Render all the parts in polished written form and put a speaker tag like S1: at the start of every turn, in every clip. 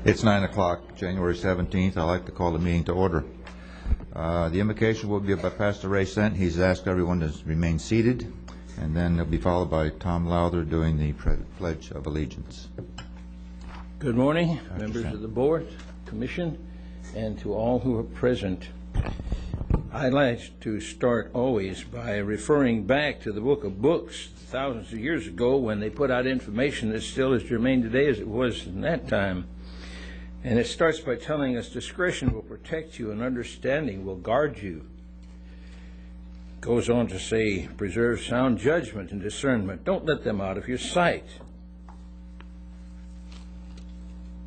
S1: It's 9 o'clock, January 17th. I'd like to call the meeting to order. The invocation will be by Pastor Ray Sent. He's asked everyone to remain seated, and then it'll be followed by Tom Lowther doing the Pledge of Allegiance.
S2: Good morning, members of the board, commission, and to all who are present. I'd like to start always by referring back to the book of books thousands of years ago when they put out information that still is germane today as it was in that time. And it starts by telling us discretion will protect you and understanding will guard you. Goes on to say, preserve sound judgment and discernment. Don't let them out of your sight.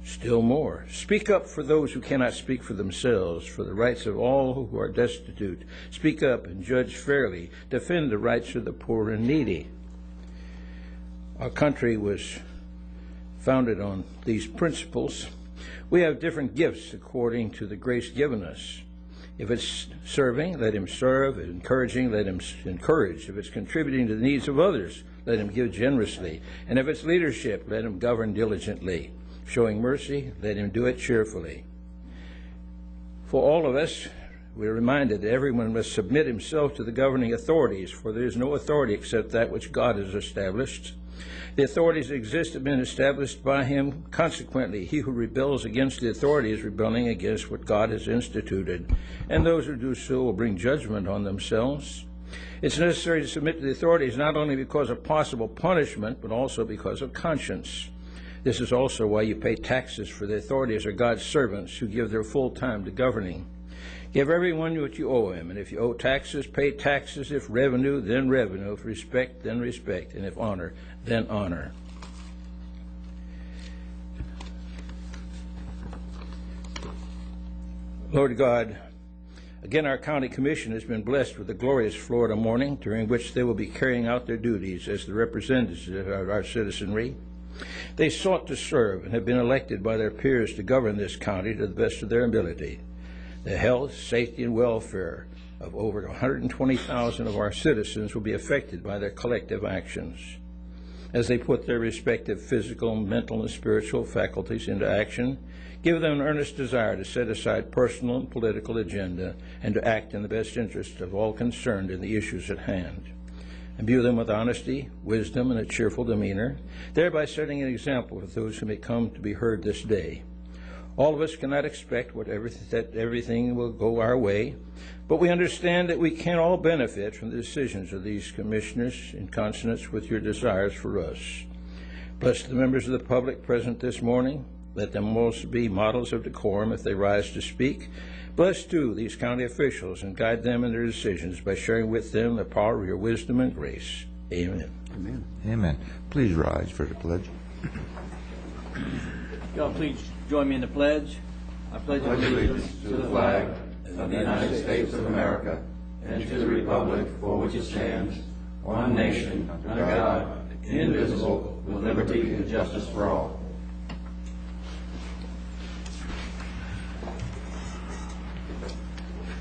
S2: Still more, speak up for those who cannot speak for themselves, for the rights of all who are destitute. Speak up and judge fairly. Defend the rights of the poor and needy. Our country was founded on these principles. We have different gifts according to the grace given us. If it's serving, let him serve. If it's encouraging, let him encourage. If it's contributing to the needs of others, let him give generously. And if it's leadership, let him govern diligently. Showing mercy, let him do it cheerfully. For all of us, we're reminded that everyone must submit himself to the governing authorities, for there is no authority except that which God has established. The authorities that exist have been established by him. Consequently, he who rebels against the authority is rebelling against what God has instituted, and those who do so will bring judgment on themselves. It's necessary to submit to the authorities not only because of possible punishment, but also because of conscience. This is also why you pay taxes, for the authorities are God's servants who give their full time to governing. Give everyone what you owe him, and if you owe taxes, pay taxes. If revenue, then revenue. If respect, then respect. And if honor, then honor. Lord God, again our county commission has been blessed with a glorious Florida morning, during which they will be carrying out their duties as the representatives of our citizenry. They sought to serve and have been elected by their peers to govern this county to the best of their ability. The health, safety, and welfare of over 120,000 of our citizens will be affected by their collective actions. As they put their respective physical, mental, and spiritual faculties into action, give them an earnest desire to set aside personal and political agenda and to act in the best interest of all concerned in the issues at hand. Imbue them with honesty, wisdom, and a cheerful demeanor, thereby setting an example for those who may come to be heard this day. All of us cannot expect that everything will go our way, but we understand that we can all benefit from the decisions of these commissioners in consonance with your desires for us. Bless the members of the public present this morning. Let them also be models of decorum if they rise to speak. Bless, too, these county officials and guide them in their decisions by sharing with them the power of your wisdom and grace. Amen.
S1: Amen. Amen. Please rise for the pledge.
S3: Y'all please join me in the pledge. I pledge allegiance to the flag of the United States of America and to the republic for which it stands, one nation, under God, indivisible, with liberty and justice for all.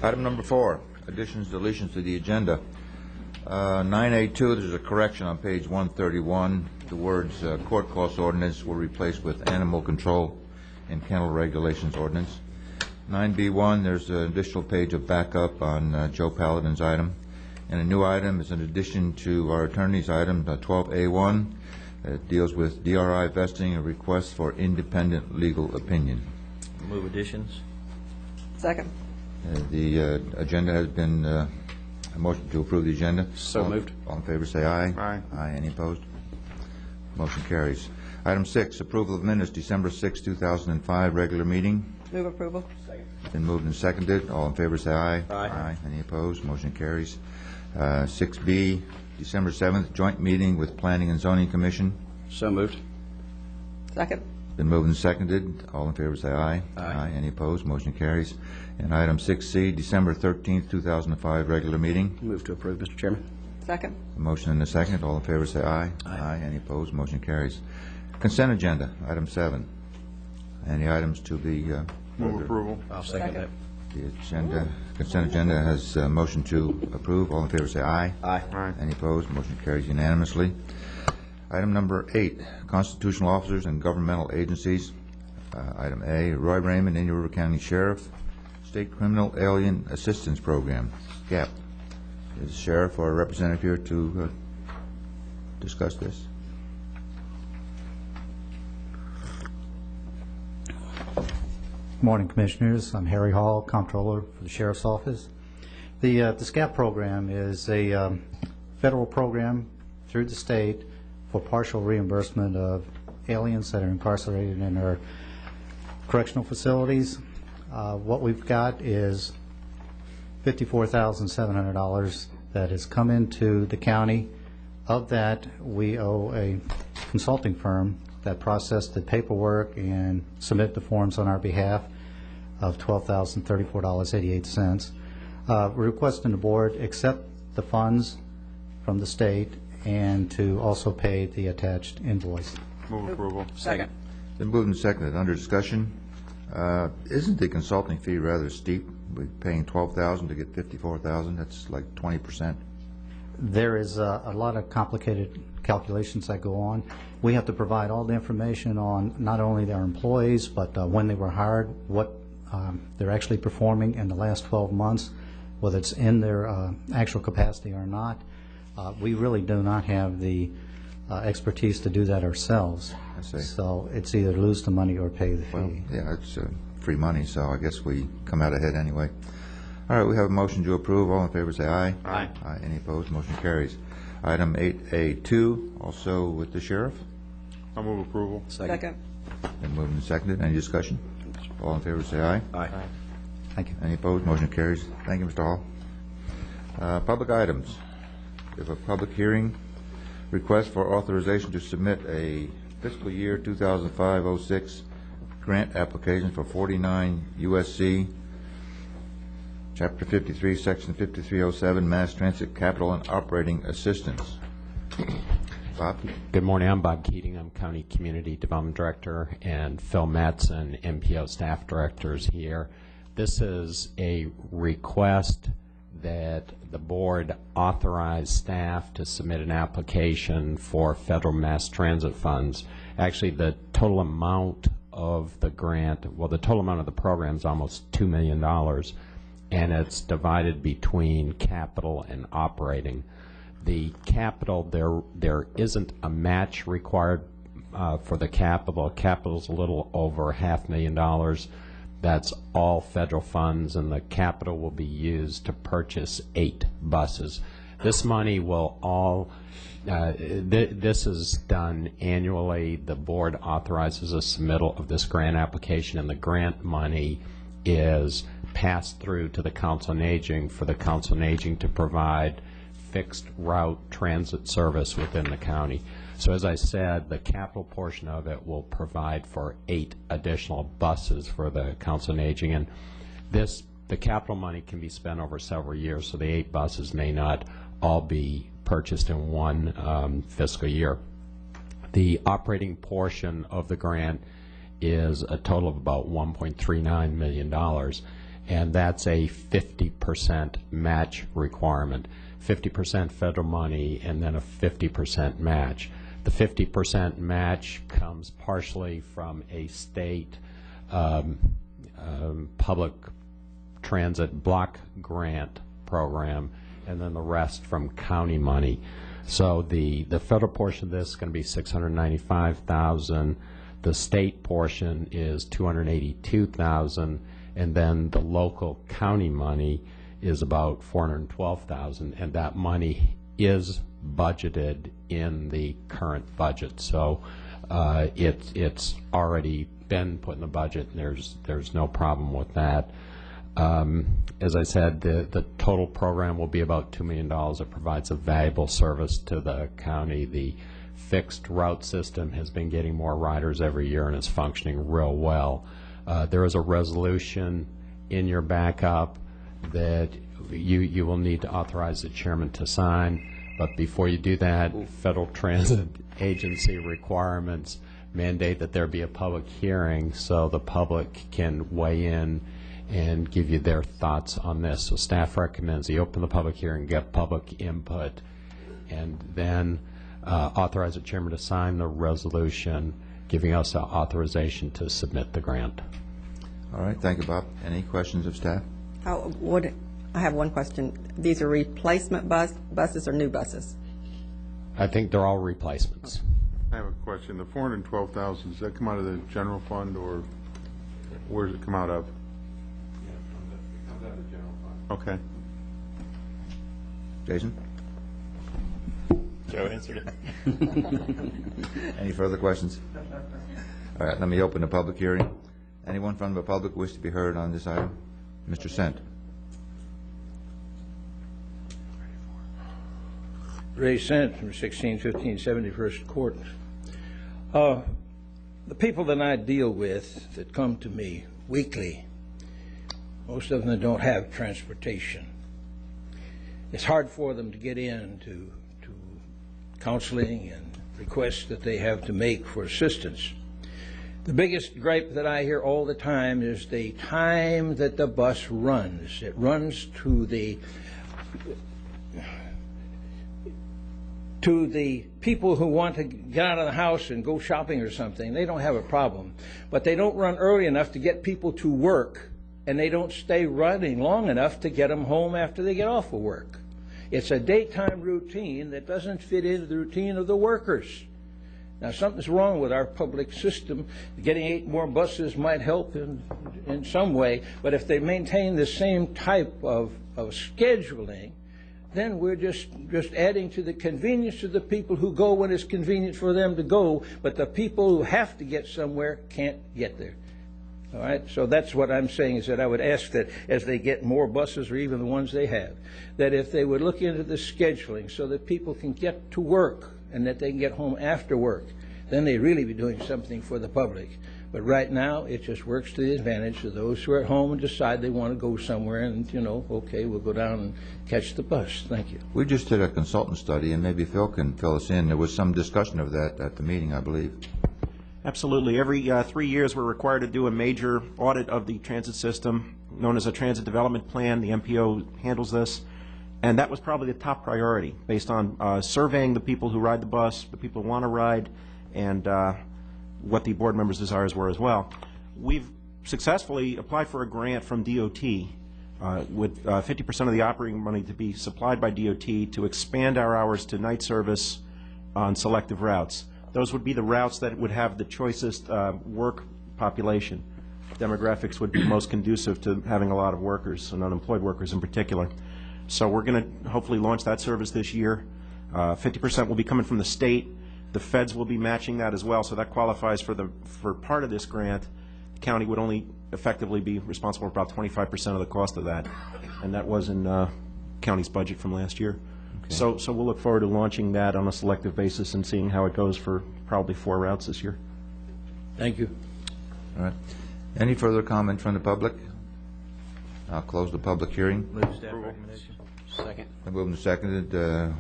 S1: Item number 4, additions, deletions to the agenda. 9A2, there's a correction on page 131. The words court cost ordinance were replaced with animal control and kennel regulations ordinance. 9B1, there's an additional page of backup on Joe Paladin's item. And a new item is an addition to our attorney's item, 12A1. It deals with DRI vesting and requests for independent legal opinion.
S3: Move additions.
S4: Second.
S1: The agenda has been, a motion to approve the agenda.
S3: So moved.
S1: All in favor say aye.
S3: Aye.
S1: Aye. Any opposed? Motion carries. Item 6, approval of minutes, December 6, 2005, regular meeting.
S4: Move approval.
S3: Second.
S1: Been moved and seconded. All in favor say aye.
S3: Aye.
S1: Aye. Any opposed? Motion carries. 6B, December 7th, joint meeting with Planning and Zoning Commission.
S3: So moved.
S4: Second.
S1: Been moved and seconded. All in favor say aye.
S3: Aye.
S1: Any opposed? Motion carries. And item 6C, December 13th, 2005, regular meeting.
S3: Move to approve, Mr. Chairman.
S4: Second.
S1: A motion and a second. All in favor say aye.
S3: Aye.
S1: Any opposed? Motion carries. Consent agenda, item 7. Any items to be
S5: Move approval.
S3: I'll second that.
S1: The consent agenda has a motion to approve. All in favor say aye.
S3: Aye.
S5: Aye.
S1: Any opposed? Motion carries unanimously. Item number 8, constitutional officers and governmental agencies. Item A, Roy Raymond, Indian River County Sheriff, State Criminal Alien Assistance Program, SCAP. Is the Sheriff or a representative here to discuss this?
S5: Good morning, Commissioners. I'm Harry Hall, Comptroller for the Sheriff's Office. The SCAP program is a federal program through the state for partial reimbursement of aliens that are incarcerated in our correctional facilities. What we've got is $54,700 that has come into the county. Of that, we owe a consulting firm that processed the paperwork and submit the forms on our behalf of $12,034.88. We're requesting the board accept the funds from the state and to also pay the attached invoice.
S6: Move approval.
S4: Second.
S1: Then moved and seconded. Under discussion, isn't the consulting fee rather steep? We're paying $12,000 to get $54,000. That's like 20%.
S5: There is a lot of complicated calculations that go on. We have to provide all the information on not only their employees, but when they were hired, what they're actually performing in the last 12 months, whether it's in their actual capacity or not. We really do not have the expertise to do that ourselves.
S1: I see.
S5: So it's either lose the money or pay the fee.
S1: Well, yeah, it's free money, so I guess we come out ahead anyway. All right, we have a motion to approve. All in favor say aye.
S6: Aye.
S1: Aye. Any opposed? Motion carries. Item 8A2, also with the Sheriff.
S6: I'll move approval.
S4: Second.
S1: Been moved and seconded. Any discussion? All in favor say aye.
S6: Aye.
S5: Thank you.
S1: Any opposed? Motion carries. Thank you, Mr. Hall. Public items. We have a public hearing. Request for authorization to submit a fiscal year 2005-06 grant application for 49 USC Chapter 53, Section 5307, Mass Transit Capital and Operating Assistance. Bob?
S7: Good morning. I'm Bob Keating. I'm County Community Development Director, and Phil Mattson, MPO Staff Director, is here. This is a request that the board authorize staff to submit an application for federal mass transit funds. Actually, the total amount of the grant, well, the total amount of the program is almost $2 million, and it's divided between capital and operating. The capital, there isn't a match required for the capital. Capital's a little over $500,000. That's all federal funds, and the capital will be used to purchase 8 buses. This money will all, this is done annually. The board authorizes a submittal of this grant application, and the grant money is passed through to the Council on Aging for the Council on Aging to provide fixed route transit service within the county. So as I said, the capital portion of it will provide for 8 additional buses for the Council on Aging, and the capital money can be spent over several years, so the 8 buses may not all be purchased in one fiscal year. The operating portion of the grant is a total of about $1.39 million, and that's a 50% match requirement. 50% federal money and then a 50% match. The 50% match comes partially from a state public transit block grant program, and then the rest from county money. So the federal portion of this is going to be $695,000. The state portion is $282,000, and then the local county money is about $412,000, and that money is budgeted in the current budget. So it's already been put in the budget, and there's no problem with that. As I said, the total program will be about $2 million. It provides a valuable service to the county. The fixed route system has been getting more riders every year and is functioning real well. There is a resolution in your backup that you will need to authorize the chairman to sign, but before you do that, Federal Transit Agency requirements mandate that there be a public hearing so the public can weigh in and give you their thoughts on this. So staff recommends you open the public hearing, get public input, and then authorize the chairman to sign the resolution, giving us authorization to submit the grant.
S1: All right, thank you, Bob. Any questions of staff?
S4: I have one question. These are replacement buses or new buses?
S7: I think they're all replacements.
S6: I have a question. The 412,000, does that come out of the general fund, or where does it come out of? It comes out of the general fund. Okay.
S1: Jason?
S8: Joe answered it.
S1: Any further questions? All right, let me open the public hearing. Anyone from the public wish to be heard on this item? Mr. Sent.
S2: Ray Sent from 1615 71st Court. The people that I deal with that come to me weekly, most of them don't have transportation. It's hard for them to get in to counseling and requests that they have to make for assistance. The biggest gripe that I hear all the time is the time that the bus runs. It runs to the people who want to get out of the house and go shopping or something. They don't have a problem. But they don't run early enough to get people to work, and they don't stay running long enough to get them home after they get off of work. It's a daytime routine that doesn't fit into the routine of the workers. Now, something's wrong with our public system. Getting 8 more buses might help in some way, but if they maintain the same type of scheduling, then we're just adding to the convenience of the people who go when it's convenient for them to go, but the people who have to get somewhere can't get there. All right, so that's what I'm saying, is that I would ask that as they get more buses, or even the ones they have, that if they would look into the scheduling so that people can get to work and that they can get home after work, then they really be doing something for the public. But right now, it just works to the advantage of those who are at home and decide they want to go somewhere, and, you know, okay, we'll go down and catch the bus. Thank you.
S1: We just did a consultant study, and maybe Phil can fill us in. There was some discussion of that at the meeting, I believe.
S9: Absolutely. Every 3 years, we're required to do a major audit of the transit system, known as a transit development plan. The MPO handles this, and that was probably the top priority, based on surveying the people who ride the bus, the people who want to ride, and what the board members' desires were as well. We've successfully applied for a grant from DOT with 50% of the operating money to be supplied by DOT to expand our hours to night service on selective routes. Those would be the routes that would have the choicest work population. Demographics would be most conducive to having a lot of workers, and unemployed workers in particular. So we're going to hopefully launch that service this year. 50% will be coming from the state. The feds will be matching that as well, so that qualifies for part of this grant. The county would only effectively be responsible for about 25% of the cost of that, and that was in county's budget from last year. Okay. So we'll look forward to launching that on a selective basis and seeing how it goes for probably 4 routes this year.
S2: Thank you.
S1: All right. Any further comment from the public? I'll close the public hearing.
S2: Move staff recommendation.
S8: Second.
S1: I moved and seconded.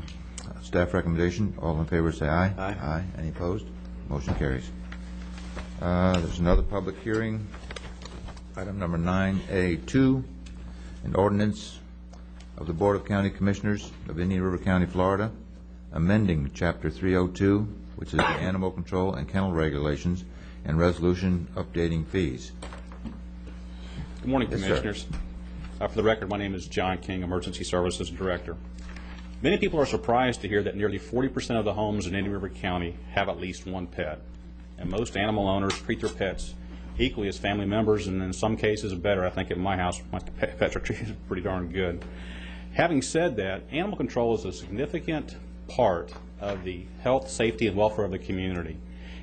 S1: Staff recommendation. All in favor say aye.
S8: Aye.
S1: Aye. Any opposed? Motion carries. There's another public hearing. Item number 9A2, an ordinance of the Board of County Commissioners of Indian River County, Florida, amending Chapter 302, which is the Animal Control and Kennel Regulations, and resolution updating fees.
S10: Good morning,
S1: Yes,
S10: Commissioners. For the record, my name is John King, Emergency Services Director. Many people are surprised to hear that nearly 40% of the homes in Indian River County have at least one pet. And most animal owners treat their pets equally as family members, and in some cases better. I think at my house, my pets are treated pretty darn good. Having said that, animal control is a significant part of the health, safety, and welfare of the community.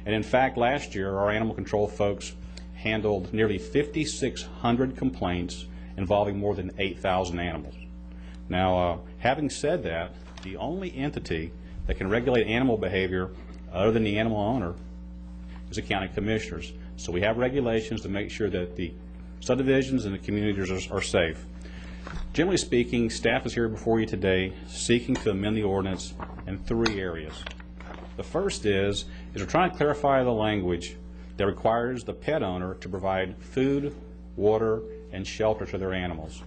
S10: And in fact, last year, our animal control folks handled nearly 5,600 complaints involving more than 8,000 animals. Now, having said that, the only entity that can regulate animal behavior other than the animal owner is the county commissioners. So we have regulations to make sure that the subdivisions and the communities are safe. Generally speaking, staff is here before you today seeking to amend the ordinance in 3 areas. The first is we're trying to clarify the language that requires the pet owner to provide food, water, and shelter to their animals.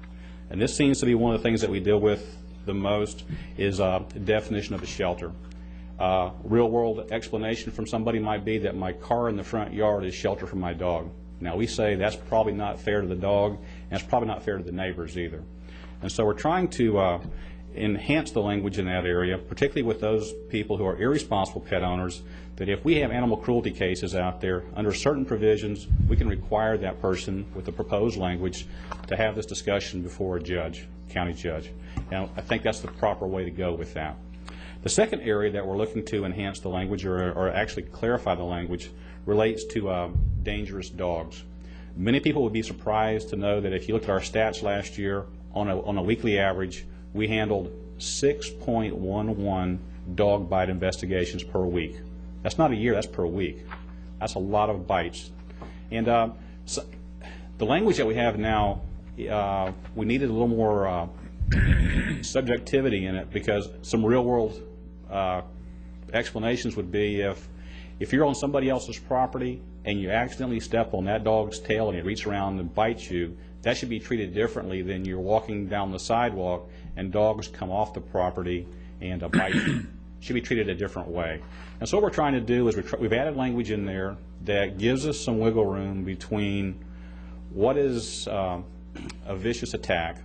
S10: And this seems to be one of the things that we deal with the most is the definition of a shelter. Real-world explanation from somebody might be that my car in the front yard is shelter for my dog. Now, we say that's probably not fair to the dog, and it's probably not fair to the neighbors either. And so we're trying to enhance the language in that area, particularly with those people who are irresponsible pet owners, that if we have animal cruelty cases out there, under certain provisions, we can require that person with the proposed language to have this discussion before a judge, county judge. And I think that's the proper way to go with that. The second area that we're looking to enhance the language or actually clarify the language relates to dangerous dogs. Many people would be surprised to know that if you look at our stats last year, on a weekly average, we handled 6.11 dog bite investigations per week. That's not a year, that's per week. That's a lot of bites. And so the language that we have now, we needed a little more subjectivity in it, because some real-world explanations would be if you're on somebody else's property and you accidentally step on that dog's tail and it reaches around and bites you, that should be treated differently than you're walking down the sidewalk and dogs come off the property and bite you. Should be treated a different way. And so what we're trying to do is we've added language in there that gives us some wiggle room between what is a vicious attack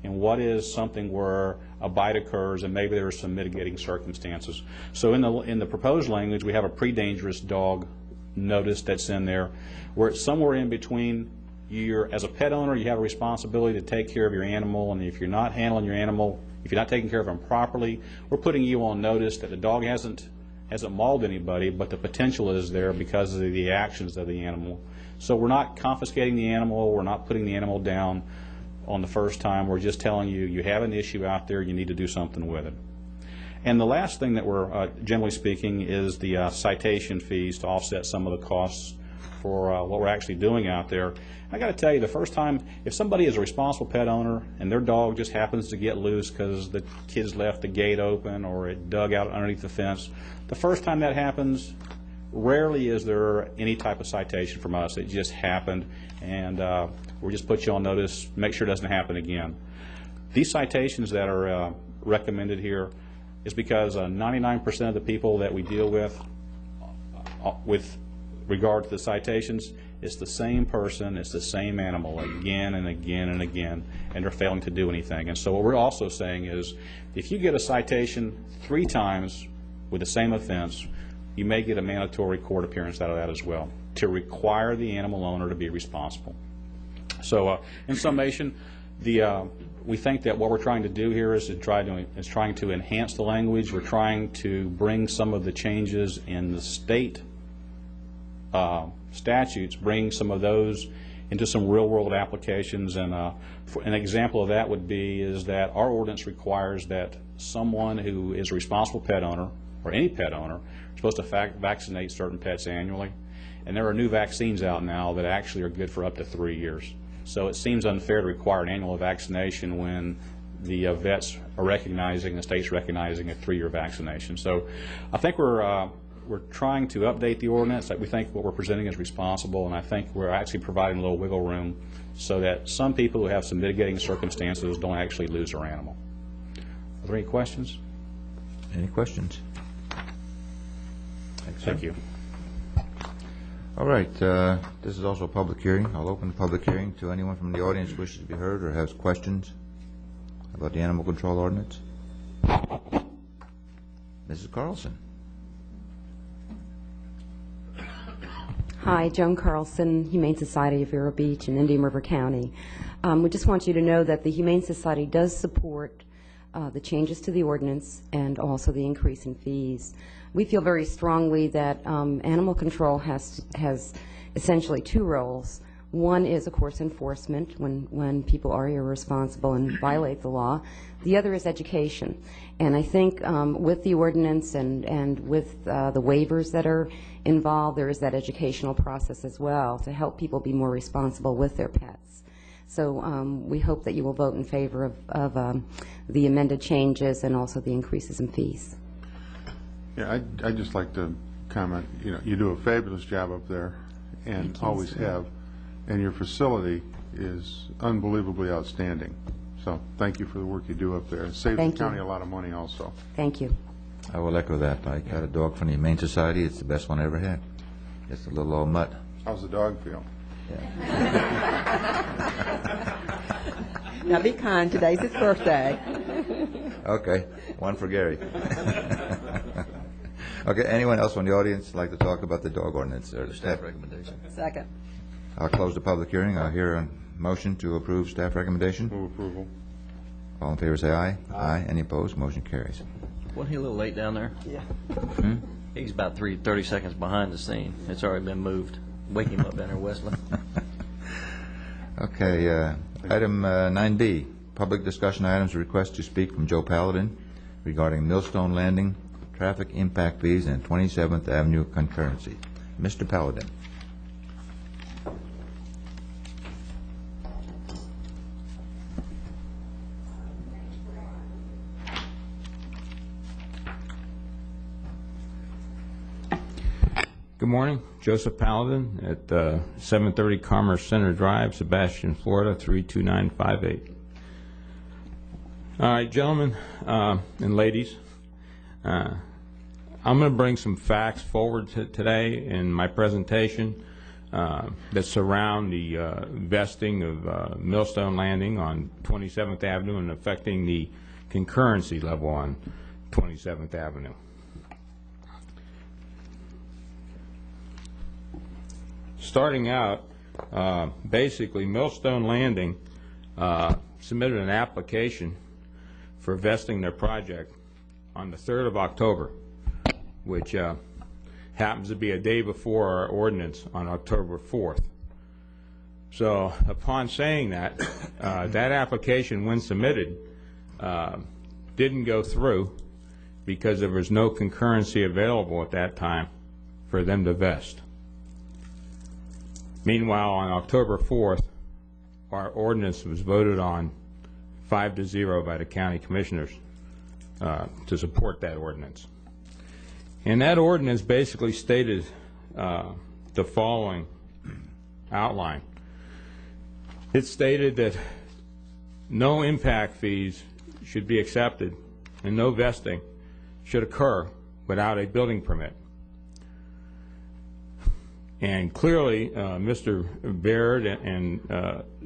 S10: and what is something where a bite occurs and maybe there are some mitigating circumstances. So in the proposed language, we have a pre-dangerous dog notice that's in there, where it's somewhere in between. As a pet owner, you have a responsibility to take care of your animal, and if you're not handling your animal, if you're not taking care of them properly, we're putting you on notice that the dog hasn't mauled anybody, but the potential is there because of the actions of the animal. So we're not confiscating the animal, we're not putting the animal down on the first time, we're just telling you, you have an issue out there, you need to do something with it. And the last thing that we're, generally speaking, is the citation fees to offset some of the costs for what we're actually doing out there. I got to tell you, the first time, if somebody is a responsible pet owner and their dog just happens to get loose because the kids left the gate open or it dug out underneath the fence, the first time that happens, rarely is there any type of citation from us. It just happened, and we'll just put you on notice, make sure it doesn't happen again. These citations that are recommended here is because 99% of the people that we deal with regard to the citations, it's the same person, it's the same animal again and again and again, and they're failing to do anything. And so what we're also saying is, if you get a citation 3 times with the same offense, you may get a mandatory court appearance out of that as well, to require the animal owner to be responsible. So in summation, we think that what we're trying to do here is trying to enhance the language. We're trying to bring some of the changes in the state statutes, bring some of those into some real-world applications. And an example of that would be is that our ordinance requires that someone who is a responsible pet owner, or any pet owner, is supposed to vaccinate certain pets annually. And there are new vaccines out now that actually are good for up to 3 years. So it seems unfair to require an annual vaccination when the vets are recognizing, the state's recognizing a 3-year vaccination. So I think we're trying to update the ordinance. That we think what we're presenting is responsible, and I think we're actually providing a little wiggle room so that some people who have some mitigating circumstances don't actually lose their animal. Are there any questions?
S1: Any questions?
S10: Thank you.
S1: All right. This is also a public hearing. I'll open the public hearing to anyone from the audience who wishes to be heard or has questions about the animal control ordinance. Mrs. Carlson.
S8: Hi, Joan Carlson, Humane Society of Vero Beach in Indian River County. We just want you to know that the Humane Society does support the changes to the ordinance and also the increase in fees. We feel very strongly that animal control has essentially 2 roles. One is, of course, enforcement when people are irresponsible and violate the law. The other is education. And I think with the ordinance and with the waivers that are involved, there is that educational process as well to help people be more responsible with their pets. So we hope that you will vote in favor of the amended changes and also the increases in fees.
S6: Yeah, I'd just like to comment, you do a fabulous job up there and always have, and your facility is unbelievably outstanding. So thank you for the work you do up there. It saves the county a lot of money also.
S8: Thank you.
S1: I will echo that. I got a dog from the Humane Society. It's the best one I ever had. Just a little old mutt.
S6: How's the dog feel?
S4: Now be kind, today's his birthday.
S1: Okay, one for Gary. Okay, anyone else from the audience like to talk about the dog ordinance or the staff recommendation?
S4: Second.
S1: I'll close the public hearing. I'll hear a motion to approve staff recommendation.
S6: Move approval.
S1: All in favor say aye. Aye. Any opposed? Motion carries.
S3: Wasn't he a little late down there?
S4: Yeah.
S3: He's about 30 seconds behind the scene. It's already been moved. Wake him up down there, Wesley.
S1: Okay, item 9B, public discussion items, request to speak from Joe Paladin regarding Millstone Landing, traffic impact fees, and 27th Avenue concurrency. Mr. Paladin.
S2: Good morning. Joseph Paladin at 730 Commerce Center Drive, Sebastian, Florida, 32958. All right, gentlemen and ladies, I'm going to bring some facts forward today in my presentation that surround the vesting of Millstone Landing on 27th Avenue and affecting the concurrency level on 27th Avenue. Starting out, basically, Millstone Landing submitted an application for vesting their project on the 3rd of October, which happens to be a day before our ordinance on October 4th. So upon saying that, that application, when submitted, didn't go through because there was no concurrency available at that time for them to vest. Meanwhile, on October 4th, our ordinance was voted on 5-0 by the county commissioners to support that ordinance. And that ordinance basically stated the following outline. It stated that no impact fees should be accepted and no vesting should occur without a building permit. And clearly, Mr. Baird and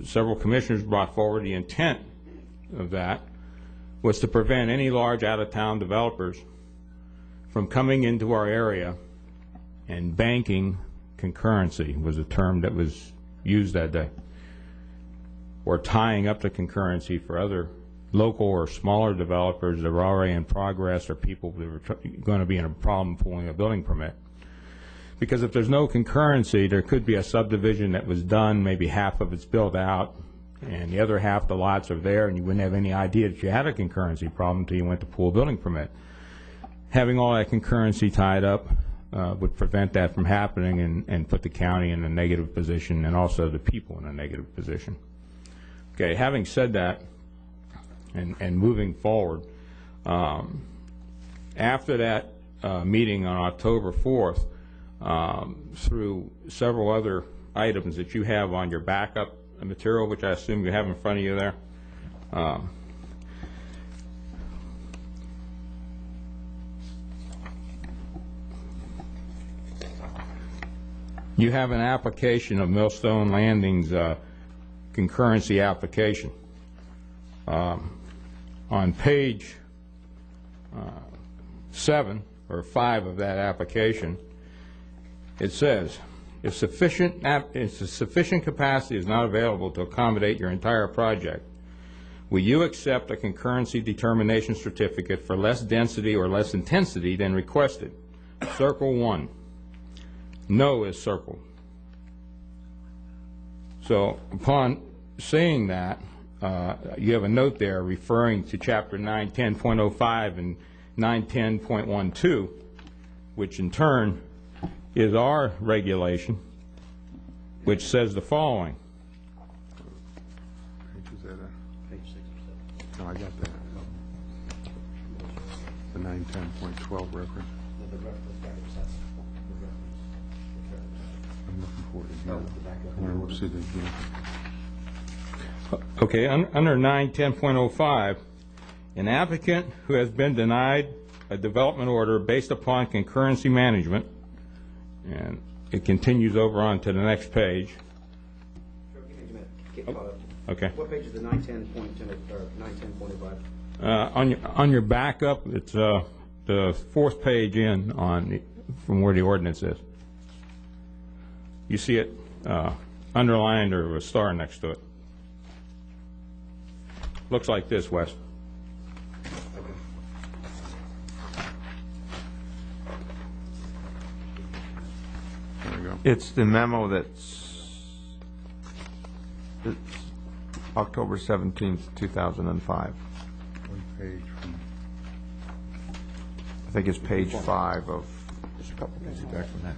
S2: several commissioners brought forward the intent of that was to prevent any large out-of-town developers from coming into our area and banking concurrency was a term that was used that day, or tying up the concurrency for other local or smaller developers that were already in progress or people that were going to be in a problem pulling a building permit. Because if there's no concurrency, there could be a subdivision that was done, maybe half of it's built out, and the other half, the lots are there, and you wouldn't have any idea that you had a concurrency problem until you went to pull a building permit. Having all that concurrency tied up would prevent that from happening and put the county in a negative position and also the people in a negative position. Okay, having said that, and moving forward, after that meeting on October 4th, through several other items that you have on your backup material, which I assume you have in front of you there. You have an application of Millstone Landing's concurrency application. On page 7 or 5 of that application, it says, if sufficient capacity is not available to accommodate your entire project, will you accept a concurrency determination certificate for less density or less intensity than requested? Circle 1. No is circled. So upon saying that, you have a note there referring to Chapter 910.05 and 910.12, which in turn is our regulation, which says the following.
S6: Page 6 or 7. No, I got that. The 910.12 reference. I'm looking for it again. I want to see the again.
S2: Okay, under 910.05, an applicant who has been denied
S11: a development order based upon concurrency management, and it continues over on to the next page. Okay.
S9: What page is the 910.10 or 910.05?
S11: On your backup, it's the fourth page in on from where the ordinance is. You see it underlined or with a star next to it. Looks like this, Wes.
S6: There we go.
S12: It's the memo it's October 17th, 2005.
S6: One page from,
S12: I think it's page 5 of,
S1: Just a couple pages back from that.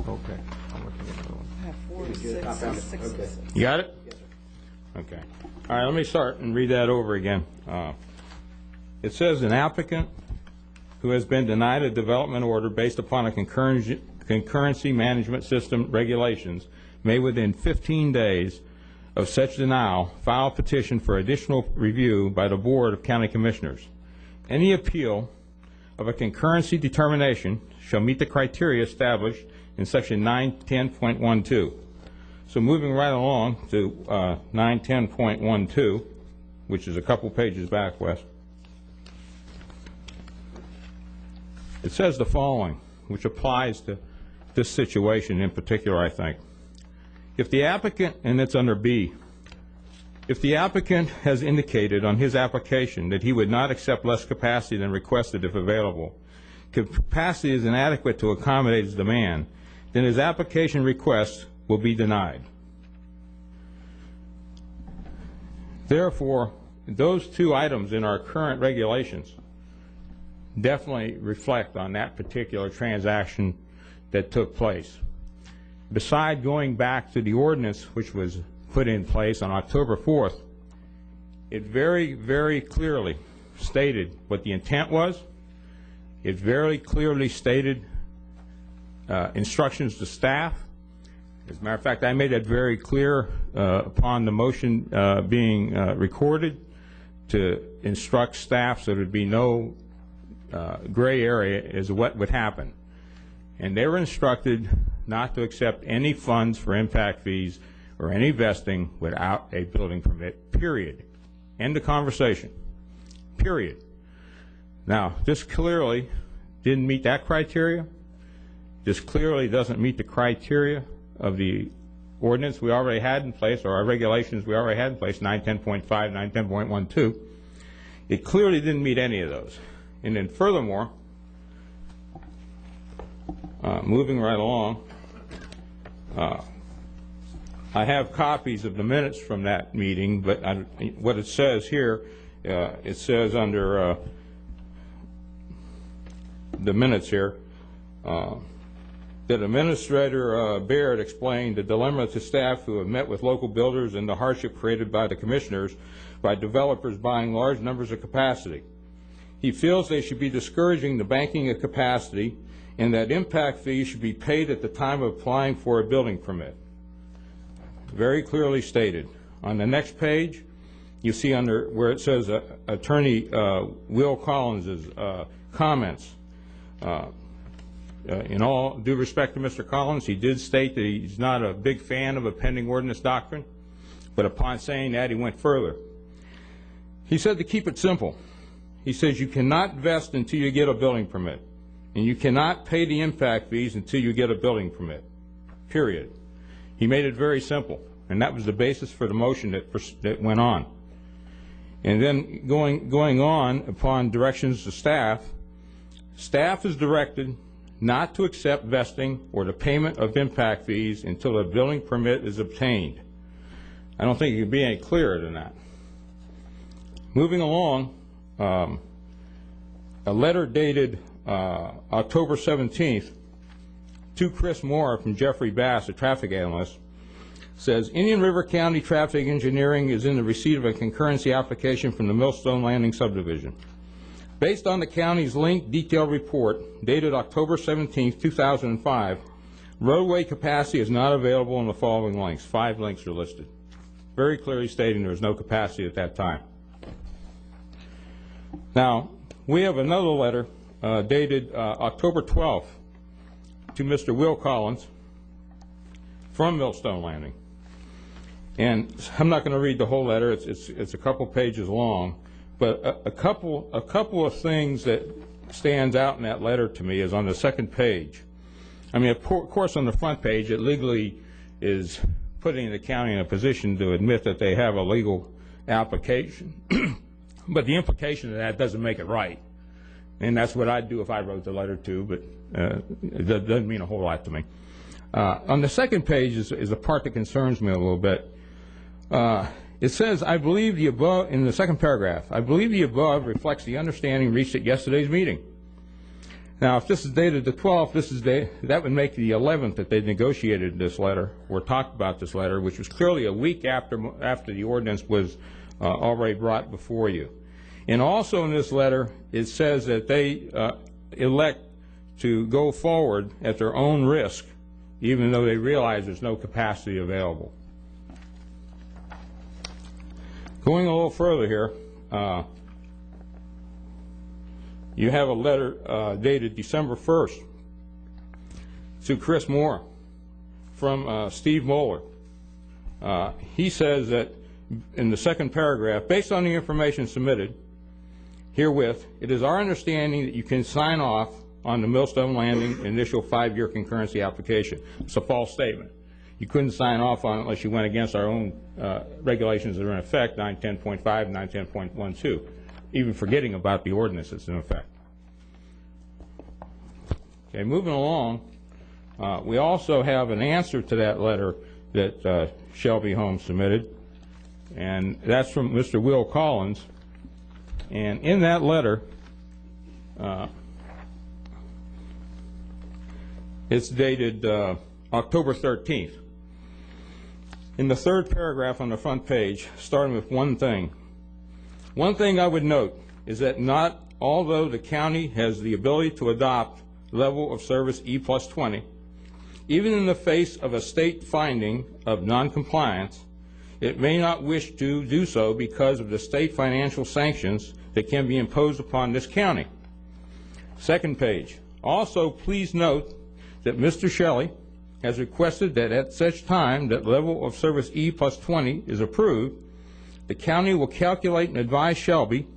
S12: okay. I'm looking at another one.
S4: I have 4, 6, 6.
S11: You got it? Yes, sir. Okay. All right, let me start and read that over again. It says an applicant who has been denied a development order based upon a concurrency management system regulations may within 15 days of such denial file a petition for additional review by the Board of County Commissioners. Any appeal of a concurrency determination shall meet the criteria established in section 910.12. So moving right along to 910.12, which is a couple pages back, Wes. It says the following, which applies to this situation in particular, I think. If the applicant, and it's under B, if the applicant has indicated on his application that he would not accept less capacity than requested if available, capacity is inadequate to accommodate his demand, then his application request will be denied. Therefore, those two items in our current regulations definitely reflect on that particular transaction that took place. Beside going back to the ordinance which was put in place on October 4th, it very, very clearly stated what the intent was. It very clearly stated instructions to staff. As a matter of fact, I made that very clear upon the motion being recorded to instruct staff so there would be no gray area as to what would happen. And they were instructed not to accept any funds for impact fees or any vesting without a building permit, period. End of conversation, period. Now, this clearly didn't meet that criteria. This clearly doesn't meet the criteria of the ordinance we already had in place, or our regulations we already had in place, 910.5, 910.12. It clearly didn't meet any of those. And then furthermore, moving right along, I have copies of the minutes from that meeting, but what it says here, it says under the minutes here, that Administrator Baird explained the dilemma to staff who have met with local builders and the hardship created by the commissioners by developers buying large numbers of capacity. He feels they should be discouraging the banking of capacity and that impact fees should be paid at the time of applying for a building permit. Very clearly stated. On the next page, you see under where it says Attorney Will Collins' comments. In all due respect to Mr. Collins, he did state that he's not a big fan of a pending ordinance doctrine, but upon saying that, he went further. He said to keep it simple. He says you cannot vest until you get a building permit, and you cannot pay the impact fees until you get a building permit, period. He made it very simple, and that was the basis for the motion that went on. And then going on upon directions to staff, staff is directed not to accept vesting or the payment of impact fees until a building permit is obtained. I don't think it could be any clearer than that. Moving along, a letter dated October 17th to Chris Moore from Jeffrey Bass, a traffic analyst, says Indian River County Traffic Engineering is in the receipt of a concurrency application from the Millstone Landing subdivision. Based on the county's linked detailed report dated October 17, 2005, roadway capacity is not available in the following links. 5 links are listed, very clearly stating there was no capacity at that time. Now, we have another letter dated October 12th to Mr. Will Collins from Millstone Landing. And I'm not going to read the whole letter. It's a couple pages long, but a couple of things that stands out in that letter to me is on the second page. I mean, of course, on the front page, it legally is putting the county in a position to admit that they have a legal application. But the implication of that doesn't make it right. And that's what I'd do if I wrote the letter too, but it doesn't mean a whole lot to me. On the second page is a part that concerns me a little bit. It says, I believe the above, in the second paragraph, I believe the above reflects the understanding reached at yesterday's meeting. Now, if this is dated the 12th, that would make the 11th that they negotiated this letter or talked about this letter, which was clearly a week after the ordinance was already brought before you. And also in this letter, it says that they elect to go forward at their own risk, even though they realize there's no capacity available. Going a little further here, you have a letter dated December 1st to Chris Moore from Steve Moeller. He says that in the second paragraph, based on the information submitted herewith, it is our understanding that you can sign off on the Millstone Landing initial 5-year concurrency application. It's a false statement. You couldn't sign off on it unless you went against our own regulations that are in effect, 910.5 and 910.12, even forgetting about the ordinance that's in effect. Okay, moving along, we also have an answer to that letter that Shelby Holmes submitted, and that's from Mr. Will Collins. And in that letter, it's dated October 13th. In the third paragraph on the front page, starting with one thing I would note is that although the county has the ability to adopt level of service E+20, even in the face of a state finding of noncompliance, it may not wish to do so because of the state financial sanctions that can be imposed upon this county. Second page. Also, please note that Mr. Shelley has requested that at such time that level of service E+20 is approved, the county will calculate and advise Shelby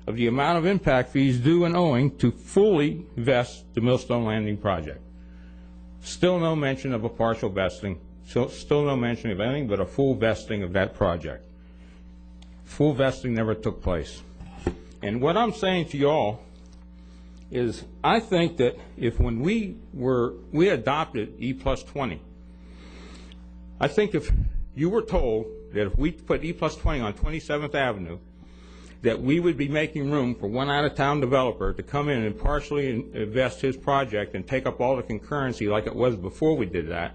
S11: of the amount of impact fees due and owing to fully vest the Millstone Landing project. Still no mention of a partial vesting, still no mention of anything but a full vesting of that project. Full vesting never took place. And what I'm saying to you all is I think that if when we adopted E+20, I think if you were told that if we put E+20 on 27th Avenue, that we would be making room for one out-of-town developer to come in and partially invest his project and take up all the concurrency like it was before we did that,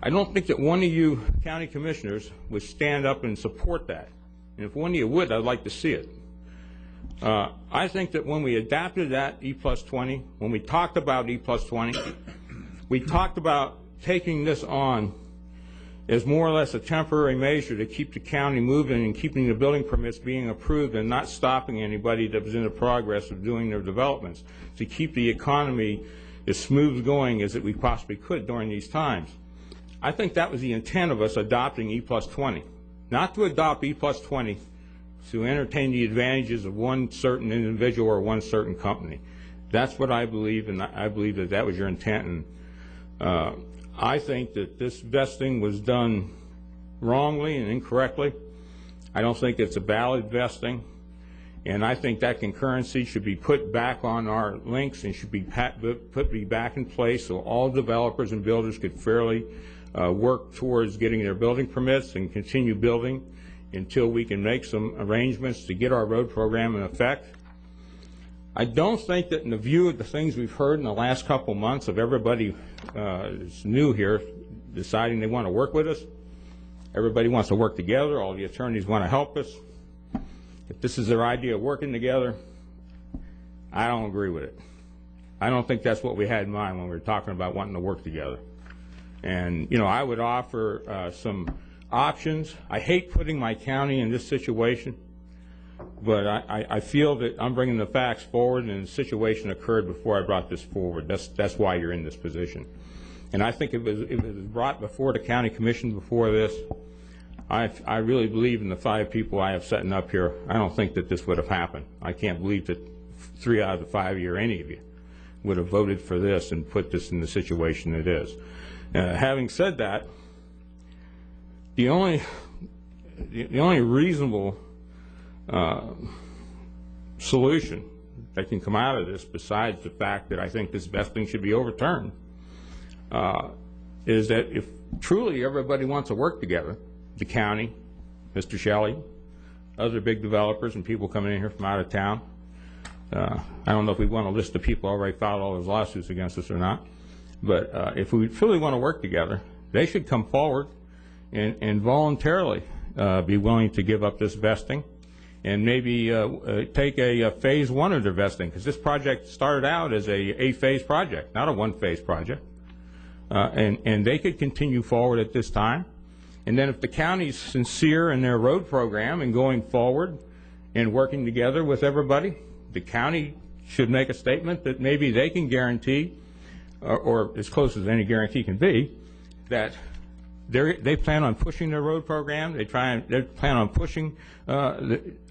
S11: I don't think that one of you county commissioners would stand up and support that. And if one of you would, I'd like to see it. I think that when we adapted that E+20, when we talked about E+20, we talked about taking this on as more or less a temporary measure to keep the county moving and keeping the building permits being approved and not stopping anybody that was in the progress of doing their developments, to keep the economy as smooth going as we possibly could during these times. I think that was the intent of us adopting E+20, not to adopt E+20 to entertain the advantages of one certain individual or one certain company. That's what I believe, and I believe that that was your intent. And I think that this vesting was done wrongly and incorrectly. I don't think it's a valid vesting, and I think that concurrency should be put back on our links and should be put back in place so all developers and builders could fairly work towards getting their building permits and continue building until we can make some arrangements to get our road program in effect. I don't think that in the view of the things we've heard in the last couple months of everybody that's new here deciding they want to work with us, everybody wants to work together, all the attorneys want to help us. If this is their idea of working together, I don't agree with it. I don't think that's what we had in mind when we were talking about wanting to work together. And, you know, I would offer some options. I hate putting my county in this situation. but I feel that I'm bringing the facts forward, and the situation occurred before I brought this forward. That's why you're in this position. And I think if it was brought before the county commission before this, I really believe in the 5 people I have setting up here. I don't think that this would have happened. I can't believe that 3 out of the 5 year any of you would have voted for this and put this in the situation it is. Having said that, the only reasonable solution that can come out of this, besides the fact that I think this vesting should be overturned, is that if truly everybody wants to work together, the county, Mr. Shelley, other big developers and people coming in here from out of town, I don't know if we want to list the people who already filed all those lawsuits against us or not, but if we truly want to work together, they should come forward and voluntarily be willing to give up this vesting and maybe take a phase 1 of their vesting, because this project started out as a phase project, not a 1-phase project. And they could continue forward at this time. And then if the county's sincere in their road program and going forward and working together with everybody, the county should make a statement that maybe they can guarantee, or as close as any guarantee can be, that they plan on pushing their road program. They plan on pushing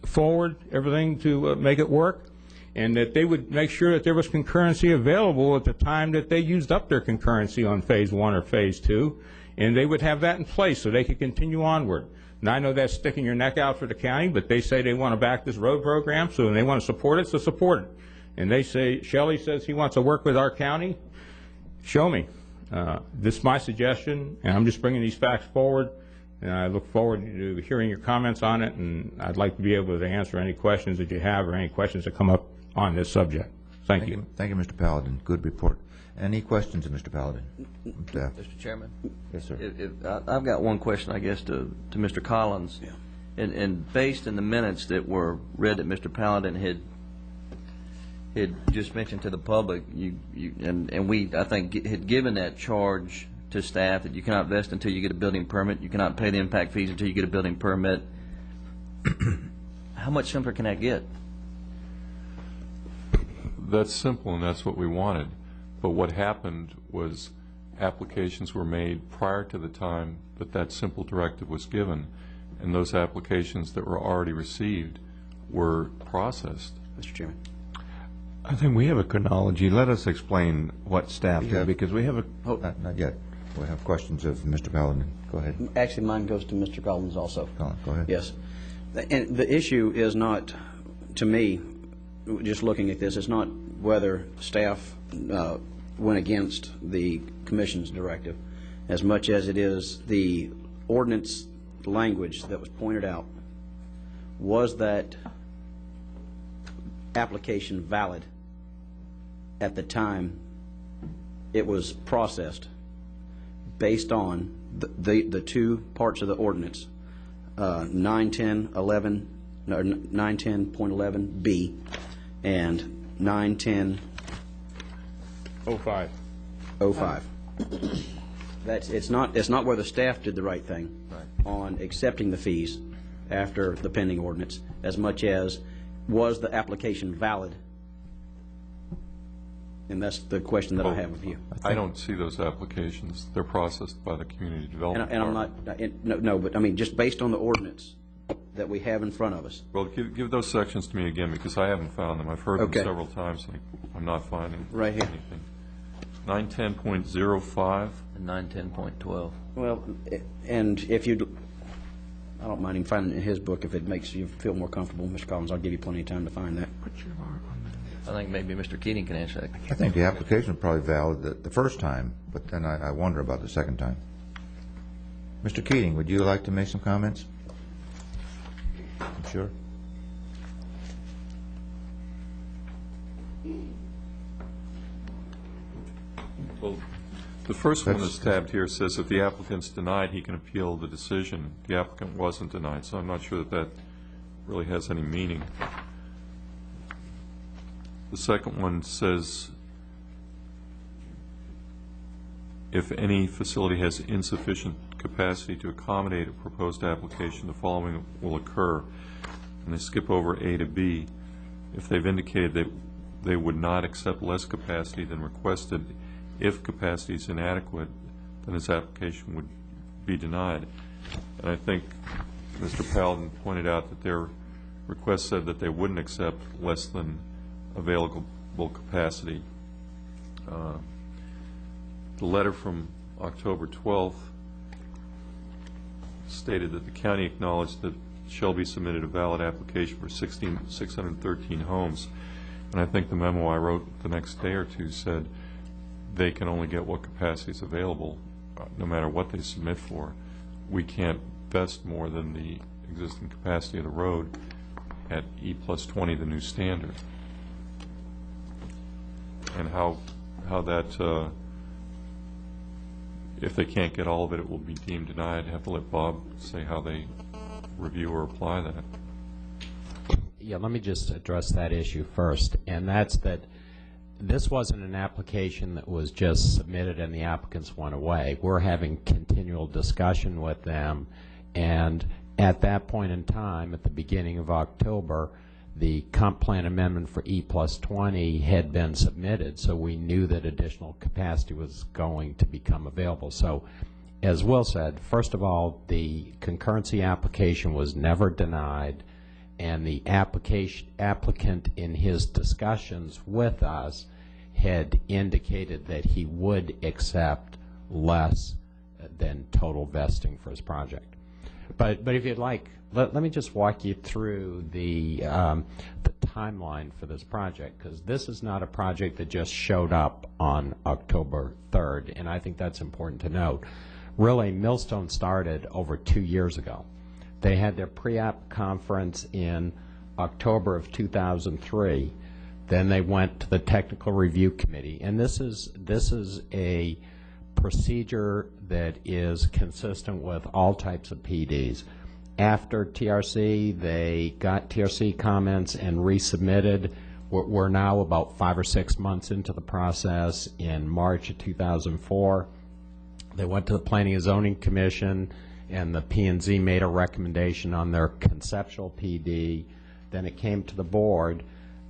S11: forward everything to make it work, and that they would make sure that there was concurrency available at the time that they used up their concurrency on phase 1 or phase 2, and they would have that in place so they could continue onward. And I know that's sticking your neck out for the county, but they say they want to back this road program, so they want to support it, so support it. And they say, Shelley says he wants to work with our county. Show me. This is my suggestion, and I'm just bringing these facts forward, and I look forward to hearing your comments on it, and I'd like to be able to answer any questions that you have or any questions that come up on this subject. Thank you.
S1: Thank you, Mr. Paladin. Good report. Any questions of Mr. Paladin?
S3: Mr. Chairman?
S1: Yes, sir.
S3: I've got one question, I guess, to Mr. Collins. Yeah. And based in the minutes that were read that Mr. Paladin had just mentioned to the public, and we, I think, had given that charge to staff that you cannot vest until you get a building permit, you cannot pay the impact fees until you get a building permit. How much simpler can that get?
S13: That's simple, and that's what we wanted. But what happened was applications were made prior to the time that that simple directive was given, and those applications that were already received were processed.
S3: Mr. Chairman.
S12: I think we have a chronology. Let us explain what staff did, because we have a...
S1: Not yet. We have questions of Mr. Paladin. Go ahead.
S14: Actually, mine goes to Mr. Collins also.
S1: Go ahead.
S14: Yes. And the issue is not, to me, just looking at this, it's not whether staff went against the commission's directive as much as it is the ordinance language that was pointed out. Was that application valid at the time it was processed based on the 2 parts of the ordinance, 910.11B and 910.05. It's not whether staff did the right thing on accepting the fees after the pending ordinance, as much as was the application valid. And that's the question that I have of you.
S13: I don't see those applications. They're processed by the community development department.
S14: And I'm not, but I mean, just based on the ordinance that we have in front of us.
S13: Well, give those sections to me again, because I haven't found them. I've heard them several times. I'm not finding
S14: right here.
S13: anything. 910.05
S3: and 910.12.
S14: Well, and if you, I don't mind him finding it in his book if it makes you feel more comfortable, Mr. Collins. I'll give you plenty of time to find that.
S3: I think maybe Mr. Keating can answer that.
S1: I think the application was probably valid the first time, but then I wonder about the second time. Mr. Keating, would you like to make some comments? Sure.
S13: Well, the first one that's tabbed here says if the applicant's denied, he can appeal the decision. The applicant wasn't denied, so I'm not sure that really has any meaning. The second one says if any facility has insufficient capacity to accommodate a proposed application, the following will occur. and they skip over A to B, if they've indicated that they would not accept less capacity than requested, if capacity is inadequate, then his application would be denied. And I think Mr. Paladin pointed out that their request said that they wouldn't accept less than available capacity. The letter from October 12th stated that the county acknowledged that Shelby submitted a valid application for 613 homes, and I think the memo I wrote the next day or two said they can only get what capacity is available, no matter what they submit for. We can't vest more than the existing capacity of the road at E+20, the new standard. And how that, if they can't get all of it, it will be deemed denied. Have to let Bob say how they review or apply that.
S7: Yeah, let me just address that issue first, and that's that this wasn't an application that was just submitted and the applicants went away. We're having continual discussion with them, and at that point in time, at the beginning of October, the comp plan amendment for E+20 had been submitted, so we knew that additional capacity was going to become available. So, as Will said, first of all, the concurrency application was never denied, and the applicant in his discussions with us had indicated that he would accept less than total vesting for his project. But if you'd like, let me just walk you through the timeline for this project, because this is not a project that just showed up on October 3rd, and I think that's important to note. Really, Millstone started over 2 years ago. They had their pre-app conference in October of 2003. Then they went to the technical review committee, and this is a procedure that is consistent with all types of PDs. After TRC, they got TRC comments and resubmitted. We're now about 5 or 6 months into the process. In March of 2004, they went to the Planning and Zoning Commission, and the P&Z made a recommendation on their conceptual PD. Then it came to the board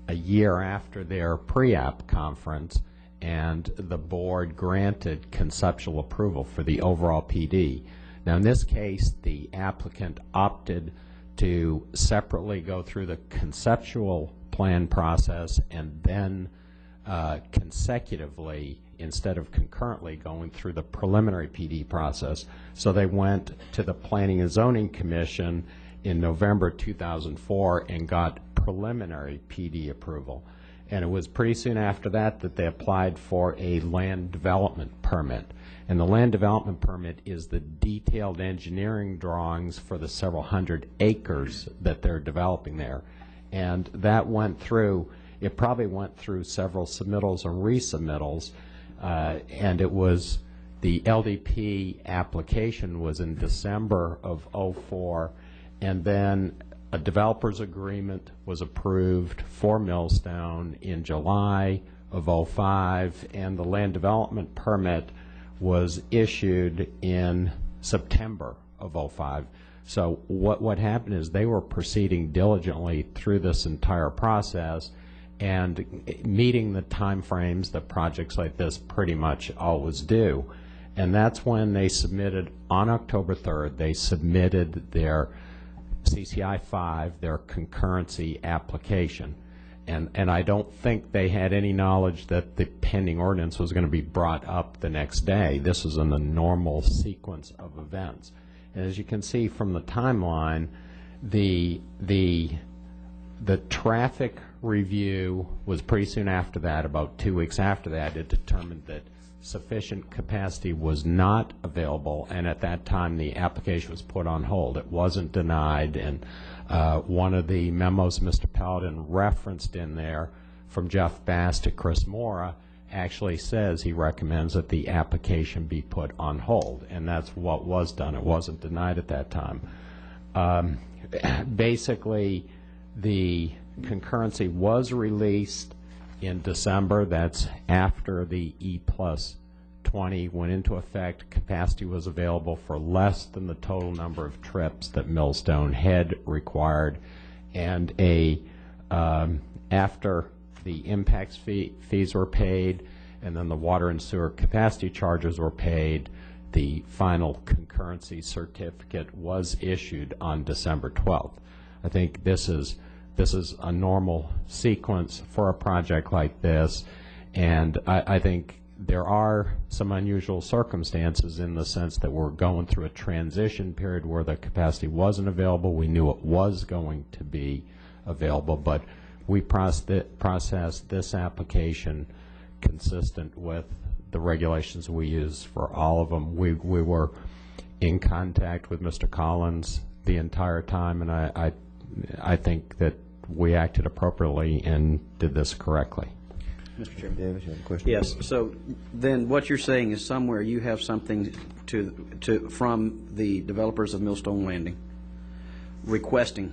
S7: a year after their pre-app conference, and the board granted conceptual approval for the overall PD. Now, in this case, the applicant opted to separately go through the conceptual plan process and then consecutively, instead of concurrently, going through the preliminary PD process. So they went to the Planning and Zoning Commission in November 2004 and got preliminary PD approval. And it was pretty soon after that that they applied for a land development permit. And the land development permit is the detailed engineering drawings for the several hundred acres that they're developing there. And that went through, it probably went through several submittals and resubmittals, and it was, the LDP application was in December of '04, and then a developer's agreement was approved for Millstone in July of '05, and the land development permit was issued in September of '05. So what happened is they were proceeding diligently through this entire process and meeting the time frames that projects like this pretty much always do. And that's when they submitted, on October 3rd, they submitted their CCI 5, their concurrency application. And I don't think they had any knowledge that the pending ordinance was going to be brought up the next day. This was in the normal sequence of events. And as you can see from the timeline, the traffic review was pretty soon after that. About 2 weeks after that, it determined that sufficient capacity was not available, and at that time the application was put on hold. It wasn't denied, and one of the memos Mr. Paladin referenced in there from Jeff Bass to Chris Mora actually says he recommends that the application be put on hold, and that's what was done. It wasn't denied at that time. Basically, the concurrency was released in December. That's after the E+20 went into effect. Capacity was available for less than the total number of trips that Millstone had required, and after the impacts fees were paid, and then the water and sewer capacity charges were paid, the final concurrency certificate was issued on December 12th. I think this is a normal sequence for a project like this, and I think there are some unusual circumstances in the sense that we're going through a transition period where the capacity wasn't available. We knew it was going to be available, but we processed this application consistent with the regulations we use for all of them. We were in contact with Mr. Collins the entire time, and I think that we acted appropriately and did this correctly.
S14: Mr. Chairman.
S1: Davis, you have a question?
S14: Yes. So then what you're saying is somewhere you have something from the developers of Millstone Landing requesting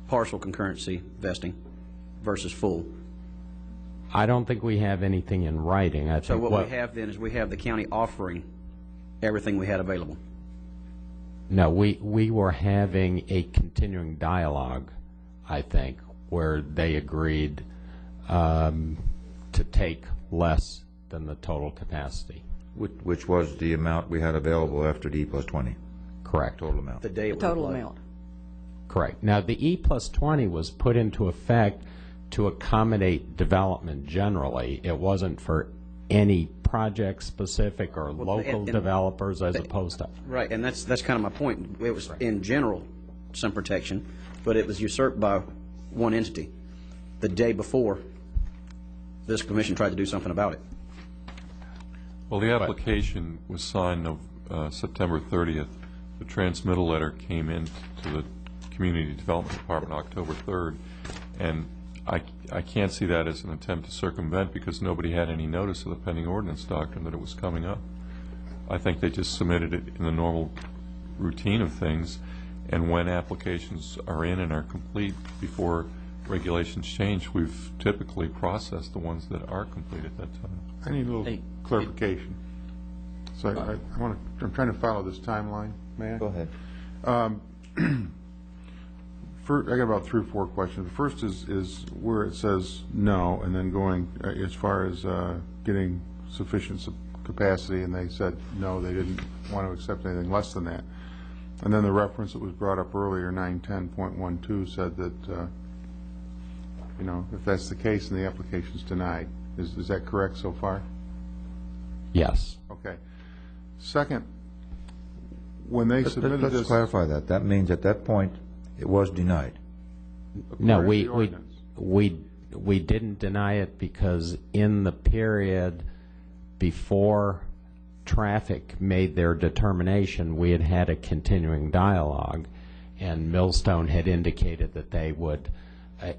S14: partial concurrency vesting versus full.
S7: I don't think we have anything in writing.
S14: So what we have then is we have the county offering everything we had available.
S7: No, we were having a continuing dialogue, I think, where they agreed to take less than the total capacity.
S1: Which was the amount we had available after the E+20?
S7: Correct.
S1: Total amount.
S14: The day it was
S4: Total
S14: applied.
S4: amount.
S7: Correct. Now, the E+20 was put into effect to accommodate development generally. It wasn't for any project-specific or local developers as opposed to...
S14: Right, and that's kind of my point. It was in general some protection, but it was usurped by one entity the day before this commission tried to do something about it.
S13: Well, the application was signed of September 30th. The transmittal letter came in to the Community Development Department October 3rd, and I can't see that as an attempt to circumvent because nobody had any notice of the pending ordinance doctrine that it was coming up. I think they just submitted it in the normal routine of things, and when applications are in and are complete before regulations change, we've typically processed the ones that are complete at that time.
S6: I need a little clarification. So I'm trying to follow this timeline, may I?
S1: Go ahead.
S6: I got about 3 or 4 questions. The first is where it says no, and then going as far as getting sufficient capacity, and they said no, they didn't want to accept anything less than that. And then the reference that was brought up earlier, 910.12, said that if that's the case and the application's denied. Is that correct so far?
S7: Yes.
S6: Okay. Second, when they submitted this...
S1: Let's clarify that. That means at that point it was denied.
S7: No, we didn't deny it because in the period before traffic made their determination, we had had a continuing dialogue, and Millstone had indicated that they would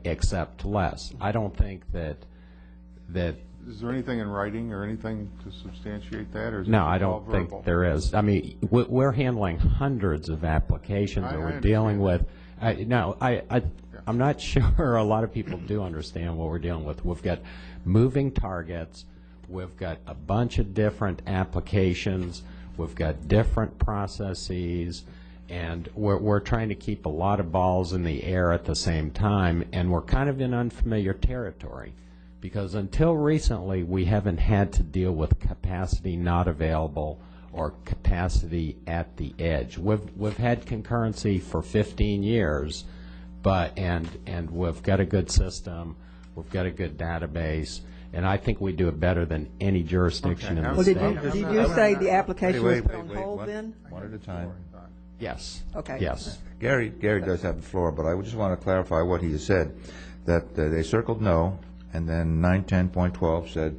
S7: accept less. I don't think that...
S6: Is there anything in writing or anything to substantiate that? Or is
S7: No,
S6: it
S7: I
S6: all
S7: don't
S6: verbal?
S7: think there is. I mean, we're handling hundreds of applications that we're dealing with. I'm not sure a lot of people do understand what we're dealing with. We've got moving targets. We've got a bunch of different applications. We've got different processes. And we're trying to keep a lot of balls in the air at the same time. And we're kind of in unfamiliar territory, because until recently we haven't had to deal with capacity not available or capacity at the edge. We've had concurrency for 15 years, and we've got a good system, we've got a good database, and I think we do it better than any jurisdiction in the state.
S4: Did you say the application was put on hold then?
S1: One at a time.
S7: Yes.
S4: Okay.
S7: Yes.
S1: Gary does have the floor, but I just want to clarify what he has said, that they circled no, and then 910.12 said,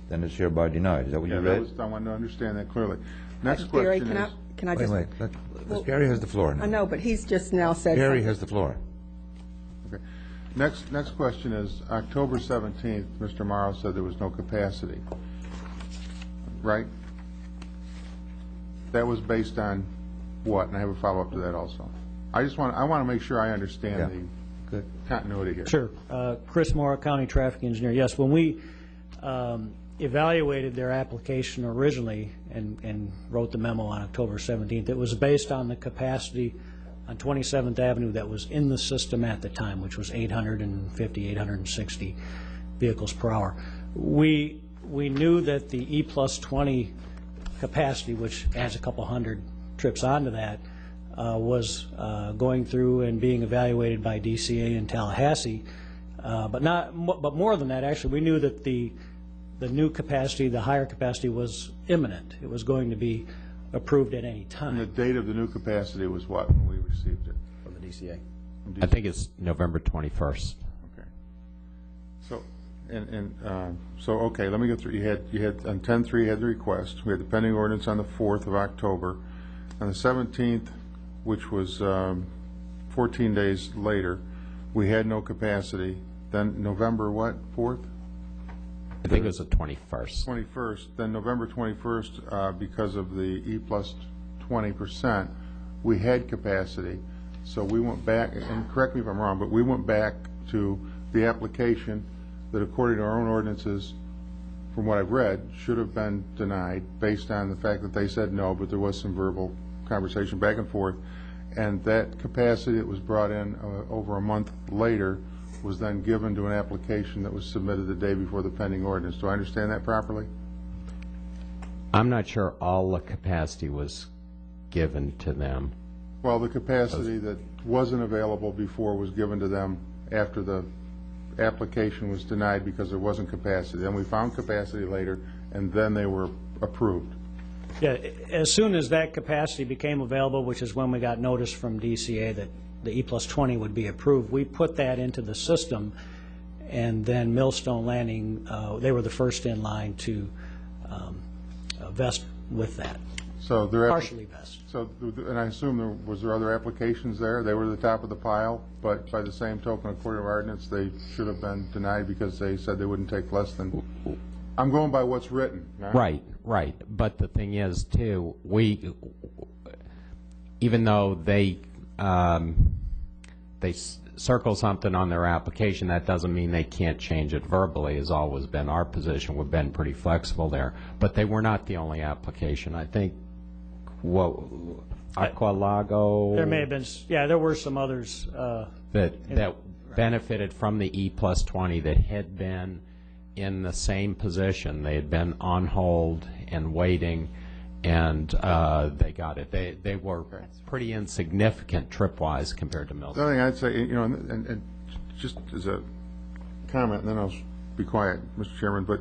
S1: then it's hereby denied. Is that what you read?
S6: I wanted to understand that clearly. Next
S4: Gary,
S6: question is...
S4: can I just...
S1: Wait. Gary has the floor now.
S4: I know, but he's just now said...
S1: Gary has the floor.
S6: Okay. Next question is, October 17th, Mr. Morrow said there was no capacity, right? That was based on what? And I have a follow-up to that also. I want to make sure I understand the continuity here.
S15: Sure. Chris Morrow, County Traffic Engineer. Yes, when we evaluated their application originally and wrote the memo on October 17th, it was based on the capacity on 27th Avenue that was in the system at the time, which was 850, 860 vehicles per hour. We knew that the E+20 capacity, which adds a couple hundred trips onto that, was going through and being evaluated by DCA in Tallahassee. But more than that, actually, we knew that the new capacity, the higher capacity, was imminent. It was going to be approved at any time.
S6: And the date of the new capacity was what when we received it?
S14: From the DCA.
S7: I think it's November 21st.
S6: Okay. So, okay, let me go through. You had on 10-3, you had the request. We had the pending ordinance on the 4th of October. On the 17th, which was 14 days later, we had no capacity. Then November what, 4th?
S7: I think it was the 21st.
S6: 21st. Then November 21st, because of the E+20%, we had capacity. So we went back, and correct me if I'm wrong, but we went back to the application that, according to our own ordinances, from what I've read, should have been denied based on the fact that they said no, but there was some verbal conversation back and forth. And that capacity that was brought in over a month later was then given to an application that was submitted the day before the pending ordinance. Do I understand that properly?
S7: I'm not sure all the capacity was given to them.
S6: Well, the capacity that wasn't available before was given to them after the application was denied because there wasn't capacity. Then we found capacity later, and then they were approved.
S15: Yeah, as soon as that capacity became available, which is when we got notice from DCA that the E+20 would be approved, we put that into the system, and then Millstone Landing, they were the first in line to vest with that.
S6: So they're
S15: partially vest.
S6: So, and I assume was there other applications there? They were at the top of the pile, but by the same token, according to our ordinance, they should have been denied because they said they wouldn't take less than. I'm going by what's written.
S7: Right. But the thing is, too, even though they circle something on their application, that doesn't mean they can't change it verbally, has always been our position. We've been pretty flexible there. But they were not the only application. I think, Aqualago...
S15: There may have been, yeah, there were some others.
S7: That benefited from the E+20 that had been in the same position. They had been on hold and waiting, and they got it. They were pretty insignificant trip-wise compared to Millstone.
S6: The other thing I'd say, you know, and just as a comment, and then I'll be quiet, Mr. Chairman, but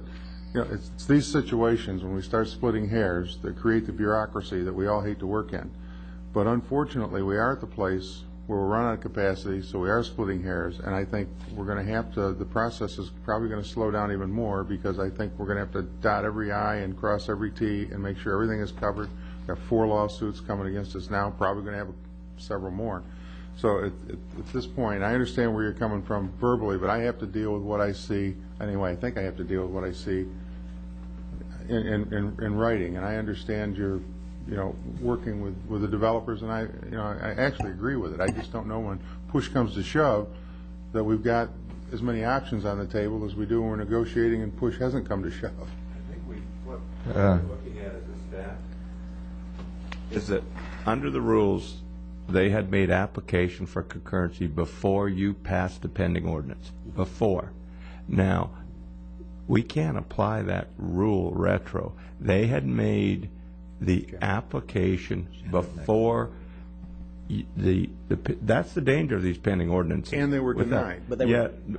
S6: you know, it's these situations when we start splitting hairs that create the bureaucracy that we all hate to work in. But unfortunately, we are at the place where we're running out of capacity, so we are splitting hairs, and I think we're going to have to, the process is probably going to slow down even more because I think we're going to have to dot every I and cross every T and make sure everything is covered. We've got 4 lawsuits coming against us now, probably going to have several more. So at this point, I understand where you're coming from verbally, but I have to deal with what I see. Anyway, I think I have to deal with what I see in writing, and I understand you're, you know, working with the developers, and I actually agree with it. I just don't know when push comes to shove that we've got as many options on the table as we do when we're negotiating and push hasn't come to shove.
S12: I think what we're looking at as a staff is that under the rules, they had made application for concurrency before you passed the pending ordinance. Before. Now, we can't apply that rule retro. They had made the application before that's the danger of these pending ordinances.
S6: And they were denied.
S14: But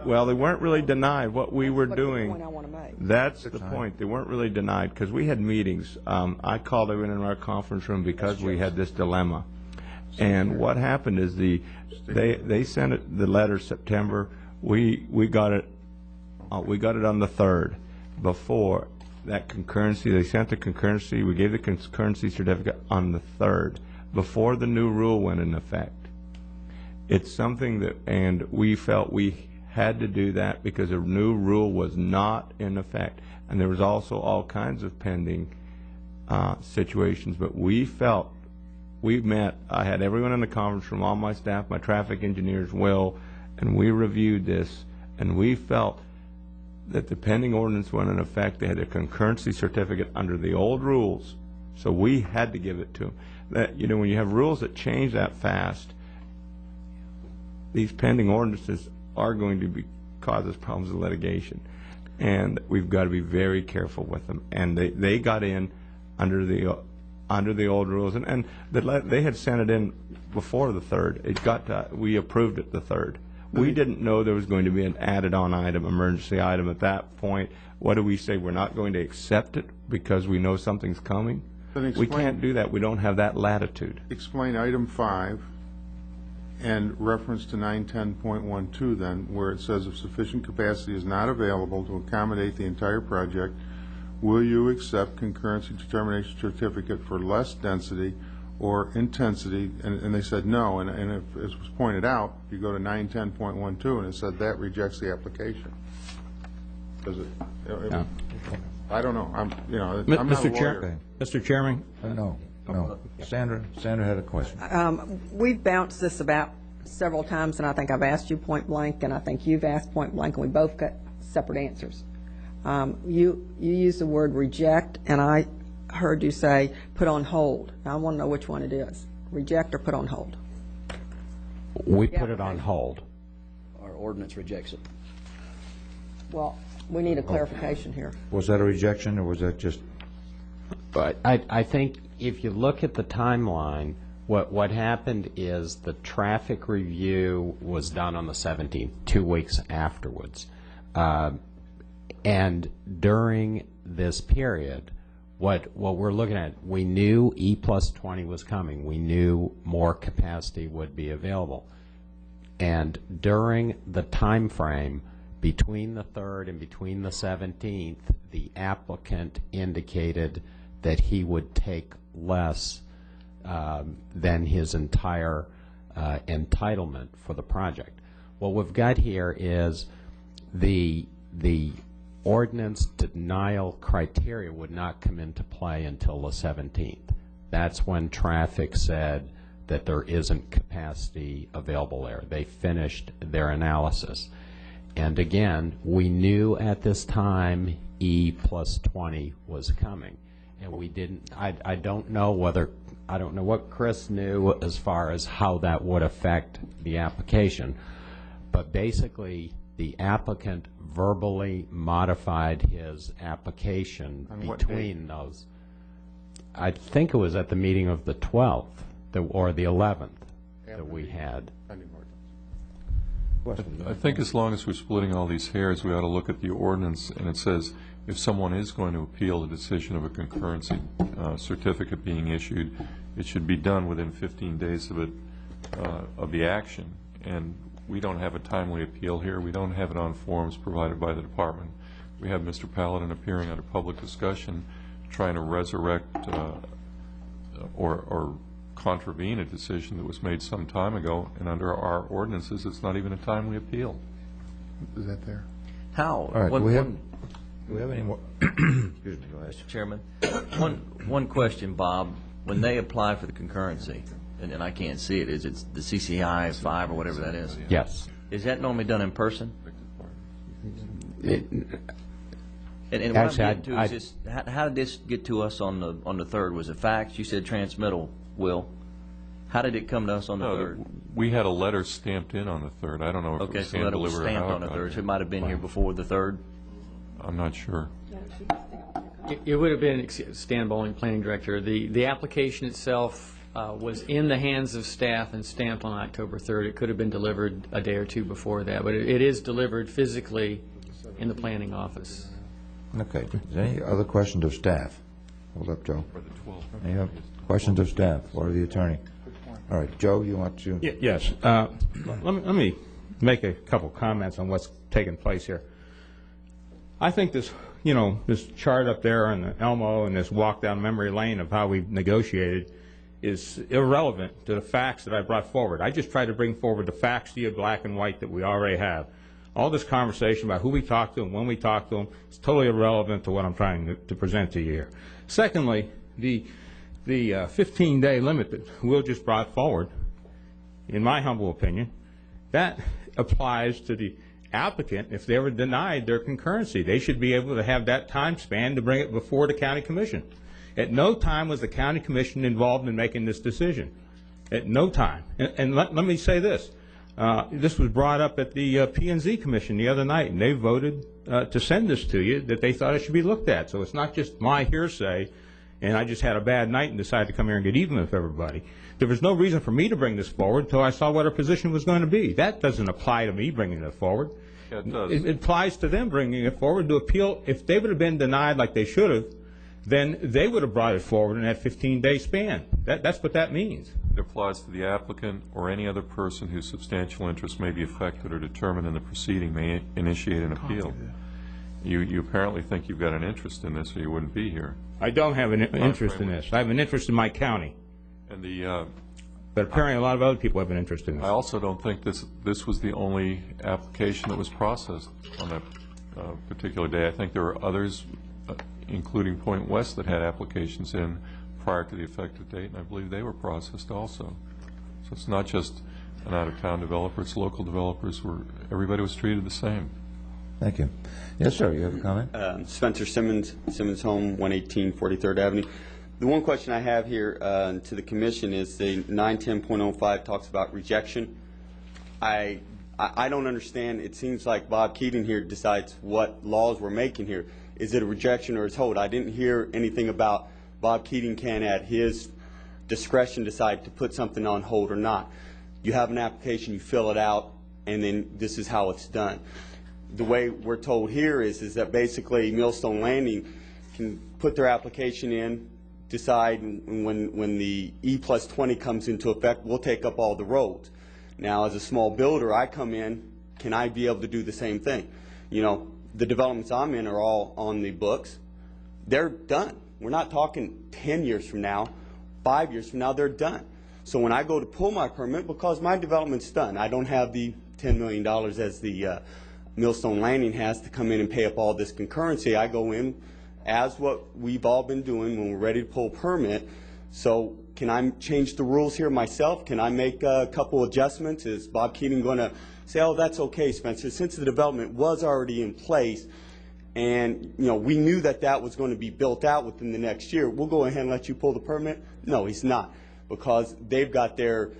S12: well, they weren't really denied. What we were doing,
S4: the point I want to make.
S12: that's the point. They weren't really denied because we had meetings. I called them in our conference room because we had this dilemma. And what happened is they sent it, the letter September. We got it on the 3rd. Before that concurrency, they sent the concurrency. We gave the concurrency certificate on the 3rd, before the new rule went in effect. It's something that, and we felt we had to do that because a new rule was not in effect, and there was also all kinds of pending situations. But we felt. We met, I had everyone in the conference room, all my staff, my traffic engineers, Will, and we reviewed this, and we felt that the pending ordinance went in effect. They had a concurrency certificate under the old rules, so we had to give it to them. That, you know, when you have rules that change that fast, these pending ordinances are going to cause us problems in litigation. And we've got to be very careful with them. And they got in under the old rules, and they had sent it in before the 3rd. It got we approved it the 3rd. We didn't know there was going to be an added-on item, emergency item at that point. What do we say? We're not going to accept it because we know something's coming? We can't do that. We don't have that latitude.
S6: Explain item 5 and reference to 910.12 then, where it says if sufficient capacity is not available to accommodate the entire project, will you accept concurrency determination certificate for less density or intensity? And they said no. And if, as was pointed out, you go to 910.12 and it said that rejects the application. Does it?
S11: No.
S6: I don't know. I'm not a lawyer.
S11: Mr. Chairman?
S1: No. Sandra had a question.
S4: We've bounced this about several times, and I think I've asked you point blank, and I think you've asked point blank, and we both got separate answers. You used the word reject, and I heard you say put on hold. Now I want to know which one it is, reject or put on hold.
S7: We put it on hold.
S14: Our ordinance rejects it.
S4: Well, we need a clarification here.
S1: Was that a rejection, or was that just?
S7: But I think if you look at the timeline, what happened is the traffic review was done on the 17th, 2 weeks afterwards. And during this period, what we're looking at, we knew E+20 was coming. We knew more capacity would be available. And during the time frame between the 3rd and between the 17th, the applicant indicated that he would take less than his entire entitlement for the project. What we've got here is the ordinance denial criteria would not come into play until the 17th. That's when traffic said that there isn't capacity available there. They finished their analysis. And again, we knew at this time E+20 was coming. And we didn't, I don't know what Chris knew as far as how that would affect the application. But basically, the applicant verbally modified his application between those. I think it was at the meeting of the 12th or the 11th that we had.
S13: I think as long as we're splitting all these hairs, we ought to look at the ordinance, and it says if someone is going to appeal the decision of a concurrency certificate being issued, it should be done within 15 days of the action. And we don't have a timely appeal here. We don't have it on forms provided by the department. We have Mr. Paladin appearing at a public discussion trying to resurrect or contravene a decision that was made some time ago, and under our ordinances, it's not even a timely appeal.
S6: Is that there?
S3: How?
S1: All right, do we have any more? Excuse me, go ahead.
S3: Mr. Chairman, one question, Bob. When they apply for the concurrency, and I can't see it, is it the CCI 5 or whatever that is?
S7: Yes.
S3: Is that normally done in person? And what
S7: Actually,
S3: I'm getting to is this, how did this get to us on the 3rd? Was it fax? You said transmittal, Will. How did it come to us on the 3rd?
S13: We had a letter stamped in on the 3rd. I don't know if it was
S3: so that was
S13: hand-delivered or
S3: stamped
S13: how
S3: on the
S13: it got
S3: 3rd, so
S13: here.
S3: it might have been here before the 3rd?
S13: I'm not sure.
S16: It would have been Stan Bowling, Planning Director. The application itself was in the hands of staff and stamped on October 3rd. It could have been delivered a day or two before that, but it is delivered physically in the planning office.
S1: Okay. Is there any other questions of staff? Hold up, Joe. Any other questions of staff or the attorney? All right, Joe, you want to?
S11: Yes. Let me make a couple comments on what's taking place here. I think this chart up there in the Elmo and this walk down memory lane of how we negotiated is irrelevant to the facts that I brought forward. I just tried to bring forward the facts to you, black and white, that we already have. All this conversation about who we talked to and when we talked to them is totally irrelevant to what I'm trying to present to you here. Secondly, the 15-day limit that Will just brought forward, in my humble opinion, that applies to the applicant. If they were denied their concurrency, they should be able to have that time span to bring it before the county commission. At no time was the county commission involved in making this decision. At no time. And let me say this. This was brought up at the P&Z Commission the other night, and they voted to send this to you, that they thought it should be looked at. So it's not just my hearsay, and I just had a bad night and decided to come here and get even with everybody. There was no reason for me to bring this forward until I saw what our position was going to be. That doesn't apply to me bringing it forward.
S13: Yeah, it does.
S11: It applies to them bringing it forward to appeal. If they would have been denied like they should have, then they would have brought it forward in that 15-day span. That's what that means.
S13: It applies to the applicant or any other person whose substantial interest may be affected or determined in the proceeding may initiate an appeal. You apparently think you've got an interest in this or you wouldn't be here.
S11: I don't have an interest in this. I have an interest in my county.
S13: And
S11: but apparently a lot of other people have an interest in this.
S13: I also don't think this was the only application that was processed on that particular day. I think there were others, including Point West, that had applications in prior to the effective date, and I believe they were processed also. So it's not just an out-of-town developer, it's local developers where everybody was treated the same.
S1: Thank you. Yes, sir, you have a comment?
S17: Spencer Simmons Home, 118 43rd Avenue. The one question I have here to the commission is the 910.05 talks about rejection. I don't understand. It seems like Bob Keating here decides what laws we're making here. Is it a rejection or a hold? I didn't hear anything about Bob Keating can at his discretion decide to put something on hold or not. You have an application, you fill it out, and then this is how it's done. The way we're told here is that basically Millstone Landing can put their application in, decide when the E+20 comes into effect, we'll take up all the roads. Now, as a small builder, I come in, can I be able to do the same thing? You know, the developments I'm in are all on the books. They're done. We're not talking 10 years from now, 5 years from now, they're done. So when I go to pull my permit, because my development's done, I don't have the $10 million as the Millstone Landing has to come in and pay up all this concurrency. I go in as what we've all been doing when we're ready to pull a permit. So can I change the rules here myself? Can I make a couple adjustments? Is Bob Keating going to say, oh, that's okay, Spencer, since the development was already in place and we knew that was going to be built out within the next year, we'll go ahead and let you pull the permit? No, he's not, because they've got their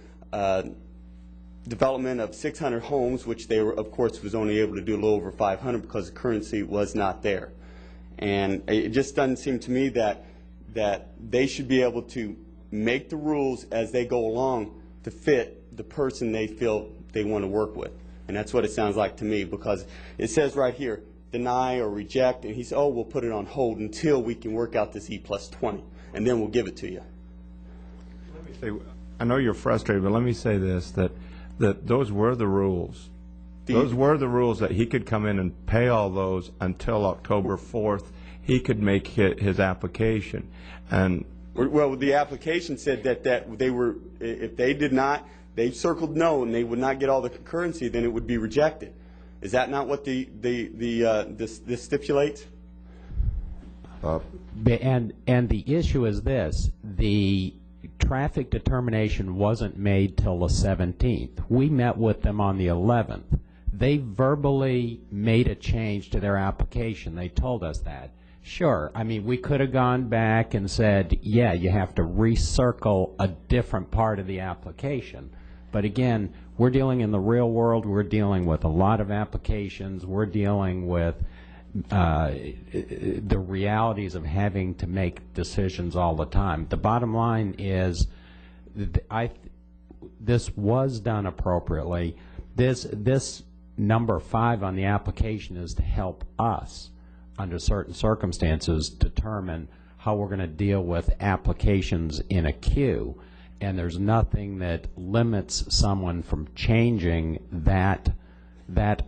S17: development of 600 homes, which they were, of course, was only able to do a little over 500 because the currency was not there. And it just doesn't seem to me that they should be able to make the rules as they go along to fit the person they feel they want to work with. And that's what it sounds like to me, because it says right here, deny or reject, and he said, oh, we'll put it on hold until we can work out this E+20, and then we'll give it to you.
S12: Let me say, I know you're frustrated, but let me say this, that those were the rules. Those were the rules, that he could come in and pay all those until October 4th. He could make his application. And
S17: well, the application said that they were, if they did not, they circled no and they would not get all the concurrency, then it would be rejected. Is that not what this stipulates?
S7: And the issue is this: the traffic determination wasn't made till the 17th. We met with them on the 11th. They verbally made a change to their application. They told us that. Sure, I mean, we could have gone back and said, yeah, you have to recircle a different part of the application. But again, we're dealing in the real world. We're dealing with a lot of applications. We're dealing with the realities of having to make decisions all the time. The bottom line is, this was done appropriately. This number 5 on the application is to help us, under certain circumstances, determine how we're going to deal with applications in a queue. And there's nothing that limits someone from changing that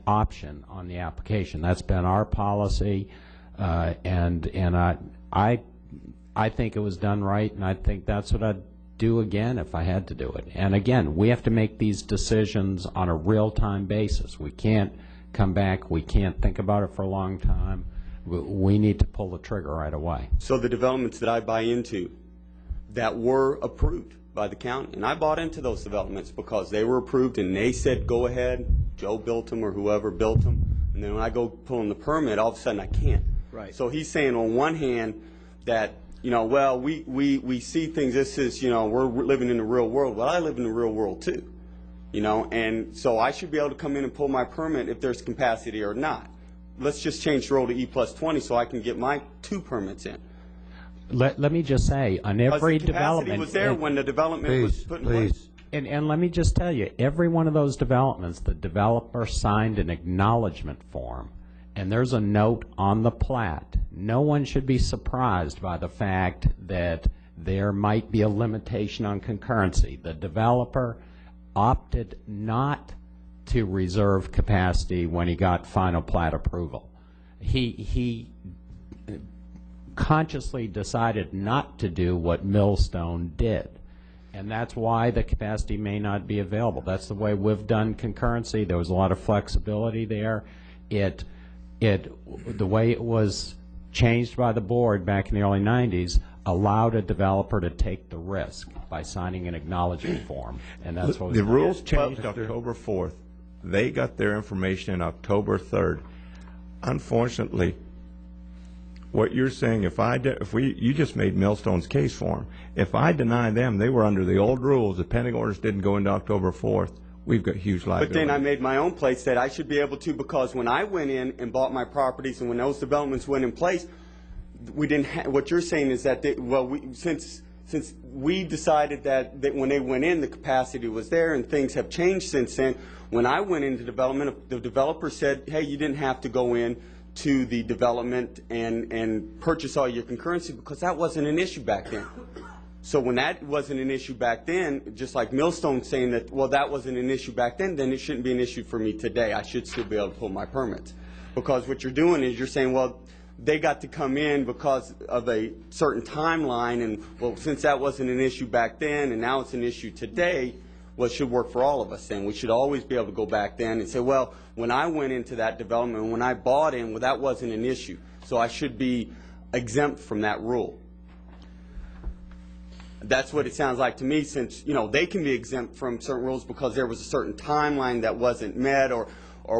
S7: option on the application. That's been our policy, and I think it was done right, and I think that's what I'd do again if I had to do it. And again, we have to make these decisions on a real-time basis. We can't come back. We can't think about it for a long time. We need to pull the trigger right away.
S17: So the developments that I buy into that were approved by the county, and I bought into those developments because they were approved and they said go ahead, Joe built them or whoever built them, and then when I go pulling the permit, all of a sudden I can't.
S14: Right.
S17: So he's saying on one hand that, well, we see things, this is, we're living in the real world. Well, I live in the real world too. you know, and so I should be able to come in and pull my permit if there's capacity or not. Let's just change the rule to E+20 so I can get my 2 permits in.
S7: Let me just say, on every
S17: The capacity
S7: development...
S17: was there when the development was put in place.
S7: And let me just tell you, every one of those developments, the developer signed an acknowledgement form, and there's a note on the plat. No one should be surprised by the fact that there might be a limitation on concurrency. The developer opted not to reserve capacity when he got final plat approval. He consciously decided not to do what Millstone did. And that's why the capacity may not be available. That's the way we've done concurrency. There was a lot of flexibility there. The way it was changed by the board back in the early 90s allowed a developer to take the risk by signing an acknowledgement form. And that's what was
S12: the
S7: done.
S12: rules changed October 4th. They got their information October 3rd. Unfortunately, what you're saying, you just made Millstone's case for them. If I deny them, they were under the old rules. The pending orders didn't go into October 4th. We've got huge liability.
S17: But then I made my own place that I should be able to, because when I went in and bought my properties and when those developments went in place, we didn't. What you're saying is that since we decided that when they went in, the capacity was there, and things have changed since then. When I went into development, the developer said, "Hey, you didn't have to go in to the development and purchase all your concurrency," because that wasn't an issue back then. So when that wasn't an issue back then, just like Millstone saying that, well, that wasn't an issue back then it shouldn't be an issue for me today. I should still be able to pull my permits. Because what you're doing is you're saying, well, they got to come in because of a certain timeline, and, well, since that wasn't an issue back then and now it's an issue today, well, it should work for all of us then. We should always be able to go back then and say, well, when I went into that development, when I bought in, well, that wasn't an issue. So I should be exempt from that rule. That's what it sounds like to me, since, you know, they can be exempt from certain rules because there was a certain timeline that wasn't met, or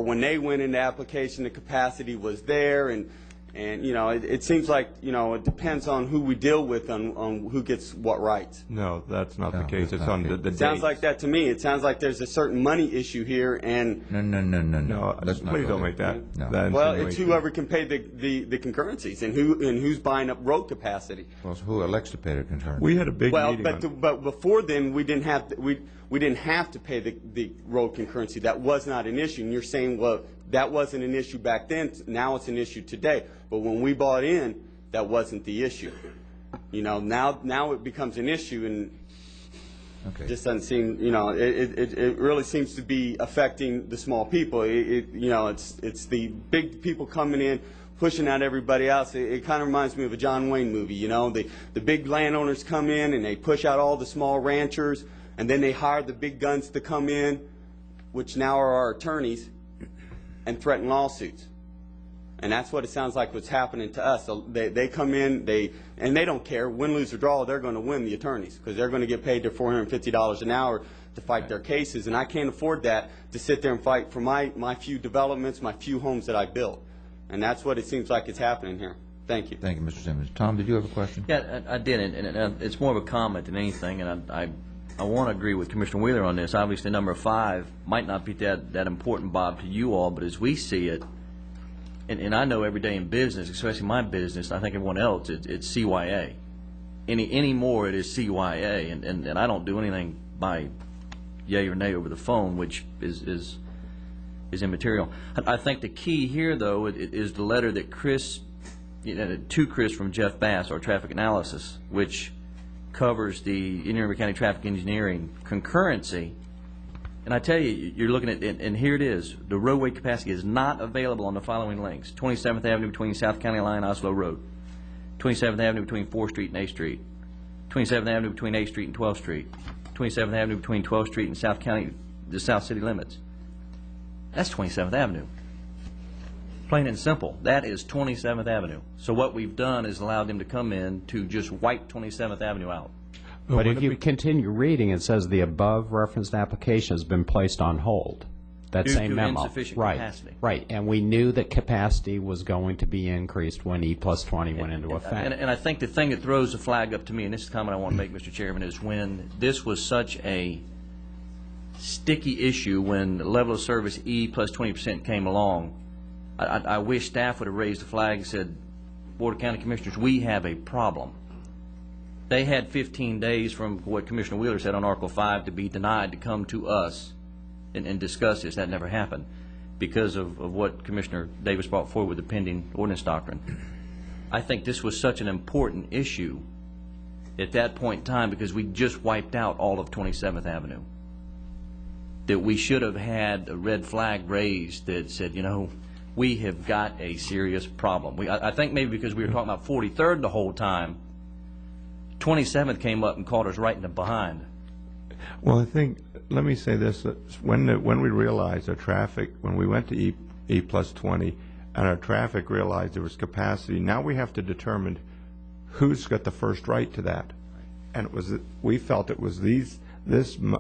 S17: when they went into application, the capacity was there, and you know, it seems like, you know, it depends on who we deal with on who gets what rights.
S12: No, that's not the case. It's on the
S17: It sounds like that to me. It sounds like there's a certain money issue here, and
S12: No, please don't make that. that
S17: well, it's
S12: insinuation.
S17: whoever can pay the concurrencies, and who's buying up road capacity.
S1: Well, so who elects to pay the concurrency?
S12: We had a big
S17: Well,
S12: meeting
S17: but before then, we didn't have to, we didn't have to pay the road concurrency. That was not an issue. And you're saying, well, that wasn't an issue back then. Now it's an issue today. But when we bought in, that wasn't the issue. You know, now it becomes an issue, and it just doesn't seem. You know, it really seems to be affecting the small people. You know, it's the big people coming in, pushing out everybody else. It kind of reminds me of a John Wayne movie. You know, the big landowners come in and they push out all the small ranchers, and then they hire the big guns to come in, which now are our attorneys, and threaten lawsuits. And that's what it sounds like what's happening to us. So they come in, and they don't care, win, lose, or draw, they're going to win, the attorneys, because they're going to get paid their $450 an hour to fight their cases. And I can't afford that, to sit there and fight for my few developments, my few homes that I built. And that's what it seems like is happening here. Thank you.
S1: Thank you, Mr. Simmons. Tom, did you have a question?
S3: Yeah, I did, and it's more of a comment than anything, and I want to agree with Commissioner Wheeler on this. Obviously, number 5 might not be that important, Bob, to you all, but as we see it, and I know every day in business, especially my business, I think everyone else, it's CYA. Anymore, it is CYA, and I don't do anything by yay or nay over the phone, which is immaterial. I think the key here, though, is the letter that to Chris from Jeff Bass, our traffic analysis, which covers the Indian River County Traffic Engineering concurrency. And I tell you, you're looking at, and here it is, the roadway capacity is not available on the following links: 27th Avenue between South County Line and Oslo Road, 27th Avenue between 4th Street and 8th Street, 27th Avenue between 8th Street and 12th Street, 27th Avenue between 12th Street and South County, the South City limits. That's 27th Avenue. Plain and simple. That is 27th Avenue. So what we've done is allowed them to come in to just wipe 27th Avenue out.
S7: But if you continue reading, it says the above referenced application has been placed on hold. That
S3: Due
S7: same
S3: to
S7: memo.
S3: insufficient
S7: Right,
S3: capacity.
S7: right. And we knew that capacity was going to be increased when E+20 went into effect.
S3: And I think the thing that throws the flag up to me, and this is the comment I want to make, Mr. Chairman, is when this was such a sticky issue when the level of service E plus 20% came along. I wish staff would have raised the flag and said, Board of County Commissioners, we have a problem. They had 15 days from what Commissioner Wheeler said on Article 5 to be denied to come to us and discuss this. That never happened because of what Commissioner Davis brought forward with the pending ordinance doctrine. I think this was such an important issue at that point in time because we just wiped out all of 27th Avenue that we should have had a red flag raised that said, you know, we have got a serious problem. I think maybe because we were talking about 43rd the whole time, 27th came up and caught us right in the behind.
S12: Well, I think, let me say this, when we realized our traffic, when we went to E plus 20, and our traffic realized there was capacity, now we have to determine who's got the first right to that. And we felt it was this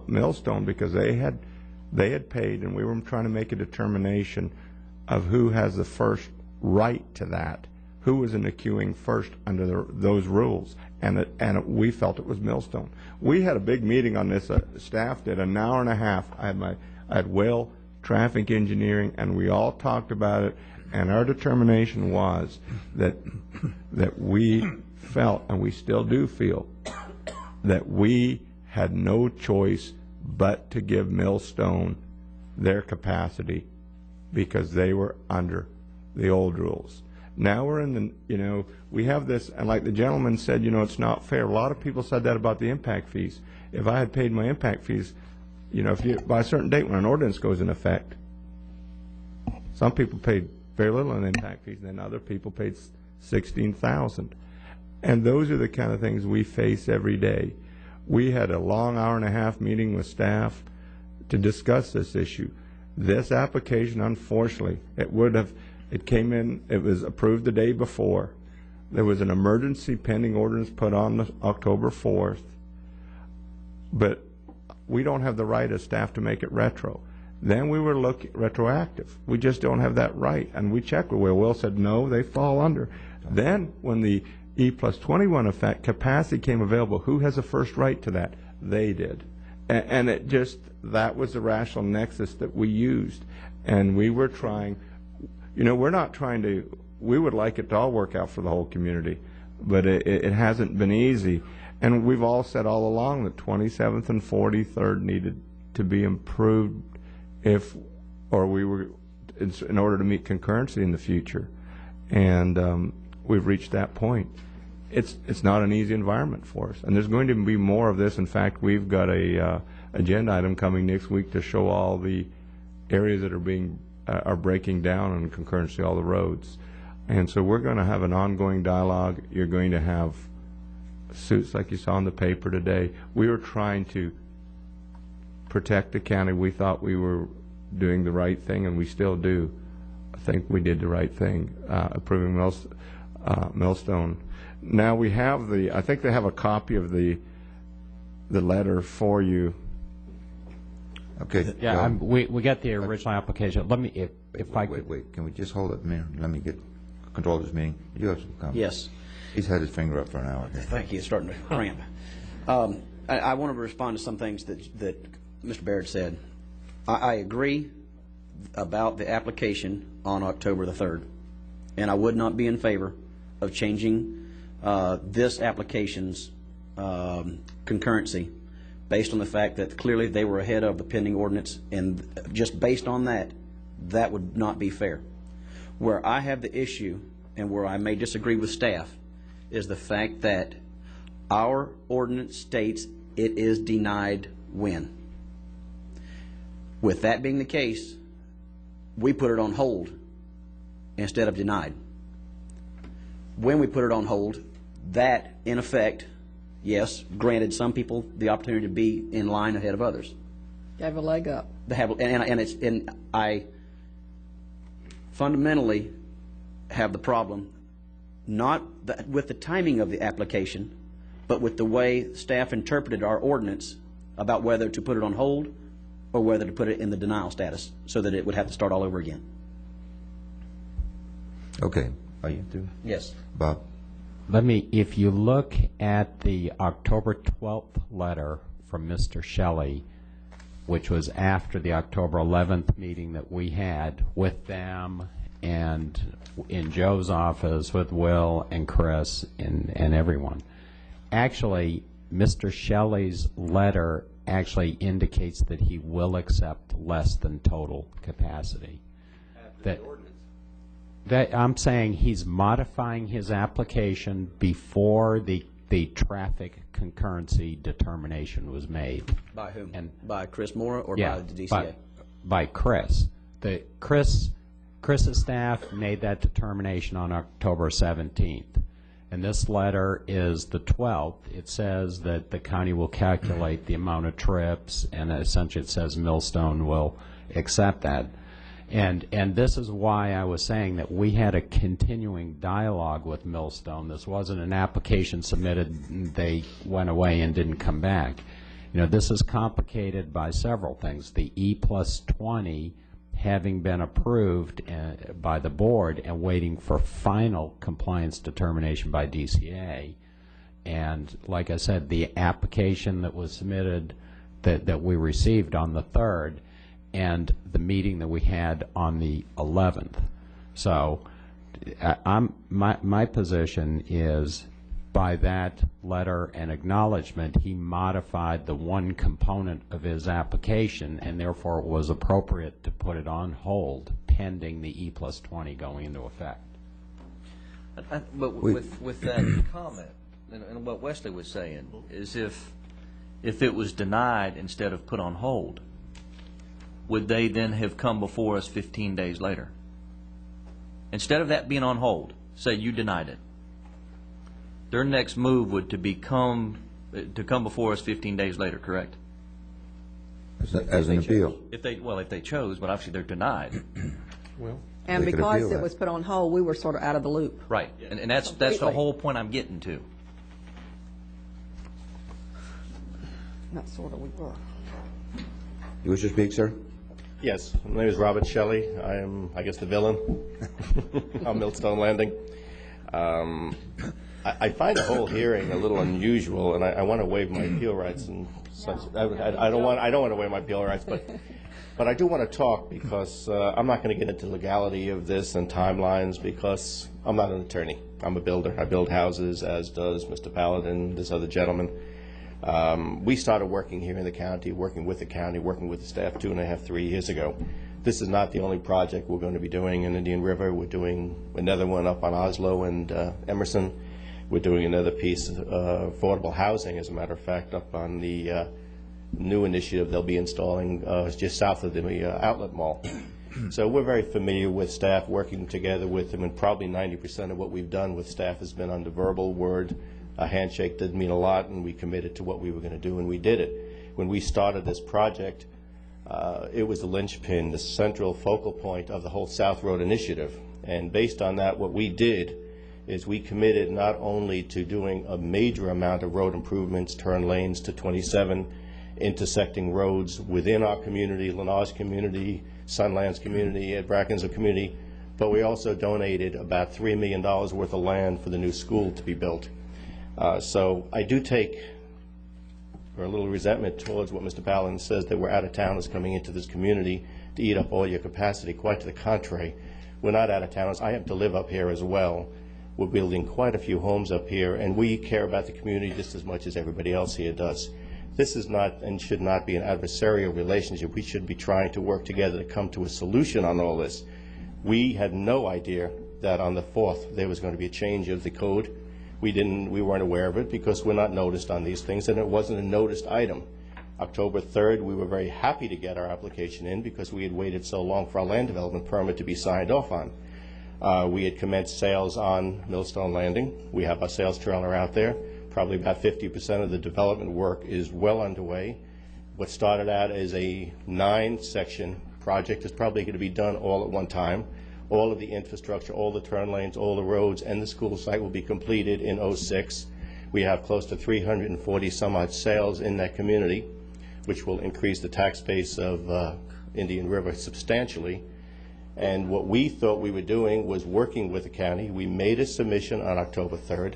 S12: millstone because they had paid, and we were trying to make a determination of who has the first right to that, who was in the queuing first under those rules, and we felt it was Millstone. We had a big meeting on this. Staff did an hour and a half. I had Will, traffic engineering, and we all talked about it. And our determination was that we felt, and we still do feel, that we had no choice but to give Millstone their capacity because they were under the old rules. Now we're in the, we have this, and like the gentleman said, it's not fair. A lot of people said that about the impact fees. If I had paid my impact fees, by a certain date when an ordinance goes in effect, some people paid very little in impact fees, and then other people paid $16,000. And those are the kind of things we face every day. We had a long hour-and-a-half meeting with staff to discuss this issue. This application, unfortunately, it came in, it was approved the day before. There was an emergency pending ordinance put on October 4th, but we don't have the right as staff to make it retro. Then we were looking retroactive. We just don't have that right. And we checked with Will. Will said, no, they fall under. Then when the E plus 21 effect capacity came available, who has a first right to that? They did. And it just, that was the rational nexus that we used. And we were trying, we're not trying to, we would like it to all work out for the whole community, but it hasn't been easy. And we've all said all along that 27th and 43rd needed to be improved in order to meet concurrency in the future. And we've reached that point. It's not an easy environment for us, and there's going to be more of this. In fact, we've got a agenda item coming next week to show all the areas that are breaking down on concurrency, all the roads. And so we're going to have an ongoing dialogue. You're going to have suits like you saw in the paper today. We were trying to protect the county. We thought we were doing the right thing, and we still do. I think we did the right thing, approving Millstone. Now we have I think they have a copy of the letter for you.
S1: Okay.
S7: Yeah, we got the original application. Let me, if I could.
S1: Wait, can we just hold it a minute? Let me get control of this meeting. You have some comments?
S14: Yes.
S1: He's had his finger up for an hour here.
S14: Thank you. It's starting to cramp. I want to respond to some things that Mr. Baird said. I agree about the application on October the 3rd, and I would not be in favor of changing this application's concurrency based on the fact that clearly they were ahead of the pending ordinance, and just based on that, that would not be fair. Where I have the issue, and where I may disagree with staff, is the fact that our ordinance states it is denied when. With that being the case, we put it on hold instead of denied. When we put it on hold, that, in effect, yes, granted some people the opportunity to be in line ahead of others.
S4: Gave a leg up.
S14: And I fundamentally have the problem not with the timing of the application, but with the way staff interpreted our ordinance about whether to put it on hold or whether to put it in the denial status so that it would have to start all over again.
S1: Okay. Are you through?
S14: Yes.
S1: Bob?
S7: If you look at the October 12th letter from Mr. Shelley, which was after the October 11th meeting that we had with them and in Joe's office with Will and Chris and everyone. Actually, Mr. Shelley's letter actually indicates that he will accept less than total capacity. That I'm saying he's modifying his application before the traffic concurrency determination was made.
S14: By whom? By Chris Mora or
S7: Yeah,
S14: by the DCA?
S7: by Chris. Chris's staff made that determination on October 17th. And this letter is the 12th. It says that the county will calculate the amount of trips, and essentially it says Millstone will accept that. And this is why I was saying that we had a continuing dialogue with Millstone. This wasn't an application submitted, and they went away and didn't come back. You know, this is complicated by several things. The E+20 having been approved by the board and waiting for final compliance determination by DCA. And like I said, the application that was submitted that we received on the 3rd and the meeting that we had on the 11th. So my position is by that letter and acknowledgement, he modified the one component of his application, and therefore it was appropriate to put it on hold pending the E+20 going into effect.
S3: But with that comment, and what Wesley was saying, is if it was denied instead of put on hold, would they then have come before us 15 days later? Instead of that being on hold, say you denied it, their next move would to come before us 15 days later, correct?
S1: As an appeal.
S3: If they chose, but obviously they're denied.
S1: Well,
S4: and because it was put on hold, we were sort of out of the loop.
S3: Right, and that's the whole point I'm getting to.
S4: Not sort of, we were.
S1: You wish to speak, sir?
S18: Yes, my name is Robert Shelley. I am, I guess, the villain on Millstone Landing. I find the whole hearing a little unusual, and I want to waive my appeal rights and such. I don't want to waive my appeal rights, but I do want to talk because I'm not going to get into legality of this and timelines because I'm not an attorney. I'm a builder. I build houses, as does Mr. Paladin, this other gentleman. We started working here in the county, working with the staff 2.5, 3 years ago. This is not the only project we're going to be doing in Indian River. We're doing another one up on Oslo and Emerson. We're doing another piece of affordable housing, as a matter of fact, up on the new initiative they'll be installing just south of the outlet mall. So we're very familiar with staff, working together with them, and probably 90% of what we've done with staff has been under verbal word. A handshake did mean a lot, and we committed to what we were going to do, and we did it. When we started this project, it was the linchpin, the central focal point of the whole South Road initiative. And based on that, what we did is we committed not only to doing a major amount of road improvements, turn lanes to 27 intersecting roads within our community, Lenage community, Sunlands community, Brackensham community, but we also donated about $3 million worth of land for the new school to be built. So I do take a little resentment towards what Mr. Paladin says, that we're out-of-towners coming into this community to eat up all your capacity. Quite to the contrary. We're not out-of-towners. I have to live up here as well. We're building quite a few homes up here, and we care about the community just as much as everybody else here does. This is not and should not be an adversarial relationship. We should be trying to work together to come to a solution on all this. We had no idea that on the 4th there was going to be a change of the code. We weren't aware of it because we're not noticed on these things, and it wasn't a noticed item. October 3rd, we were very happy to get our application in because we had waited so long for our land development permit to be signed off on. We had commenced sales on Millstone Landing. We have our sales trailer out there. Probably about 50% of the development work is well underway. What started out as a 9-section project is probably going to be done all at one time. All of the infrastructure, all the turn lanes, all the roads, and the school site will be completed in '06. We have close to 340 some odd sales in that community, which will increase the tax base of Indian River substantially. And what we thought we were doing was working with the county. We made a submission on October 3rd.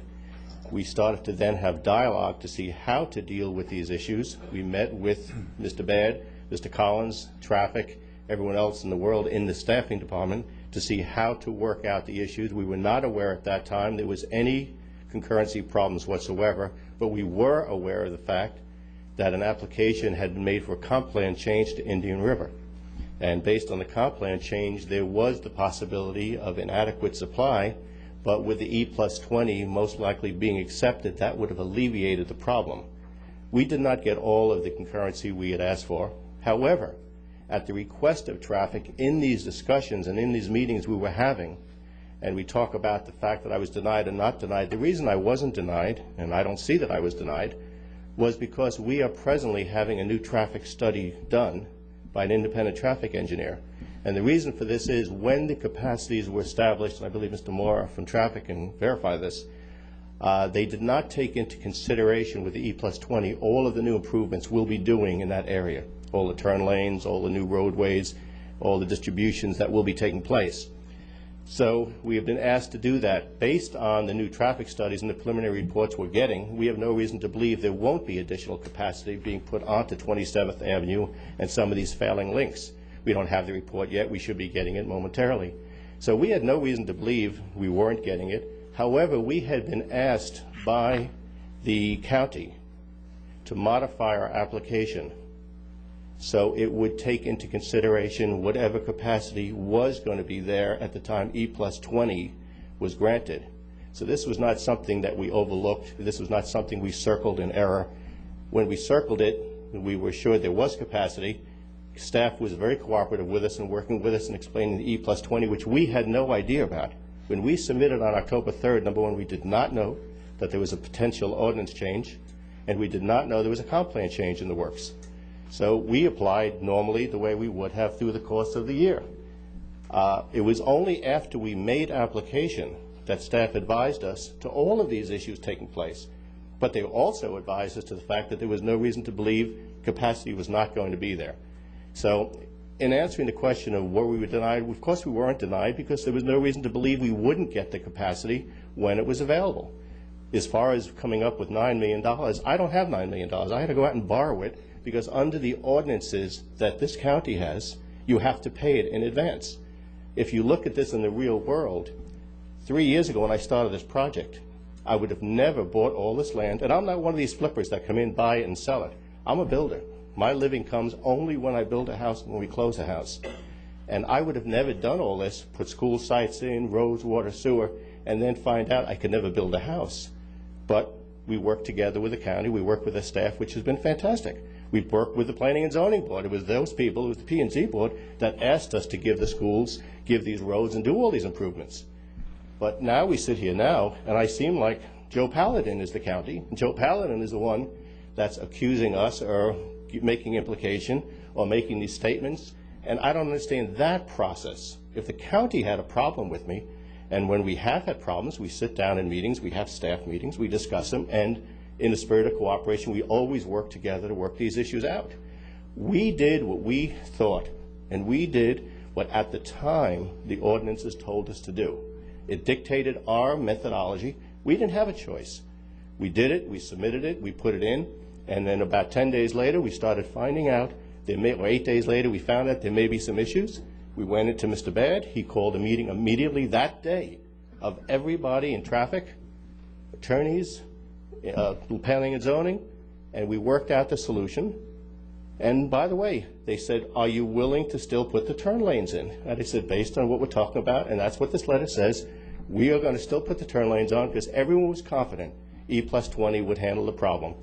S18: We started to then have dialogue to see how to deal with these issues. We met with Mr. Baird, Mr. Collins, traffic, everyone else in the world in the staffing department to see how to work out the issues. We were not aware at that time there was any concurrency problems whatsoever, but we were aware of the fact that an application had been made for a comp plan change to Indian River. And based on the comp plan change, there was the possibility of inadequate supply, but with the E+20 most likely being accepted, that would have alleviated the problem. We did not get all of the concurrency we had asked for. However, at the request of traffic in these discussions and in these meetings we were having, and we talk about the fact that I was denied and not denied, the reason I wasn't denied, and I don't see that I was denied, was because we are presently having a new traffic study done by an independent traffic engineer. And the reason for this is when the capacities were established, and I believe Mr. Moore from traffic can verify this, they did not take into consideration with the E+20 all of the new improvements we'll be doing in that area, all the turn lanes, all the new roadways, all the distributions that will be taking place. So we have been asked to do that. Based on the new traffic studies and the preliminary reports we're getting, we have no reason to believe there won't be additional capacity being put onto 27th Avenue and some of these failing links. We don't have the report yet. We should be getting it momentarily. So we had no reason to believe we weren't getting it. However, we had been asked by the county to modify our application so it would take into consideration whatever capacity was going to be there at the time E+20 was granted. So this was not something that we overlooked. This was not something we circled in error. When we circled it, we were sure there was capacity. Staff was very cooperative with us and working with us and explaining the E+20, which we had no idea about. When we submitted on October 3rd, number one, we did not know that there was a potential ordinance change, and we did not know there was a comp plan change in the works. So we applied normally the way we would have through the course of the year. It was only after we made application that staff advised us to all of these issues taking place. But they also advised us to the fact that there was no reason to believe capacity was not going to be there. So in answering the question of were we denied, of course we weren't denied because there was no reason to believe we wouldn't get the capacity when it was available. As far as coming up with $9 million, I don't have $9 million. I had to go out and borrow it because under the ordinances that this county has, you have to pay it in advance. If you look at this in the real world, 3 years ago when I started this project, I would have never bought all this land, and I'm not one of these flippers that come in, buy it, and sell it. I'm a builder. My living comes only when I build a house and when we close a house. And I would have never done all this, put school sites in, roads, water, sewer, and then find out I could never build a house. But we work together with the county, we work with the staff, which has been fantastic. We worked with the Planning and Zoning Board. It was those people, it was the P&Z Board, that asked us to give the schools, give these roads, and do all these improvements. But now we sit here now, and I seem like Joe Paladin is the county. And Joe Paladin is the one that's accusing us or making implication or making these statements. And I don't understand that process. If the county had a problem with me, and when we have had problems, we sit down in meetings, we have staff meetings, we discuss them, and in the spirit of cooperation, we always work together to work these issues out. We did what we thought, and we did what at the time the ordinances told us to do. It dictated our methodology. We didn't have a choice. We did it, we submitted it, we put it in, and then about 10 days later, we started finding out, or 8 days later, we found out there may be some issues. We went into Mr. Baird. He called a meeting immediately that day of everybody in traffic, attorneys, planning and zoning, and we worked out the solution. And by the way, they said, are you willing to still put the turn lanes in? And I said, based on what we're talking about, and that's what this letter says, we are going to still put the turn lanes on because everyone was confident E+20 would handle the problem.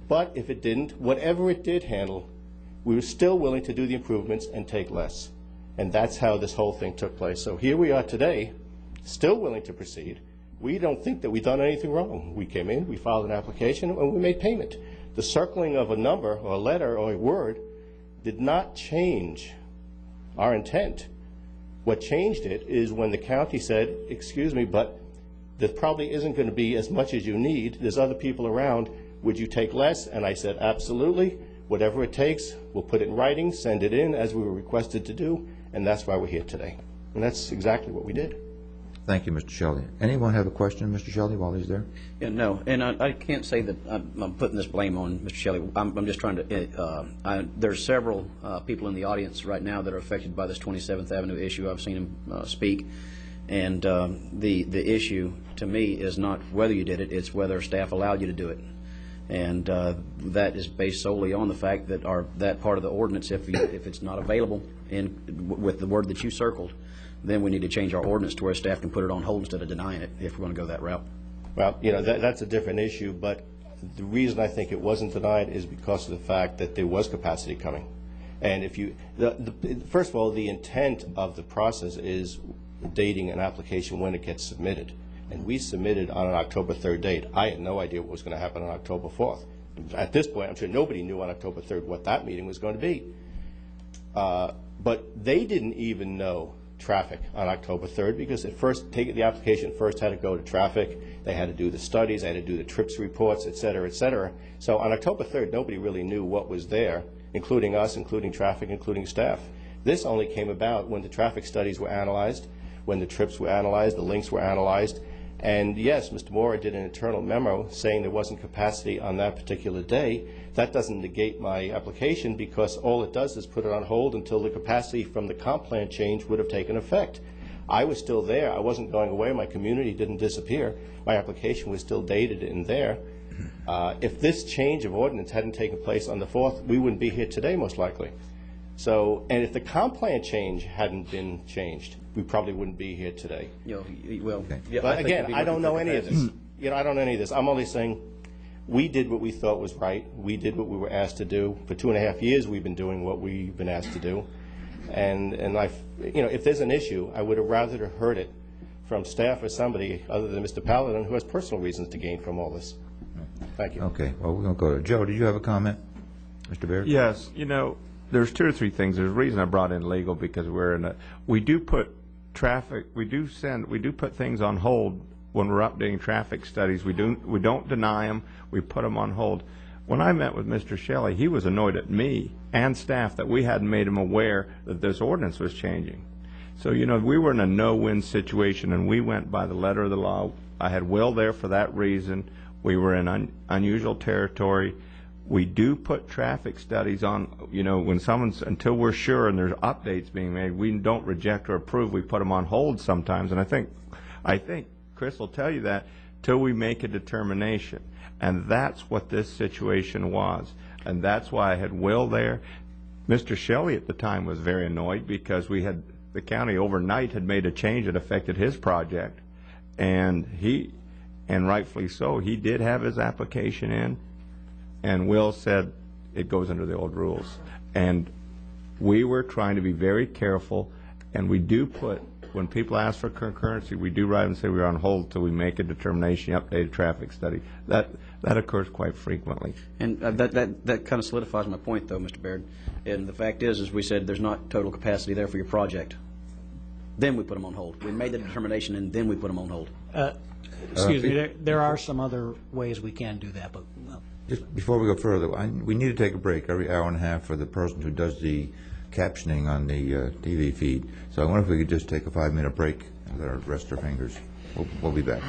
S18: But if it didn't, whatever it did handle, we were still willing to do the improvements and take less. And that's how this whole thing took place. So here we are today, still willing to proceed. We don't think that we've done anything wrong. We came in, we filed an application, and we made payment. The circling of a number or a letter or a word did not change our intent. What changed it is when the county said, excuse me, but there probably isn't going to be as much as you need. There's other people around. Would you take less? And I said, absolutely. Whatever it takes, we'll put it in writing, send it in as we were requested to do, and that's why we're here today. And that's exactly what we did.
S1: Thank you, Mr. Shelley. Anyone have a question, Mr. Shelley, while he's there?
S14: Yeah, no, and I can't say that I'm putting this blame on Mr. Shelley. I'm just trying to, there's several people in the audience right now that are affected by this 27th Avenue issue. I've seen them speak. And the issue to me is not whether you did it, it's whether staff allowed you to do it. And that is based solely on the fact that that part of the ordinance, if it's not available with the word that you circled, then we need to change our ordinance to where staff can put it on hold instead of denying it if we're going to go that route.
S18: Well, you know, that's a different issue, but the reason I think it wasn't denied is because of the fact that there was capacity coming. And if you, first of all, the intent of the process is dating an application when it gets submitted. And we submitted on an October 3rd date. I had no idea what was going to happen on October 4th. At this point, I'm sure nobody knew on October 3rd what that meeting was going to be. But they didn't even know traffic on October 3rd because the application first had to go to traffic. They had to do the studies, they had to do the trips reports, et cetera, et cetera. So on October 3rd, nobody really knew what was there, including us, including traffic, including staff. This only came about when the traffic studies were analyzed, when the trips were analyzed, the links were analyzed. And yes, Mr. Mora did an internal memo saying there wasn't capacity on that particular day. That doesn't negate my application because all it does is put it on hold until the capacity from the comp plan change would have taken effect. I was still there. I wasn't going away. My community didn't disappear. My application was still dated in there. If this change of ordinance hadn't taken place on the 4th, we wouldn't be here today most likely. So, and if the comp plan change hadn't been changed, we probably wouldn't be here today. But again, I don't know any of this. You know, I don't know any of this. I'm only saying we did what we thought was right. We did what we were asked to do. For 2.5 years, we've been doing what we've been asked to do. And you know, if there's an issue, I would have rather heard it from staff or somebody other than Mr. Paladin, who has personal reasons to gain from all this. Thank you.
S1: Okay. Well, we're going to go to Joe. Did you have a comment, Mr. Baird?
S12: Yes. You know, there's 2 or 3 things. There's a reason I brought in legal because we do put traffic, we do put things on hold when we're updating traffic studies. We don't deny them. We put them on hold. When I met with Mr. Shelley, he was annoyed at me and staff that we hadn't made him aware that this ordinance was changing. So, you know, we were in a no-win situation, and we went by the letter of the law. I had Will there for that reason. We were in unusual territory. We do put traffic studies on, you know, when until we're sure and there's updates being made, we don't reject or approve. We put them on hold sometimes. And I think Chris will tell you that till we make a determination. And that's what this situation was. And that's why I had Will there. Mr. Shelley at the time was very annoyed because the county overnight had made a change that affected his project. And rightfully so, he did have his application in. And Will said it goes under the old rules. And we were trying to be very careful, and we do put, when people ask for concurrency, we do write and say we're on hold till we make a determination, update a traffic study. That occurs quite frequently.
S14: And that kind of solidifies my point, though, Mr. Baird. And the fact is we said there's not total capacity there for your project. Then we put them on hold. We made the determination, and then we put them on hold.
S15: Excuse me, there are some other ways we can do that, but...
S1: Just before we go further, we need to take a break every hour and a half for the person who does the captioning on the TV feed. So I wonder if we could just take a 5-minute break and let our rest our fingers. We'll be back.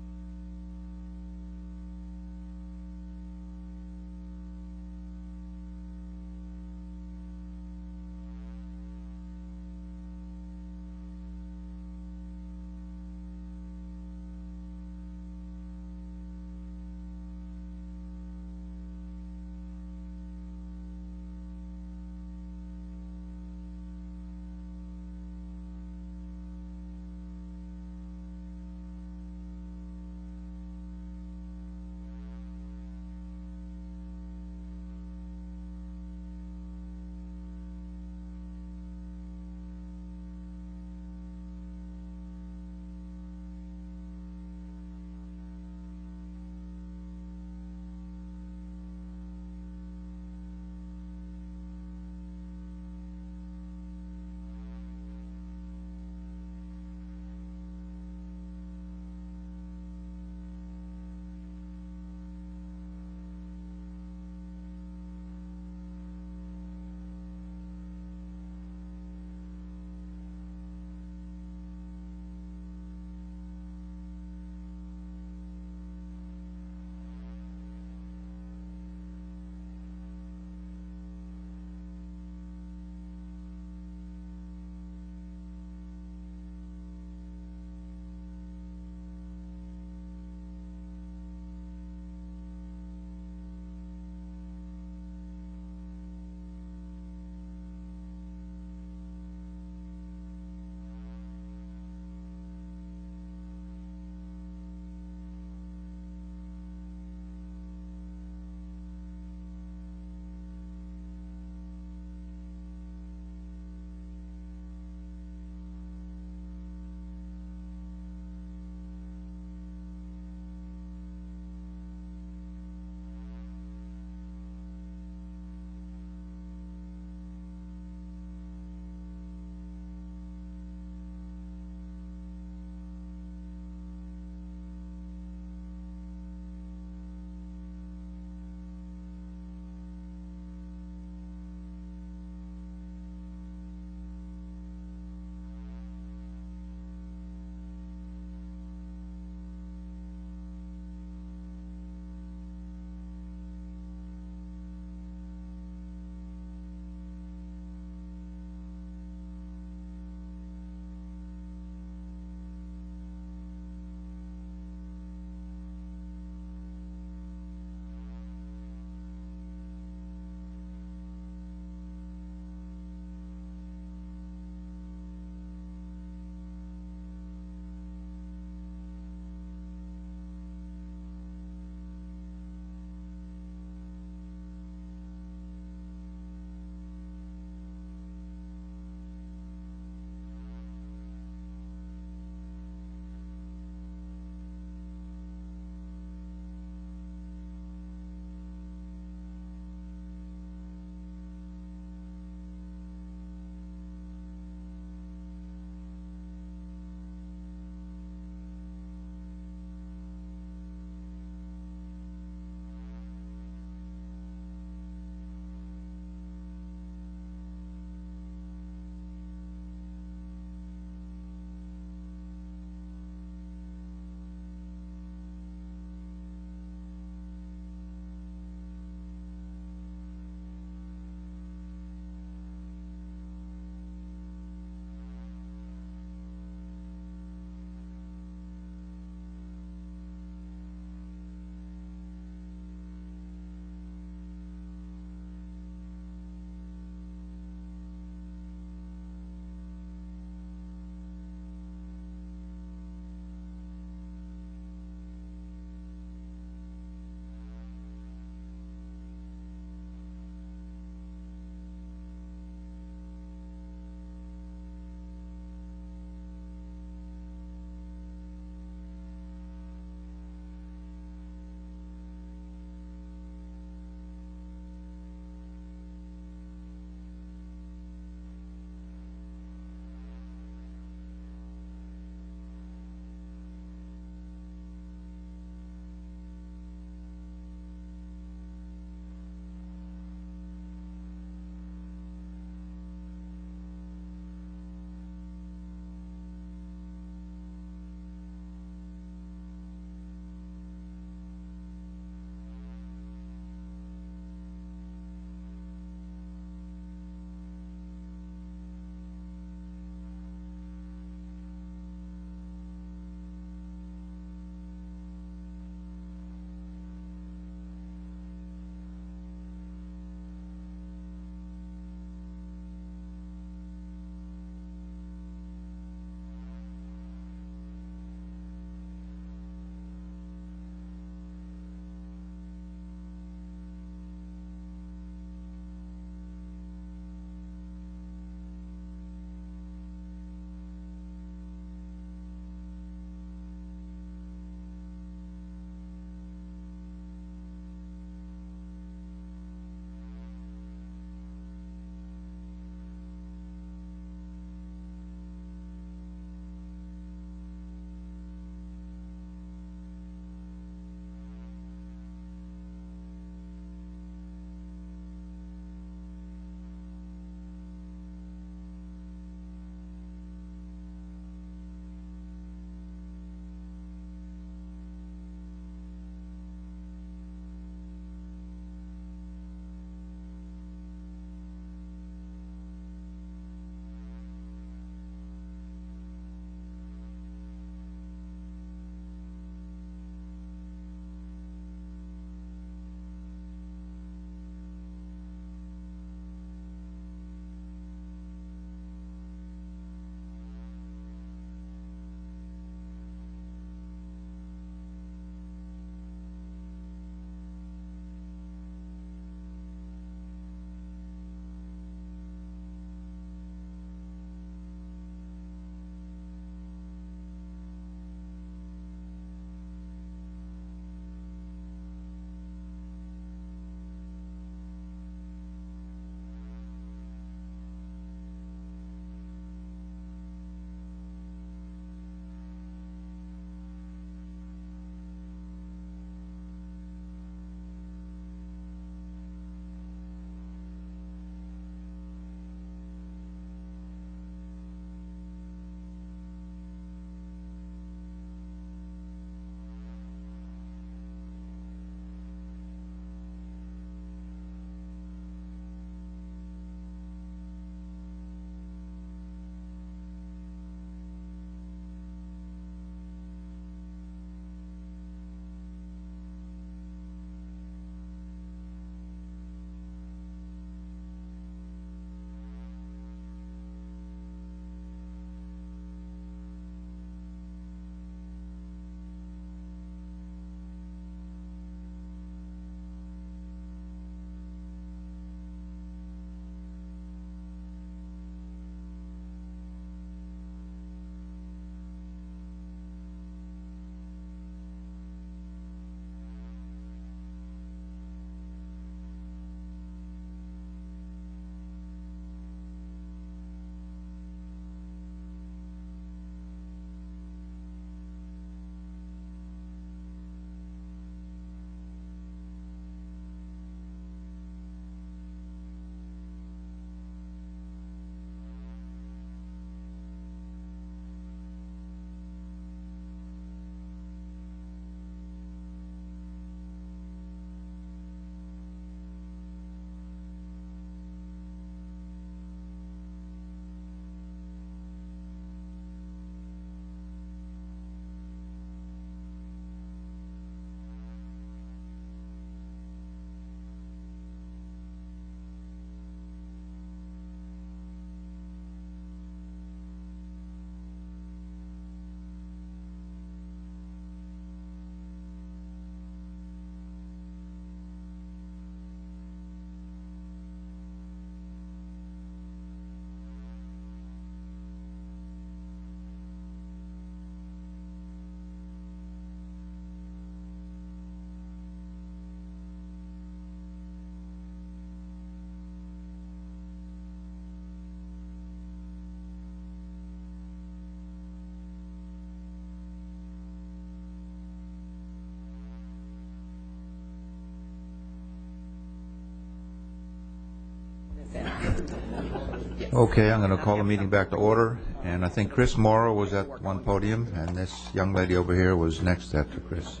S1: Okay, I'm going to call the meeting back to order, and I think Chris Morrow was at one podium, and this young lady over here was next after Chris.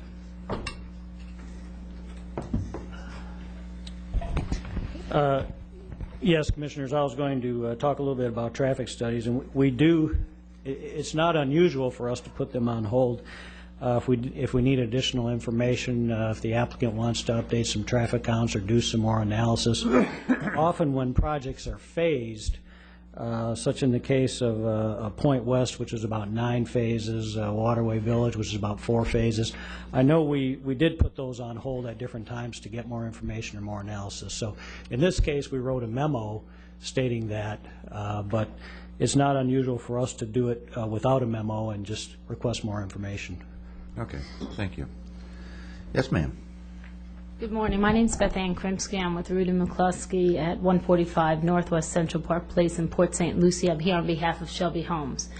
S15: Yes, Commissioners, I was going to talk a little bit about traffic studies, and we do, it's not unusual for us to put them on hold if we need additional information, if the applicant wants to update some traffic counts or do some more analysis. Often when projects are phased, such in the case of Point West, which is about 9 phases, Waterway Village, which is about 4 phases. I know we did put those on hold at different times to get more information or more analysis. So in this case, we wrote a memo stating that, but it's not unusual for us to do it without a memo and just request more information.
S1: Okay, thank you. Yes, ma'am.
S19: Good morning. My name is Beth Ann Krimsky. I'm with Rudy McCluskey at 145 Northwest Central Park Place in Port St. Lucie. I'm here on behalf of Shelby Homes.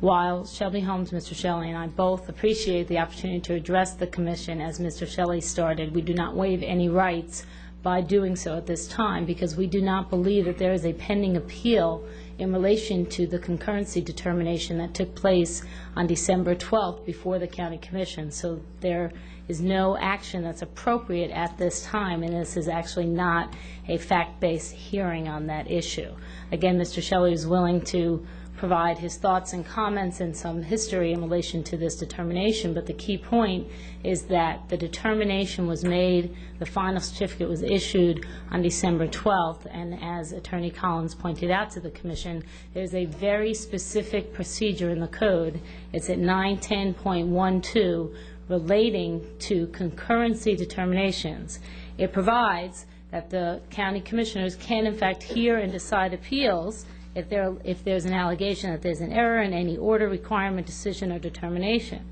S19: While Shelby Homes, Mr. Shelley, and I both appreciate the opportunity to address the Commission as Mr. Shelley started, we do not waive any rights by doing so at this time because we do not believe that there is a pending appeal in relation to the concurrency determination that took place on December 12th before the County Commission. So there is no action that's appropriate at this time, and this is actually not a fact-based hearing on that issue. Again, Mr. Shelley is willing to provide his thoughts and comments and some history in relation to this determination, but the key point is that the determination was made, the final certificate was issued on December 12th, and as Attorney Collins pointed out to the Commission, there's a very specific procedure in the code. It's at 910.12 relating to concurrency determinations. It provides that the county commissioners can in fact hear and decide appeals if there's an allegation that there's an error in any order, requirement, decision, or determination.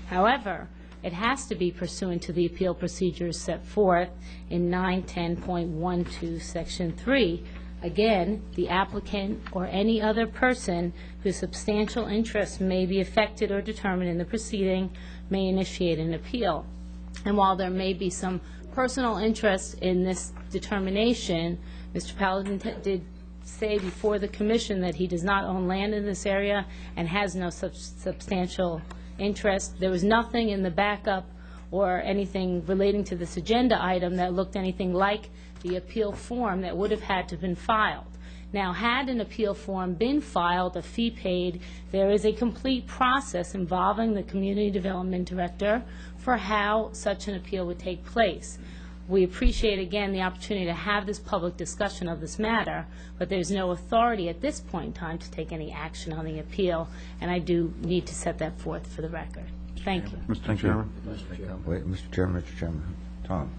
S19: However, it has to be pursuant to the appeal procedures set forth in 910.12 Section 3. Again, the applicant or any other person whose substantial interest may be affected or determined in the proceeding may initiate an appeal. And while there may be some personal interest in this determination, Mr. Paladin did say before the Commission that he does not own land in this area and has no such substantial interest. There was nothing in the backup or anything relating to this agenda item that looked anything like the appeal form that would have had to have been filed. Now, had an appeal form been filed, a fee paid, there is a complete process involving the Community Development Director for how such an appeal would take place. We appreciate, again, the opportunity to have this public discussion of this matter, but there's no authority at this point in time to take any action on the appeal, and I do need to set that forth for the record. Thank you.
S6: Mr. Chairman?
S1: Wait, Mr. Chairman, Tom.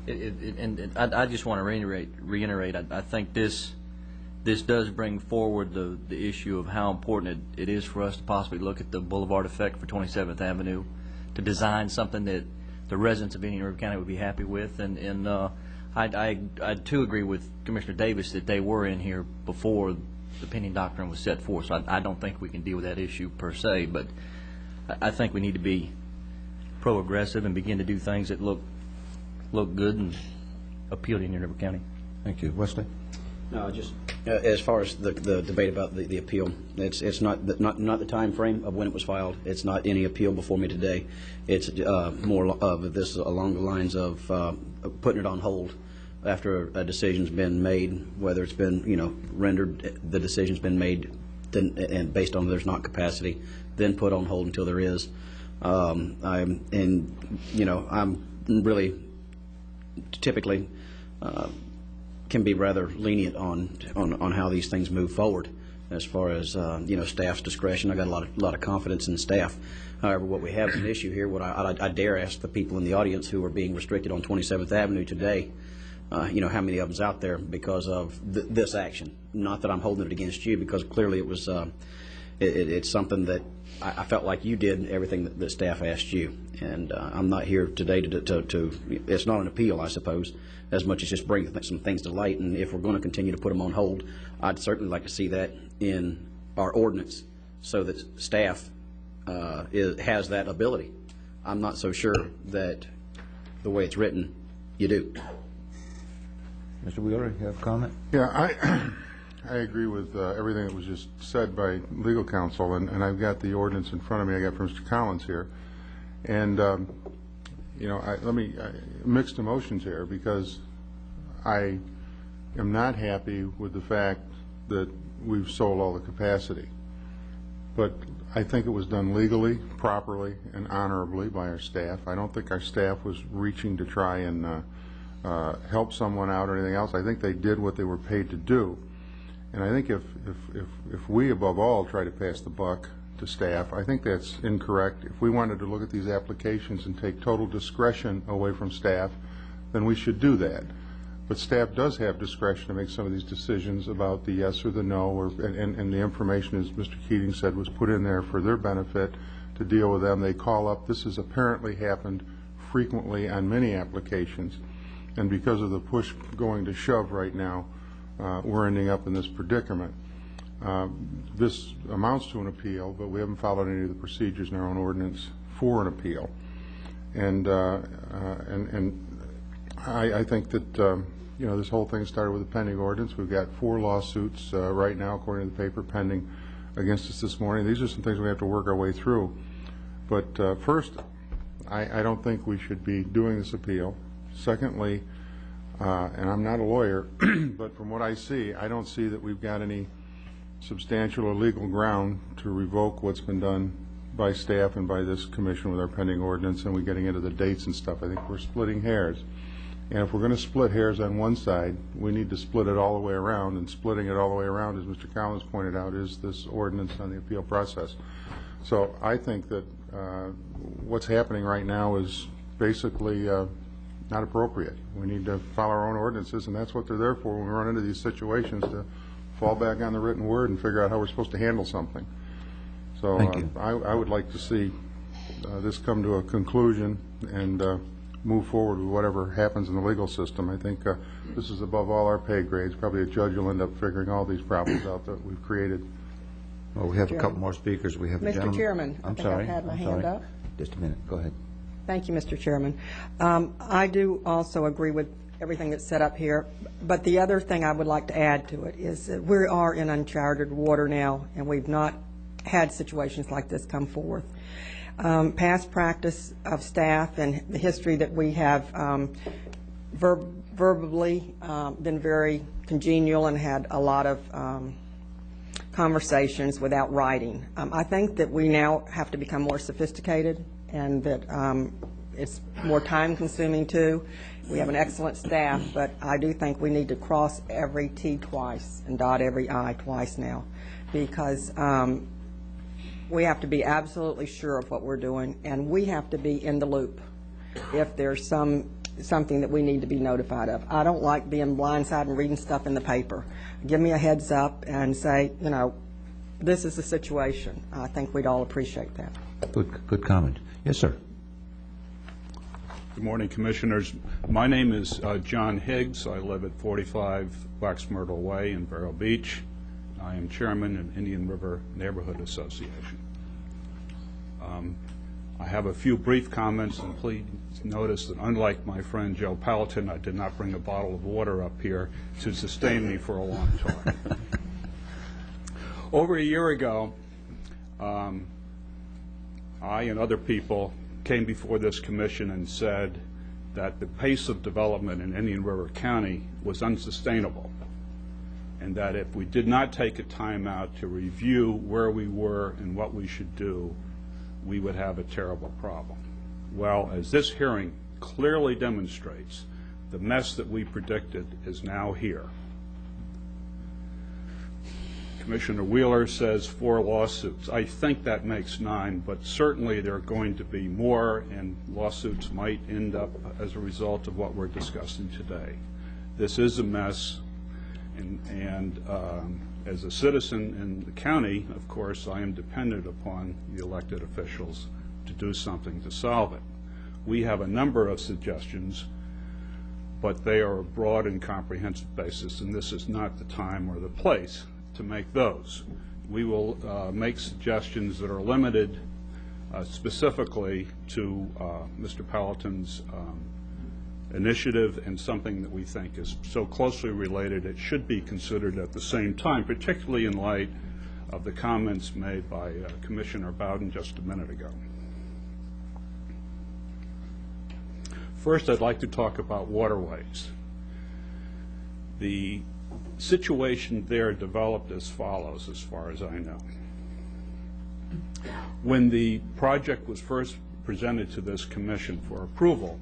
S3: I just want to reiterate, I think this does bring forward the issue of how important it is for us to possibly look at the boulevard effect for 27th Avenue, to design something that the residents of Indian River County would be happy with. And I too agree with Commissioner Davis that they were in here before the pending doctrine was set forth. So I don't think we can deal with that issue per se, but I think we need to be pro-aggressive and begin to do things that look good and appeal to Indian River County.
S1: Thank you. Wesley?
S14: No, just as far as the debate about the appeal, it's not the time frame of when it was filed. It's not any appeal before me today. It's more of this along the lines of putting it on hold after a decision's been made, whether it's been rendered, the decision's been made, and based on there's not capacity, then put on hold until there is. I'm really typically can be rather lenient on how these things move forward as far as staff's discretion. I got a lot of confidence in staff. However, what we have is an issue here. What I dare ask the people in the audience who are being restricted on 27th Avenue today, how many of them's out there because of this action? Not that I'm holding it against you, because clearly it was it's something that I felt like you did everything that the staff asked you, and I'm not here today to it's not an appeal, I suppose, as much as just bring some things to light. And if we're going to continue to put them on hold, I'd certainly like to see that in our ordinance so that staff has that ability. I'm not so sure that the way it's written, you do.
S1: Mr. Wheeler, you have a comment?
S6: Yeah, I agree with everything that was just said by legal counsel, and I've got the ordinance in front of me. I got from Mr. Collins here, and you know, mixed emotions here, because I am not happy with the fact that we've sold all the capacity, but I think it was done legally, properly, and honorably by our staff. I don't think our staff was reaching to try and help someone out or anything else. I think they did what they were paid to do. And I think if we, above all, try to pass the buck to staff, I think that's incorrect. If we wanted to look at these applications and take total discretion away from staff, then we should do that. But staff does have discretion to make some of these decisions about the yes or the no, and the information, as Mr. Keating said, was put in there for their benefit to deal with them. They call up. This has apparently happened frequently on many applications, and because of the push going to shove right now, we're ending up in this predicament. This amounts to an appeal, but we haven't followed any of the procedures in our own ordinance for an appeal. And I think that you know, this whole thing started with a pending ordinance. We've got 4 lawsuits right now, according to the paper, pending against us this morning. These are some things we have to work our way through. But first, I don't think we should be doing this appeal. Secondly, and I'm not a lawyer, but from what I see, I don't see that we've got any substantial or legal ground to revoke what's been done by staff and by this commission with our pending ordinance, and we're getting into the dates and stuff. I think we're splitting hairs. And if we're going to split hairs on one side, we need to split it all the way around, and splitting it all the way around, as Mr. Collins pointed out, is this ordinance on the appeal process. So I think that what's happening right now is basically not appropriate. We need to follow our own ordinances, and that's what they're there for when we run into these situations, to fall back on the written word and figure out how we're supposed to handle something. So I would like to see this come to a conclusion and move forward with whatever happens in the legal system. I think this is above all our pay grades. Probably a judge will end up figuring all these problems out that we've created.
S1: Well, we have a couple more speakers. We have a gentleman.
S4: Mr. Chairman, I think I've had my hand up.
S1: Just a minute. Go ahead.
S4: Thank you, Mr. Chairman. I do also agree with everything that's set up here, but the other thing I would like to add to it is that we are in uncharted water now, and we've not had situations like this come forth. Past practice of staff and the history that we have verbally been very congenial and had a lot of conversations without writing. I think that we now have to become more sophisticated, and that it's more time consuming too. We have an excellent staff, but I do think we need to cross every T twice and dot every I twice now, because we have to be absolutely sure of what we're doing, and we have to be in the loop if there's something that we need to be notified of. I don't like being blindsided and reading stuff in the paper. Give me a heads up and say, you know, this is the situation. I think we'd all appreciate that.
S1: Good comment. Yes, sir.
S20: Good morning, Commissioners. My name is John Higgs. I live at 45 Wax Myrtle Way in Vero Beach. I am chairman of Indian River Neighborhood Association. I have a few brief comments, and please notice that unlike my friend Joe Paladin, I did not bring a bottle of water up here to sustain me for a long talk. Over a year ago, I and other people came before this commission and said that the pace of development in Indian River County was unsustainable, and that if we did not take a time out to review where we were and what we should do, we would have a terrible problem. Well, as this hearing clearly demonstrates, the mess that we predicted is now here. Commissioner Wheeler says 4 lawsuits. I think that makes 9, but certainly there are going to be more, and lawsuits might end up as a result of what we're discussing today. This is a mess, and as a citizen in the county, of course, I am dependent upon the elected officials to do something to solve it. We have a number of suggestions, but they are a broad and comprehensive basis, and this is not the time or the place to make those. We will make suggestions that are limited specifically to Mr. Paladin's initiative and something that we think is so closely related it should be considered at the same time, particularly in light of the comments made by Commissioner Bowden just a minute ago. First, I'd like to talk about waterways. The situation there developed as follows, as far as I know. When the project was first presented to this commission for approval,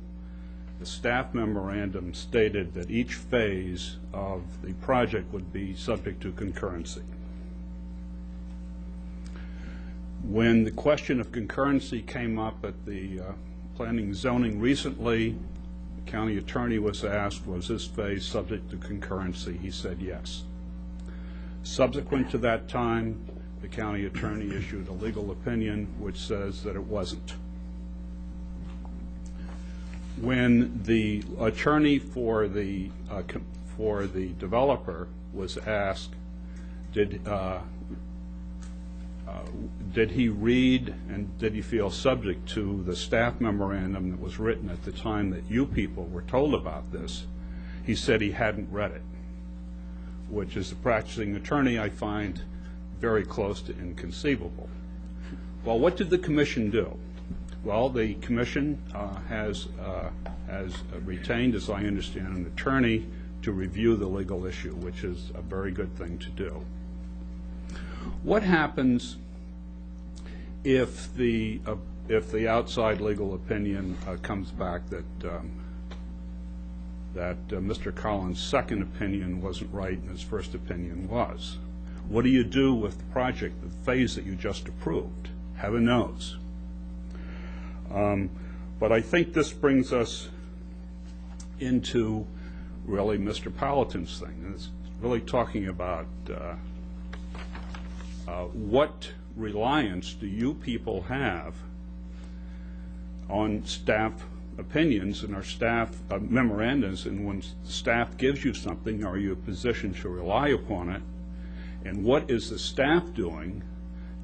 S20: the staff memorandum stated that each phase of the project would be subject to concurrency. When the question of concurrency came up at the planning and zoning recently, the county attorney was asked, was this phase subject to concurrency? He said yes. Subsequent to that time, the county attorney issued a legal opinion which says that it wasn't. When the attorney for the developer was asked, did he read and did he feel subject to the staff memorandum that was written at the time that you people were told about this, he said he hadn't read it, which as a practicing attorney I find very close to inconceivable. Well, what did the commission do? Well, the commission has retained, as I understand, an attorney to review the legal issue, which is a very good thing to do. What happens if the outside legal opinion comes back that Mr. Collins' second opinion wasn't right and his first opinion was? What do you do with the project, the phase that you just approved? Heaven knows. But I think this brings us into really Mr. Paladin's thing. And it's really talking about what reliance do you people have on staff opinions and our staff memorandums, and when staff gives you something, are you in a position to rely upon it? And what is the staff doing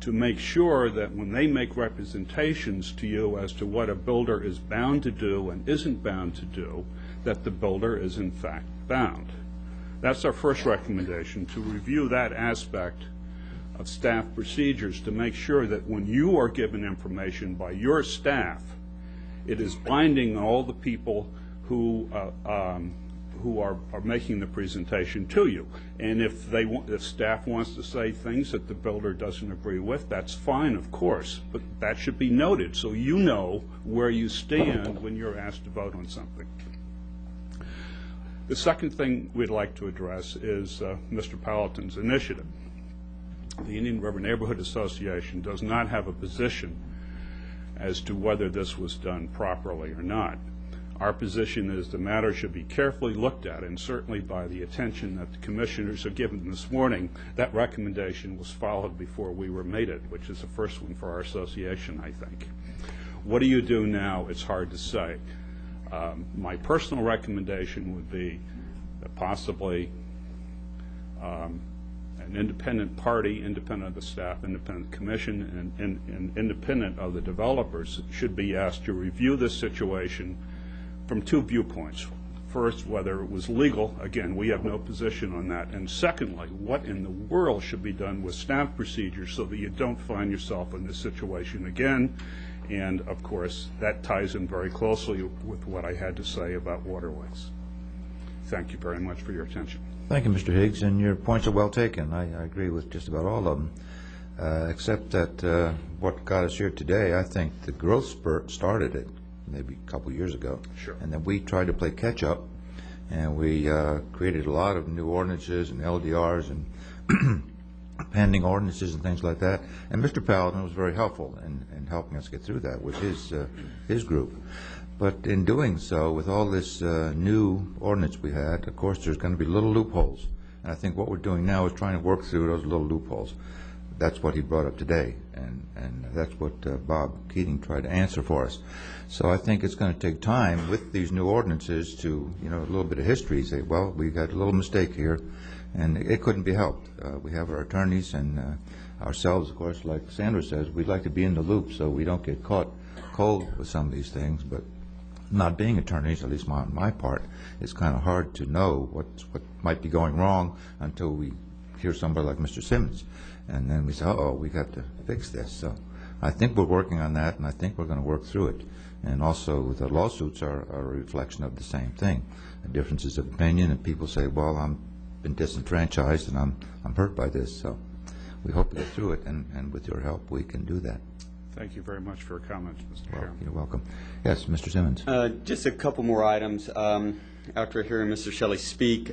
S20: to make sure that when they make representations to you as to what a builder is bound to do and isn't bound to do, that the builder is in fact bound? That's our first recommendation, to review that aspect of staff procedures to make sure that when you are given information by your staff, it is binding on all the people who are making the presentation to you. And if staff wants to say things that the builder doesn't agree with, that's fine, of course, but that should be noted so you know where you stand when you're asked to vote on something. The second thing we'd like to address is Mr. Paladin's initiative. The Indian River Neighborhood Association does not have a position as to whether this was done properly or not. Our position is the matter should be carefully looked at, and certainly by the attention that the commissioners have given this morning, that recommendation was followed before we were made it, which is the first one for our association, I think. What do you do now? It's hard to say. My personal recommendation would be that possibly an independent party, independent of the staff, independent commission, and independent of the developers should be asked to review this situation from two viewpoints. First, whether it was legal. Again, we have no position on that. And secondly, what in the world should be done with staff procedures so that you don't find yourself in this situation again. And of course, that ties in very closely with what I had to say about waterways. Thank you very much for your attention.
S1: Thank you, Mr. Higgs, and your points are well taken. I agree with just about all of them, except that what got us here today, I think the growth spurt started it maybe a couple years ago.
S20: Sure.
S1: And then we tried to play catch-up, and we created a lot of new ordinances and LDRs and pending ordinances and things like that. And Mr. Paladin was very helpful in helping us get through that with his group. But in doing so, with all this new ordinance we had, of course, there's going to be little loopholes. And I think what we're doing now is trying to work through those little loopholes. That's what he brought up today, and that's what Bob Keating tried to answer for us. So I think it's going to take time with these new ordinances to, a little bit of history, say, well, we got a little mistake here, and it couldn't be helped. We have our attorneys and ourselves, of course, like Sandra says, we'd like to be in the loop so we don't get caught cold with some of these things, but not being attorneys, at least on my part, it's kind of hard to know what might be going wrong until we hear somebody like Mr. Simmons. And then we say, uh-oh, we got to fix this. So I think we're working on that, and I think we're going to work through it. And also, the lawsuits are a reflection of the same thing, differences of opinion, and people say, well, I'm been disenfranchised, and I'm hurt by this. So we hope to get through it, and with your help, we can do that.
S20: Thank you very much for your comments, Mr. Chairman.
S1: You're welcome. Yes, Mr. Simmons.
S17: Just a couple more items. After hearing Mr. Shelley speak,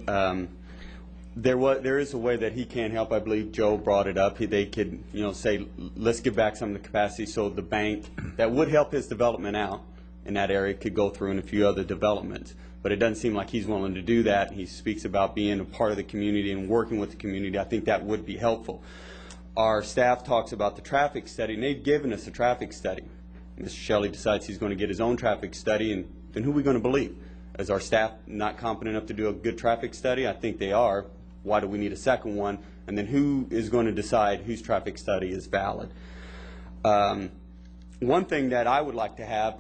S17: there is a way that he can help. I believe Joe brought it up. They could, say, let's give back some of the capacity so the bank that would help his development out in that area could go through in a few other developments. But it doesn't seem like he's willing to do that. He speaks about being a part of the community and working with the community. I think that would be helpful. Our staff talks about the traffic study, and they've given us a traffic study. Mr. Shelley decides he's going to get his own traffic study, and then who are we going to believe? Is our staff not competent enough to do a good traffic study? I think they are. Why do we need a second one? And then who is going to decide whose traffic study is valid? One thing that I would like to have,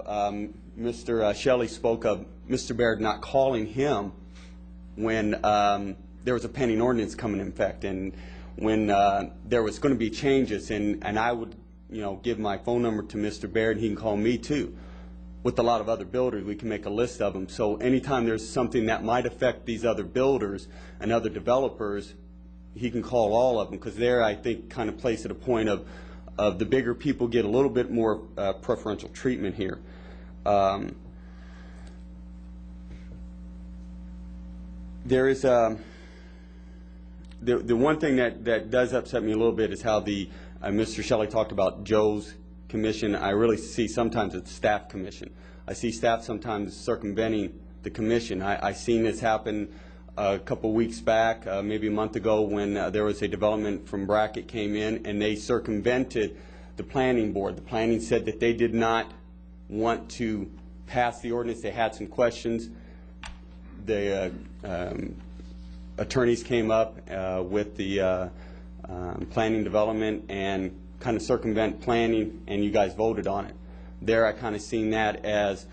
S17: Mr. Shelley spoke of Mr. Baird not calling him when there was a pending ordinance coming in effect, and when there was going to be changes, and I would give my phone number to Mr. Baird, and he can call me too. With a lot of other builders, we can make a list of them. So anytime there's something that might affect these other builders and other developers, he can call all of them, because there, I think, kind of place at a point of the bigger people get a little bit more preferential treatment here. There is the one thing that does upset me a little bit is how Mr. Shelley talked about Joe's commission. I really see sometimes it's staff commission. I see staff sometimes circumventing the commission. I seen this happen a couple weeks back, maybe a month ago, when there was a development from Brackett came in and they circumvented the planning board. The planning said that they did not want to pass the ordinance. They had some questions. The attorneys came up with the planning development and kind of circumvent planning, and you guys voted on it. There I kind of seen that as,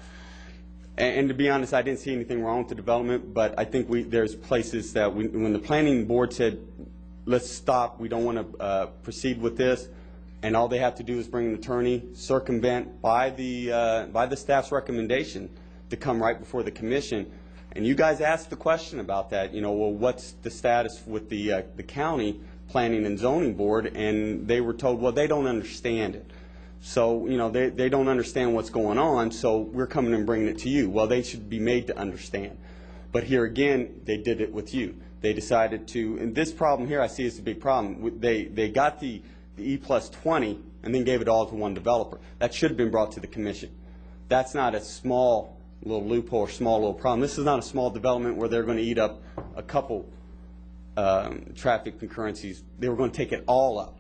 S17: and to be honest, I didn't see anything wrong with the development, but I think there's places that when the planning board said, let's stop, we don't want to proceed with this, and all they have to do is bring an attorney, circumvent by the staff's recommendation to come right before the commission. And you guys asked the question about that, well, what's the status with the county planning and zoning board? And they were told, well, they don't understand it. So, they don't understand what's going on, so we're coming and bringing it to you. Well, they should be made to understand. But here again, they did it with you. They decided to, and this problem here I see is a big problem. They got the E+20 and then gave it all to one developer. That should have been brought to the commission. That's not a small little loophole or small little problem. This is not a small development where they're going to eat up a couple traffic concurrencies. They were going to take it all up.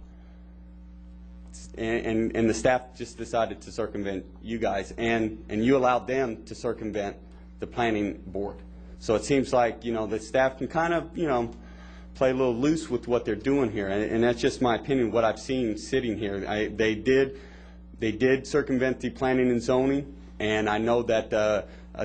S17: And the staff just decided to circumvent you guys, and you allowed them to circumvent the planning board. So it seems like, the staff can kind of, play a little loose with what they're doing here, and that's just my opinion, what I've seen sitting here. They did circumvent the planning and zoning, and I know that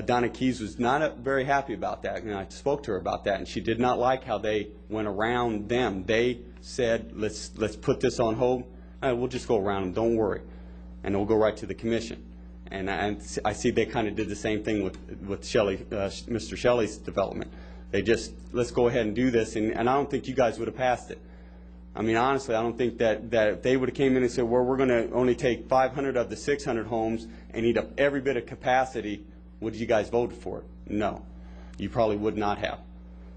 S17: Donna Keys was not very happy about that, and I spoke to her about that, and she did not like how they went around them. They said, let's put this on hold. We'll just go around them, don't worry, and we'll go right to the commission. And I see they kind of did the same thing with Mr. Shelley's development. They just, let's go ahead and do this, and I don't think you guys would have passed it. I mean, honestly, I don't think that if they would have came in and said, well, we're going to only take 500 of the 600 homes and eat up every bit of capacity, would you guys vote for it? No. You probably would not have.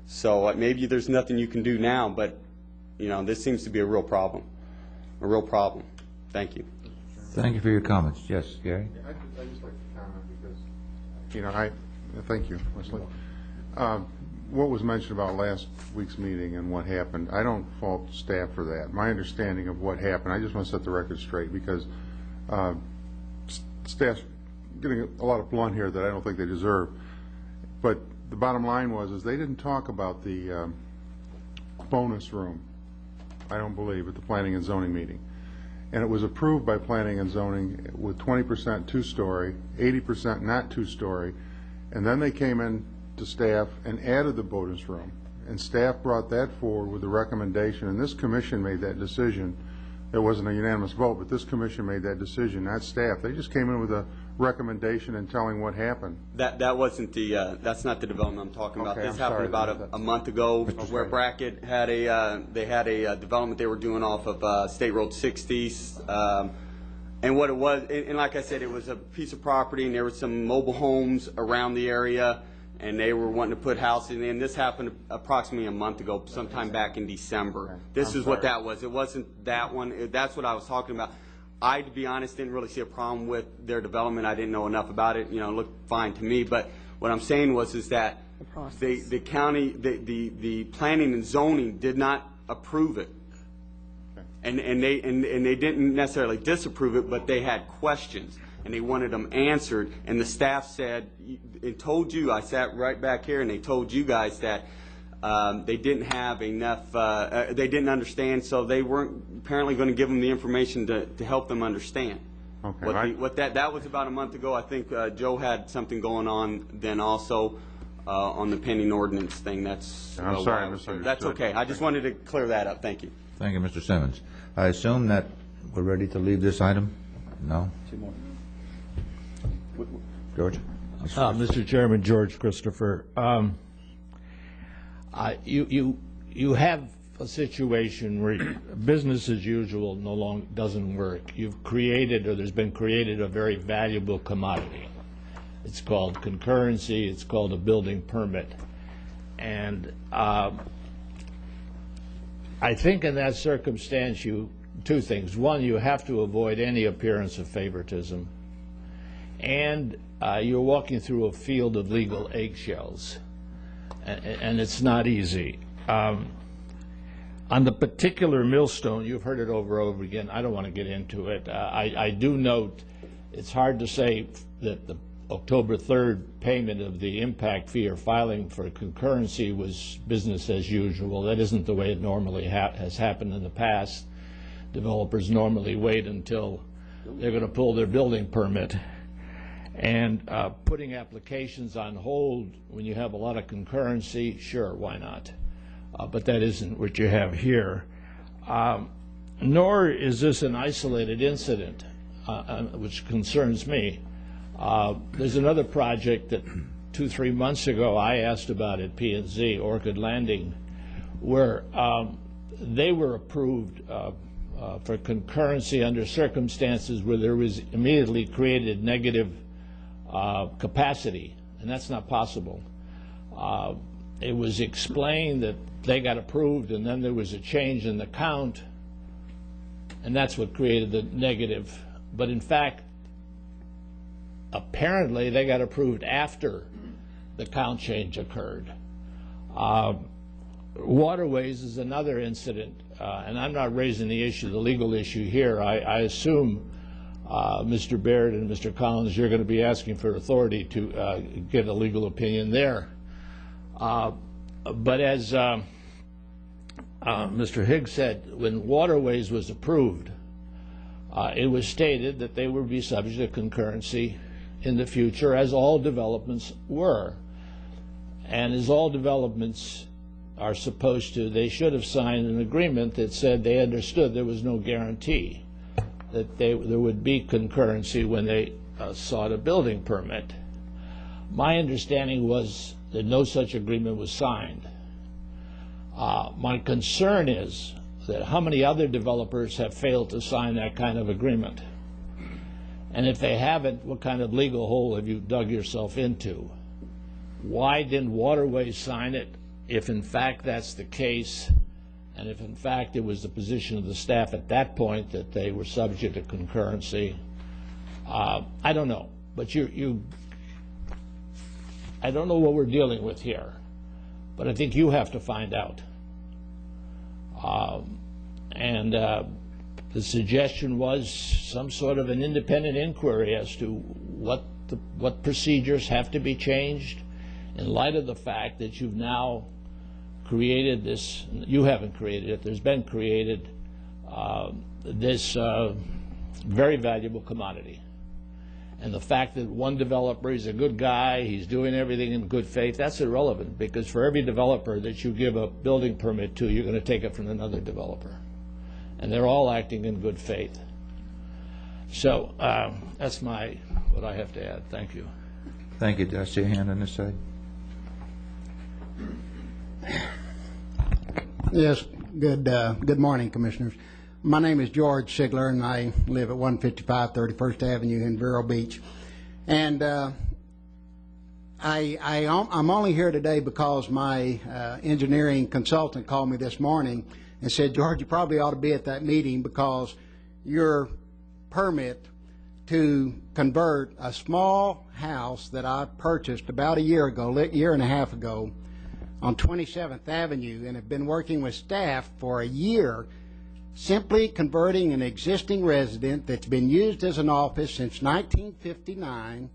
S17: So maybe there's nothing you can do now, but, this seems to be a real problem. A real problem. Thank you.
S1: Thank you for your comments. Yes, Gary?
S6: I'd just like to comment because, thank you, Wesley. What was mentioned about last week's meeting and what happened, I don't fault staff for that. My understanding of what happened, I just want to set the record straight, because staff's getting a lot of blunt here that I don't think they deserve. But the bottom line is they didn't talk about the bonus room, I don't believe, at the planning and zoning meeting. and it was approved by planning and zoning with 20% two-story, 80% not two-story, and then they came in to staff and added the bonus room, and staff brought that forward with a recommendation, and this commission made that decision. It wasn't a unanimous vote, but this commission made that decision, not staff. They just came in with a recommendation and telling what happened.
S17: That wasn't the, that's not the development I'm talking about.
S6: Okay,
S17: This
S6: I'm
S17: happened
S6: sorry.
S17: about a month ago, where Brackett had they had a development they were doing off of State Road 60. And what it was, and like I said, it was a piece of property, and there were some mobile homes around the area, and they were wanting to put houses in. This happened approximately a month ago, sometime back in December. This is what that was. It wasn't that one. That's what I was talking about. I, to be honest, didn't really see a problem with their development. I didn't know enough about it. You know, it looked fine to me. But what I'm saying is that the county, the planning and zoning did not approve it. And they didn't necessarily disapprove it, but they had questions, and they wanted them answered. And the staff said, it told you, I sat right back here, and they told you guys that they didn't have enough, they didn't understand, so they weren't apparently going to give them the information to help them understand.
S6: Okay.
S17: That was about a month ago. I think Joe had something going on then also on the pending ordinance thing. That's
S6: I'm sorry, I misunderstood.
S17: That's okay. I just wanted to clear that up. Thank you.
S1: Thank you, Mr. Simmons. I assume that we're ready to leave this item? No?
S3: Two more.
S1: George?
S21: Mr. Chairman, George Christopher. You have a situation where business as usual no longer doesn't work. You've created, or there's been created, a very valuable commodity. It's called concurrency. It's called a building permit. And I think in that circumstance, two things. One, you have to avoid any appearance of favoritism. And you're walking through a field of legal eggshells. And it's not easy. On the particular millstone, you've heard it over and over again. I don't want to get into it. I do note it's hard to say that the October 3rd payment of the impact fee or filing for concurrency was business as usual. That isn't the way it normally has happened in the past. Developers normally wait until they're going to pull their building permit. And putting applications on hold when you have a lot of concurrency, sure, why not? But that isn't what you have here. Nor is this an isolated incident, which concerns me. There's another project that 2-3 months ago I asked about at P&Z, Orchid Landing, where they were approved for concurrency under circumstances where there was immediately created negative capacity, and that's not possible. It was explained that they got approved, and then there was a change in the count, and that's what created the negative. But in fact, apparently they got approved after the count change occurred. Waterways is another incident, and I'm not raising the issue, the legal issue here. I assume Mr. Baird and Mr. Collins, you're going to be asking for authority to get a legal opinion there. But as Mr. Higgs said, when Waterways was approved, it was stated that they would be subject to concurrency in the future, as all developments were. And as all developments are supposed to, they should have signed an agreement that said they understood there was no guarantee that there would be concurrency when they sought a building permit. My understanding was that no such agreement was signed. My concern is that how many other developers have failed to sign that kind of agreement? And if they haven't, what kind of legal hole have you dug yourself into? Why didn't Waterways sign it if in fact that's the case, and if in fact it was the position of the staff at that point that they were subject to concurrency? I don't know, but I don't know what we're dealing with here, but I think you have to find out. The suggestion was some sort of an independent inquiry as to what procedures have to be changed in light of the fact that you've now created this. You haven't created it. There's been created this very valuable commodity. And the fact that one developer is a good guy, he's doing everything in good faith, that's irrelevant, because for every developer that you give a building permit to, you're going to take it from another developer. And they're all acting in good faith. So that's what I have to add. Thank you.
S1: Thank you. I see a hand on this side.
S5: Yes, good morning, Commissioners. My name is George Sigler, and I live at 155 31st Avenue in Vero Beach. And I'm only here today because my engineering consultant called me this morning and said, George, you probably ought to be at that meeting because your permit to convert a small house that I purchased about a year and a half ago on 27th Avenue, and have been working with staff for a year, simply converting an existing resident that's been used as an office since 1959.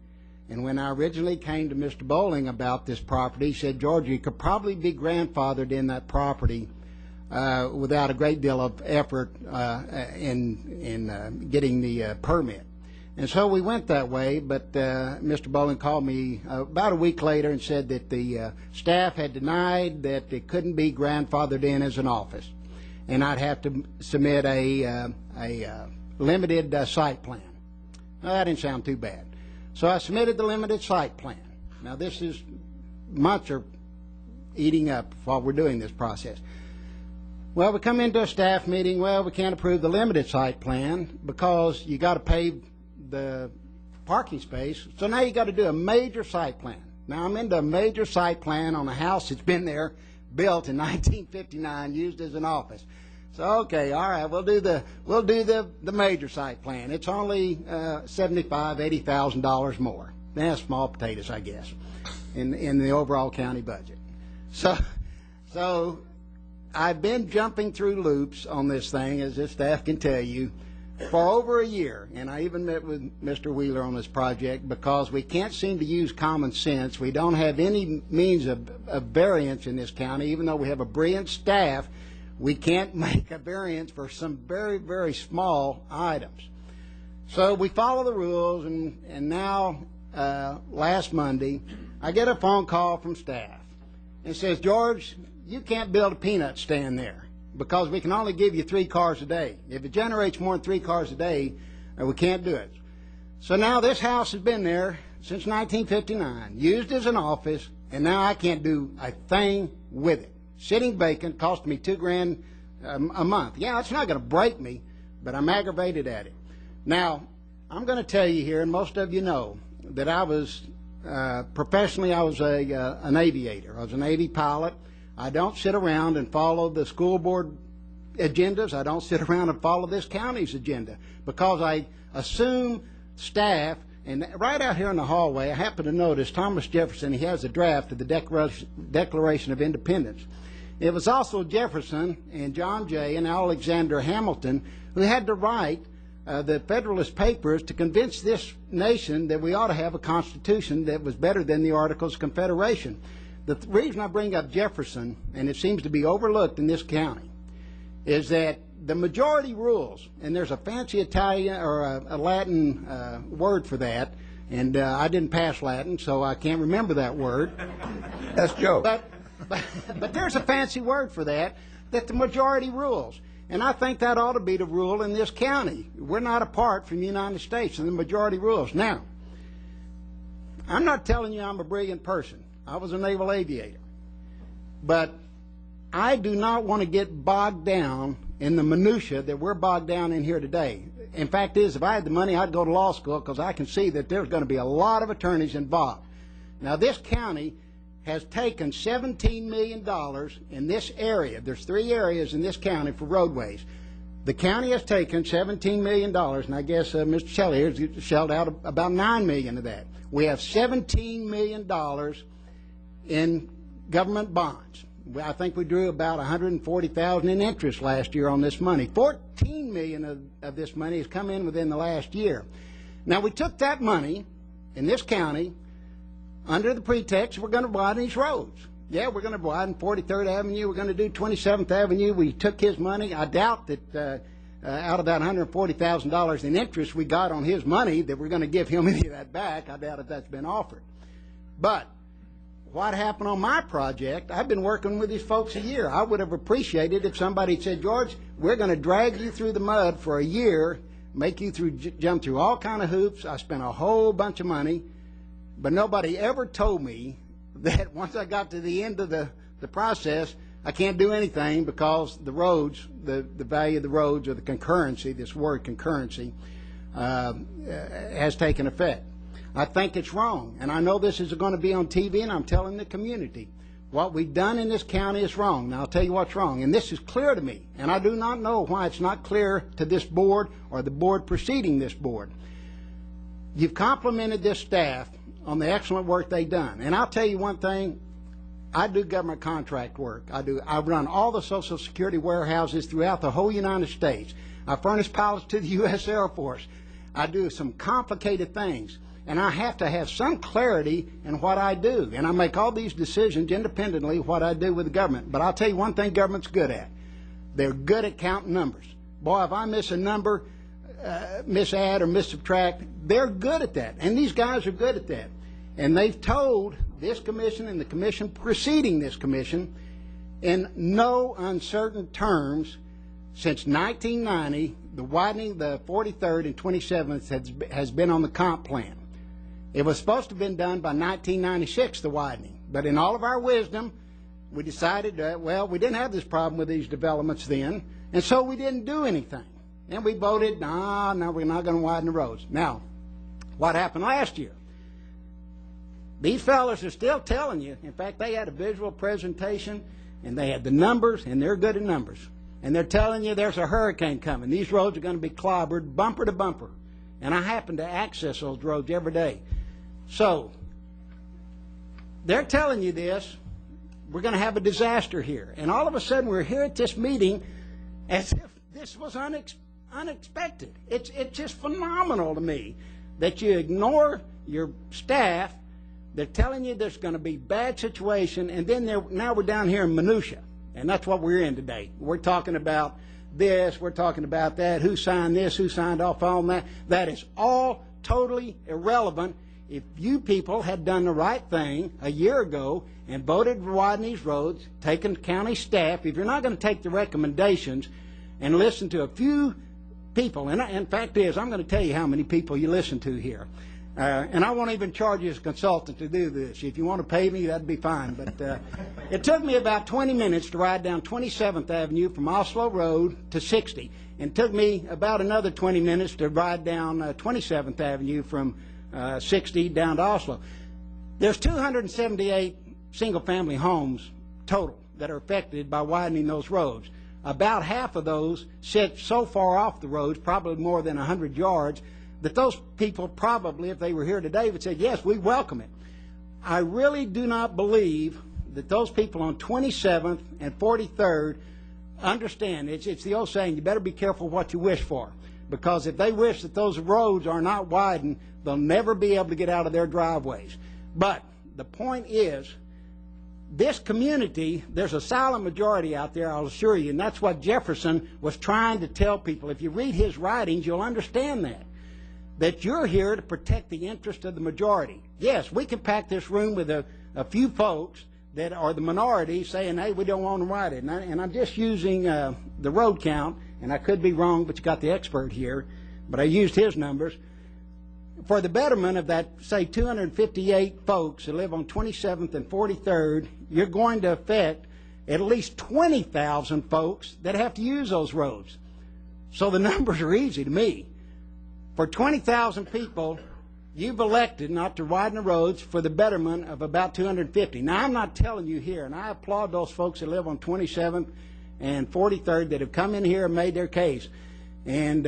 S5: And when I originally came to Mr. Bowling about this property, he said, George, you could probably be grandfathered in that property without a great deal of effort in getting the permit. And so we went that way, but Mr. Bowling called me about a week later and said that the staff had denied that it couldn't be grandfathered in as an office, and I'd have to submit a limited site plan. Well, that didn't sound too bad. So I submitted the limited site plan. Now this is months are eating up while we're doing this process. Well, we come into a staff meeting, well, we can't approve the limited site plan because you got to pave the parking space, so now you got to do a major site plan. Now I'm into a major site plan on a house that's been there, built in 1959, used as an office. So okay, all right, we'll do the major site plan. It's only $75,000-$80,000 more. That's small potatoes, I guess, in the overall county budget. So I've been jumping through loops on this thing, as this staff can tell you, for over a year, and I even met with Mr. Wheeler on this project because we can't seem to use common sense. We don't have any means of variance in this county, even though we have a brilliant staff. We can't make a variance for some very, very small items. So we follow the rules, and now last Monday, I get a phone call from staff. It says, George, you can't build a peanut stand there, because we can only give you 3 cars a day. If it generates more than 3 cars a day, we can't do it. So now this house has been there since 1959, used as an office, and now I can't do a thing with it. Sitting vacant, costing me $2,000 a month. Yeah, it's not going to break me, but I'm aggravated at it. Now, I'm going to tell you here, and most of you know, that I was, professionally, I was an aviator. I was a Navy pilot. I don't sit around and follow the school board agendas. I don't sit around and follow this county's agenda because I assume staff, and right out here in the hallway, I happen to notice Thomas Jefferson, he has a draft of the Declaration of Independence. It was also Jefferson and John Jay and Alexander Hamilton who had to write the Federalist Papers to convince this nation that we ought to have a constitution that was better than the Articles of Confederation. The reason I bring up Jefferson, and it seems to be overlooked in this county, is that the majority rules, and there's a fancy Italian or a Latin word for that, and I didn't pass Latin, so I can't remember that word.
S1: That's Joe.
S5: But there's a fancy word for that the majority rules. And I think that ought to be the rule in this county. We're not apart from the United States, and the majority rules. Now, I'm not telling you I'm a brilliant person. I was a naval aviator. But I do not want to get bogged down in the minutia that we're bogged down in here today. In fact is, if I had the money, I'd go to law school because I can see that there's going to be a lot of attorneys involved. Now, this county has taken $17 million in this area. There's 3 areas in this county for roadways. The county has taken $17 million, and I guess Mr. Shelley here has shelled out about $9 million of that. We have $17 million in government bonds. I think we drew about $140,000 in interest last year on this money. $14 million of this money has come in within the last year. Now, we took that money in this county under the pretext we're going to widen these roads. Yeah, we're going to widen 43rd Avenue. We're going to do 27th Avenue. We took his money. I doubt that out of that $140,000 in interest we got on his money, that we're going to give him any of that back. I doubt if that's been offered. But what happened on my project, I've been working with these folks a year. I would have appreciated if somebody said, George, we're going to drag you through the mud for a year, make you jump through all kind of hoops. I spent a whole bunch of money, but nobody ever told me that once I got to the end of the process, I can't do anything because the roads, the value of the roads, or the concurrency, this word concurrency, has taken effect. I think it's wrong, and I know this is going to be on TV, and I'm telling the community, what we've done in this county is wrong. Now, I'll tell you what's wrong, and this is clear to me, and I do not know why it's not clear to this board or the board preceding this board. You've complimented this staff on the excellent work they've done, and I'll tell you one thing, I do government contract work. I run all the Social Security warehouses throughout the whole United States. I furnish pilots to the U.S. Air Force. I do some complicated things, and I have to have some clarity in what I do. And I make all these decisions independently what I do with the government. But I'll tell you one thing government's good at. They're good at counting numbers. Boy, if I miss a number, misadd or missubtract, they're good at that. And these guys are good at that. And they've told this commission and the commission preceding this commission in no uncertain terms since 1990, the widening the 43rd and 27th has been on the comp plan. It was supposed to have been done by 1996, the widening. But in all of our wisdom, we decided that, well, we didn't have this problem with these developments then, and so we didn't do anything. And we voted, no, we're not going to widen the roads. Now, what happened last year? These fellas are still telling you, in fact, they had a visual presentation, and they had the numbers, and they're good at numbers. And they're telling you there's a hurricane coming. These roads are going to be clobbered bumper to bumper. And I happen to access those roads every day. So, they're telling you this, we're going to have a disaster here. And all of a sudden, we're here at this meeting as if this was unexpected. It's just phenomenal to me that you ignore your staff. They're telling you there's going to be bad situation, and then now we're down here in minutia, and that's what we're in today. We're talking about this, we're talking about that, who signed this, who signed off on that. That is all totally irrelevant. If you people had done the right thing a year ago and voted to widen these roads, taken county staff, if you're not going to take the recommendations and listen to a few people, and fact is, I'm going to tell you how many people you listen to here. And I won't even charge you as a consultant to do this. If you want to pay me, that'd be fine. But it took me about 20 minutes to ride down 27th Avenue from Oslo Road to 60. And it took me about another 20 minutes to ride down 27th Avenue from 60 down to Oslo. There's 278 single-family homes total that are affected by widening those roads. About half of those sit so far off the roads, probably more than 100 yards, that those people probably, if they were here today, would say, yes, we welcome it. I really do not believe that those people on 27th and 43rd understand. It's the old saying, you better be careful what you wish for. Because if they wish that those roads are not widened, they'll never be able to get out of their driveways. But the point is, this community, there's a silent majority out there, I'll assure you, and that's what Jefferson was trying to tell people. If you read his writings, you'll understand that you're here to protect the interest of the majority. Yes, we can pack this room with a few folks that are the minority saying, hey, we don't want to write it. And I'm just using the road count, and I could be wrong, but you got the expert here, but I used his numbers. For the betterment of that, say, 258 folks that live on 27th and 43rd, you're going to affect at least 20,000 folks that have to use those roads. So the numbers are easy to me. For 20,000 people, you've elected not to widen the roads for the betterment of about 250. Now, I'm not telling you here, and I applaud those folks that live on 27th and 43rd that have come in here and made their case. And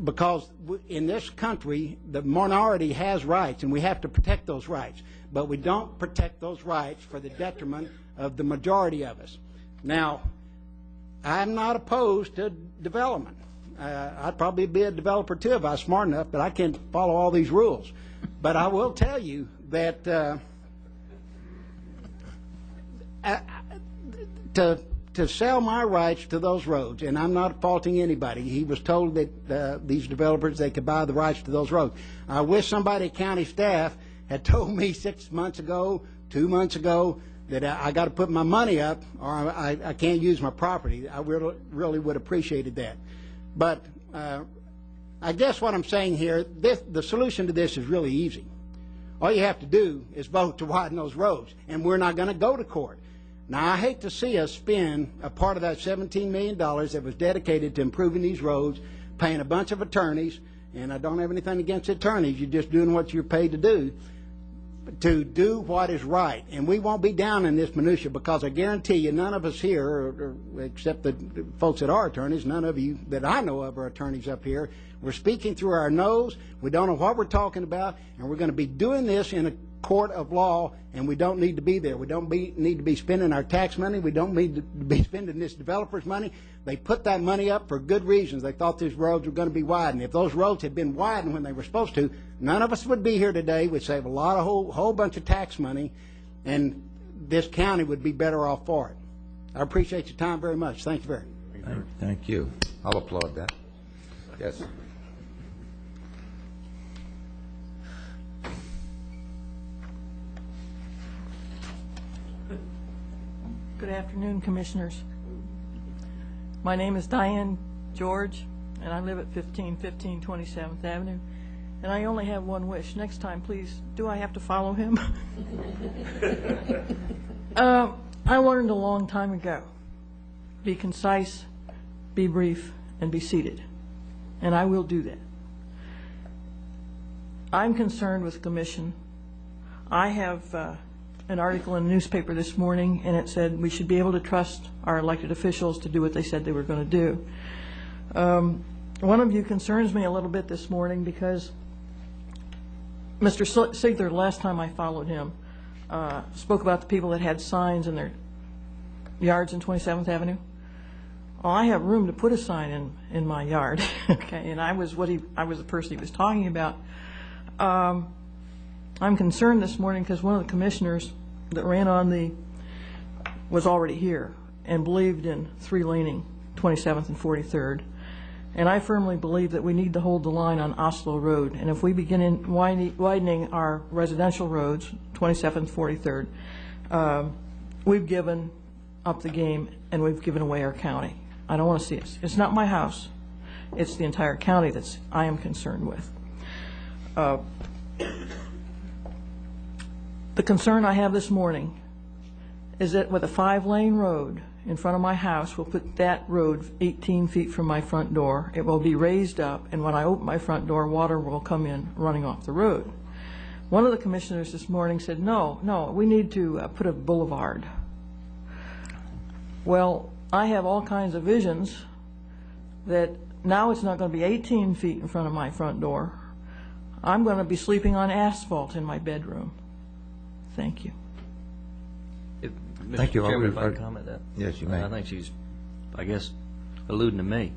S5: because in this country, the minority has rights, and we have to protect those rights. But we don't protect those rights for the detriment of the majority of us. Now, I'm not opposed to development. I'd probably be a developer too if I was smart enough, but I can't follow all these rules. But I will tell you that to to sell my rights to those roads, and I'm not faulting anybody. He was told that these developers, they could buy the rights to those roads. I wish somebody at county staff had told me 6 months ago, 2 months ago, that I got to put my money up or I can't use my property. I really would have appreciated that. But I guess what I'm saying here, the solution to this is really easy. All you have to do is vote to widen those roads, and we're not going to go to court. Now, I hate to see us spend a part of that $17 million that was dedicated to improving these roads, paying a bunch of attorneys, and I don't have anything against attorneys, you're just doing what you're paid to do what is right. And we won't be down in this minutia, because I guarantee you none of us here, except the folks that are attorneys, none of you that I know of are attorneys up here. We're speaking through our nose. We don't know what we're talking about, and we're going to be doing this in a court of law, and we don't need to be there. We don't need to be spending our tax money. We don't need to be spending this developer's money. They put that money up for good reasons. They thought these roads were going to be widened. If those roads had been widened when they were supposed to, none of us would be here today. We'd save a whole bunch of tax money, and this county would be better off for it. I appreciate your time very much. Thank you very much.
S1: Thank you. I'll applaud that. Yes.
S10: Good afternoon, Commissioners. My name is Diane George, and I live at 1515 27th Avenue, and I only have one wish. Next time, please, do I have to follow him? I learned a long time ago, be concise, be brief, and be seated, and I will do that. I'm concerned with the Commission. I have an article in the newspaper this morning, and it said we should be able to trust our elected officials to do what they said they were going to do. One of you concerns me a little bit this morning because Mr. Sigler, last time I followed him, spoke about the people that had signs in their yards in 27th Avenue. Well, I have room to put a sign in my yard, okay, and I was the person he was talking about. I'm concerned this morning because one of the commissioners that ran on was already here and believed in three-laning 27th and 43rd. And I firmly believe that we need to hold the line on Oslo Road. And if we begin widening our residential roads, 27th and 43rd, we've given up the game and we've given away our county. I don't want to see it. It's not my house. It's the entire county that I am concerned with. The concern I have this morning is that with a 5-lane road in front of my house, we'll put that road 18 feet from my front door. It will be raised up, and when I open my front door, water will come in running off the road. One of the commissioners this morning said, no, we need to put a boulevard. Well, I have all kinds of visions that now it's not going to be 18 feet in front of my front door. I'm going to be sleeping on asphalt in my bedroom. Thank you.
S1: Thank you.
S3: Chairman, if I can comment that.
S1: Yes, you may.
S3: I think she's, I guess, alluding to me.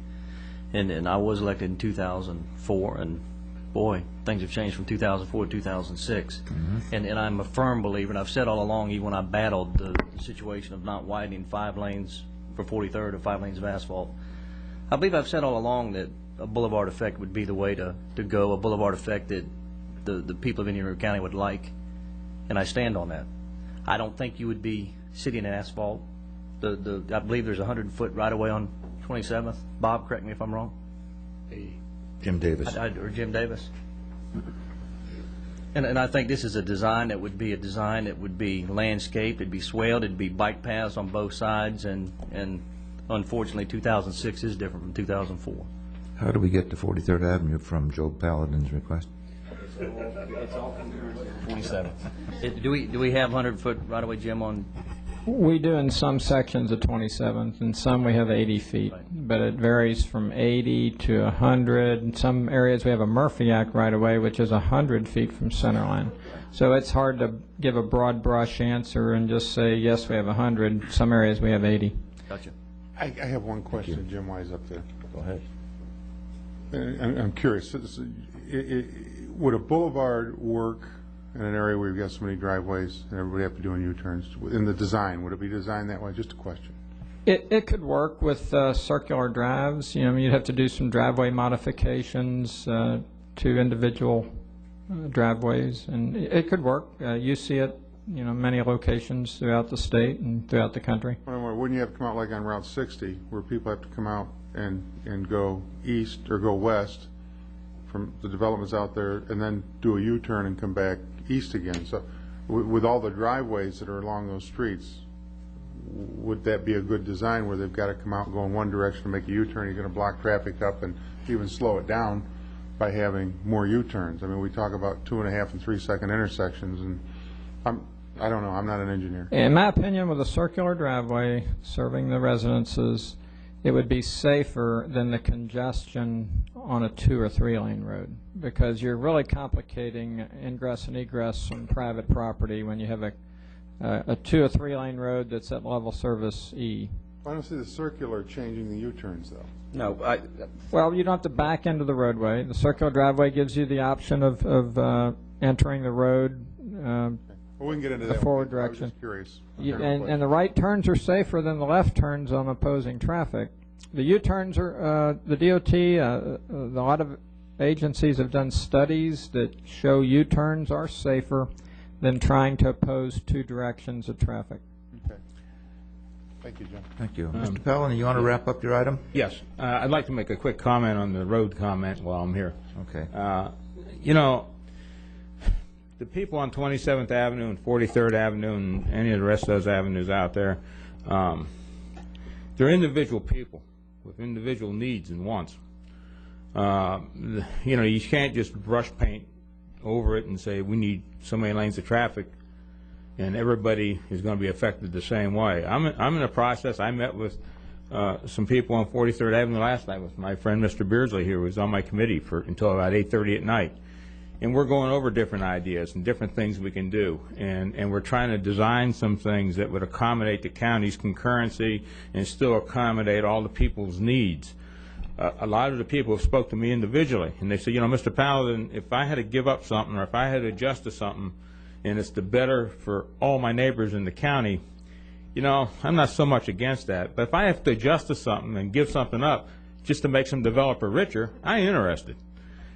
S3: And I was elected in 2004, and boy, things have changed from 2004 to 2006. And I'm a firm believer, and I've said all along, even when I battled the situation of not widening 5 lanes for 43rd or 5 lanes of asphalt, I believe I've said all along that a boulevard effect would be the way to go, a boulevard effect that the people of Indian River County would like. And I stand on that. I don't think you would be sitting in asphalt. I believe there's a 100-foot right-of-way on 27th. Bob, correct me if I'm wrong.
S1: Jim Davis.
S3: Or Jim Davis. And I think this is a design that would be landscaped, it'd be swaled, it'd be bike paths on both sides, and unfortunately 2006 is different from 2004.
S1: How do we get to 43rd Avenue from Joe Paladin's request?
S3: It's all concurrent with 27th. Do we have 100-foot right-of-way, Jim, on?
S22: We do in some sections of 27th, and some we have 80 feet, but it varies from 80 to 100. In some areas we have a Murphy Act right-of-way, which is 100 feet from center line. So it's hard to give a broad brush answer and just say, yes, we have 100. Some areas we have 80.
S3: Gotcha.
S6: I have one question, Jim Wise up there.
S3: Go ahead.
S6: I'm curious. Would a boulevard work in an area where you've got so many driveways and everybody have to do U-turns? In the design, would it be designed that way? Just a question.
S22: It could work with circular drives. You know, you'd have to do some driveway modifications to individual driveways, and it could work. You see it, you know, many locations throughout the state and throughout the country.
S6: Well, wouldn't you have to come out like on Route 60, where people have to come out and go east or go west from the developments out there, and then do a U-turn and come back east again? So, with all the driveways that are along those streets, would that be a good design where they've got to come out and go in one direction to make a U-turn? You're going to block traffic up and even slow it down by having more U-turns. I mean, we talk about 2.5 and 3 second intersections, and I don't know. I'm not an engineer.
S22: In my opinion, with a circular driveway serving the residences, it would be safer than the congestion on a 2 or 3 lane road, because you're really complicating ingress and egress from private property when you have a 2 or 3 lane road that's at level service E.
S6: I don't see the circular changing the U-turns, though.
S14: No,
S22: well, you don't have to back into the roadway. The circular driveway gives you the option of entering the road
S6: Well, we can get into
S22: the
S6: that.
S22: forward
S6: I was
S22: direction.
S6: just curious.
S22: And the right turns are safer than the left turns on opposing traffic. The U-turns are, the DOT, a lot of agencies have done studies that show U-turns are safer than trying to oppose 2 directions of traffic.
S6: Okay. Thank you, Jim.
S1: Thank you. Mr. Pellin, you want to wrap up your item?
S11: Yes. I'd like to make a quick comment on the road comment while I'm here.
S1: Okay.
S11: You know, the people on 27th Avenue and 43rd Avenue and any of the rest of those avenues out there, they're individual people with individual needs and wants. You know, you can't just brush paint over it and say we need so many lanes of traffic and everybody is going to be affected the same way. I'm in a process. I met with some people on 43rd Avenue last night with my friend Mr. Beardsley here, who was on my committee until about 8:30 at night. And we're going over different ideas and different things we can do. And we're trying to design some things that would accommodate the county's concurrency and still accommodate all the people's needs. A lot of the people have spoke to me individually, and they said, you know, Mr. Paladin, if I had to give up something or if I had to adjust to something and it's the better for all my neighbors in the county, you know, I'm not so much against that. But if I have to adjust to something and give something up just to make some developer richer, I ain't interested.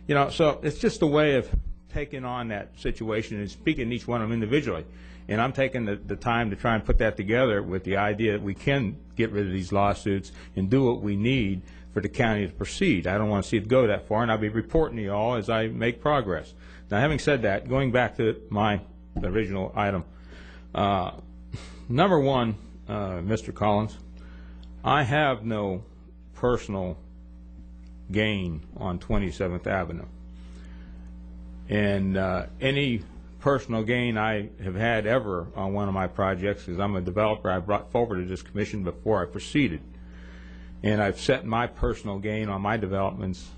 S11: You know, so it's just a way of taking on that situation and speaking to each one of them individually. And I'm taking the time to try and put that together with the idea that we can get rid of these lawsuits and do what we need for the county to proceed. I don't want to see it go that far, and I'll be reporting to you all as I make progress. Now, having said that, going back to my original item, number one, Mr. Collins, I have no personal gain on 27th Avenue. And any personal gain I have had ever on one of my projects, because I'm a developer, I brought forward to this commission before I proceeded. And I've set my personal gain on my developments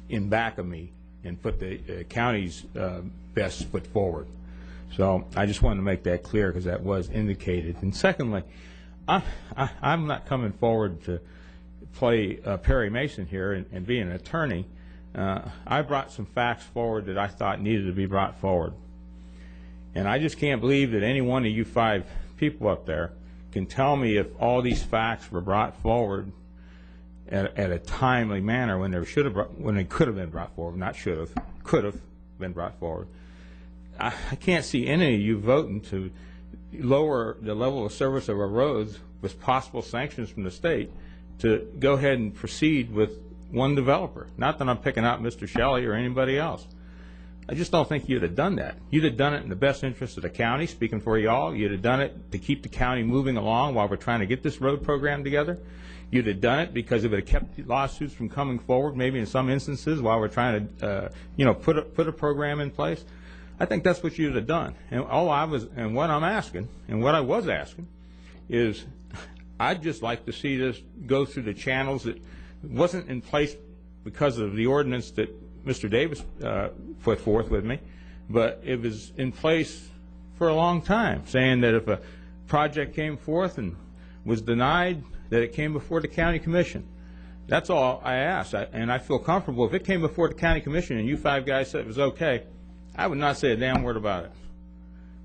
S11: in back of me and put the county's best foot forward. So I just wanted to make that clear because that was indicated. And secondly, I'm not coming forward to play Perry Mason here and be an attorney. I brought some facts forward that I thought needed to be brought forward. And I just can't believe that any one of you 5 people up there can tell me if all these facts were brought forward at a timely manner when they could have been brought forward, not should have, could have been brought forward. I can't see any of you voting to lower the level of service of our roads with possible sanctions from the state to go ahead and proceed with one developer. Not that I'm picking out Mr. Shelley or anybody else. I just don't think you'd have done that. You'd have done it in the best interest of the county, speaking for y'all. You'd have done it to keep the county moving along while we're trying to get this road program together. You'd have done it because it would have kept lawsuits from coming forward, maybe in some instances, while we're trying to, put a program in place. I think that's what you'd have done. And what I'm asking, and what I was asking, is I'd just like to see this go through the channels that wasn't in place because of the ordinance that Mr. Davis put forth with me, but it was in place for a long time, saying that if a project came forth and was denied, that it came before the county commission. That's all I asked, and I feel comfortable. If it came before the county commission and you 5 guys said it was okay, I would not say a damn word about it.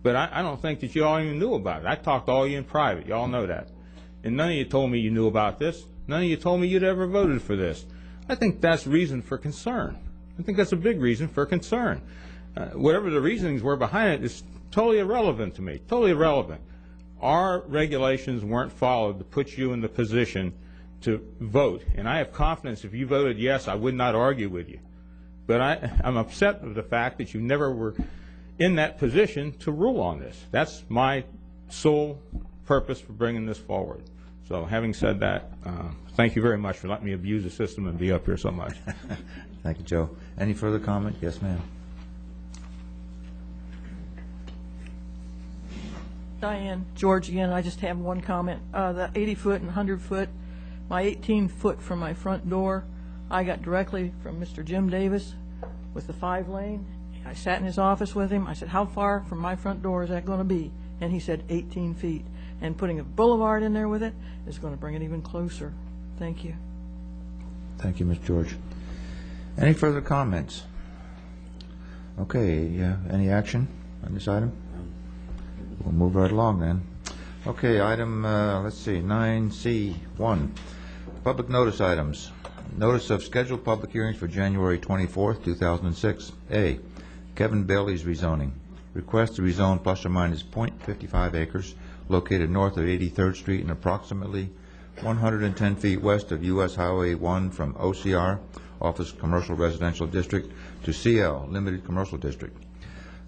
S11: But I don't think that you all even knew about it. I talked to all you in private. You all know that. and none of you told me you knew about this. None of you told me you'd ever voted for this. I think that's reason for concern. I think that's a big reason for concern. Whatever the reasonings were behind it is totally irrelevant to me, totally irrelevant. Our regulations weren't followed to put you in the position to vote. And I have confidence if you voted yes, I would not argue with you. But I'm upset with the fact that you never were in that position to rule on this. That's my sole purpose for bringing this forward. So having said that, thank you very much for letting me abuse the system and be up here so much.
S1: Thank you, Joe. Any further comment? Yes, ma'am.
S10: Diane, George again, I just have one comment. The 80-foot and 100-foot, my 18-foot from my front door, I got directly from Mr. Jim Davis with the 5-lane. I sat in his office with him. I said, how far from my front door is that going to be? And he said 18 feet. And putting a boulevard in there with it is going to bring it even closer. Thank you.
S1: Thank you, Ms. George. Any further comments? Okay, any action on this item? We'll move right along then. Okay, item, let's see, 9C1, public notice items. Notice of scheduled public hearings for January 24th, 2006. A, Kevin Bailey's rezoning. Request to rezone plus or minus .55 acres located north of 83rd Street and approximately 110 feet west of U.S. Highway 1 from OCR, Office Commercial Residential District, to CL, Limited Commercial District.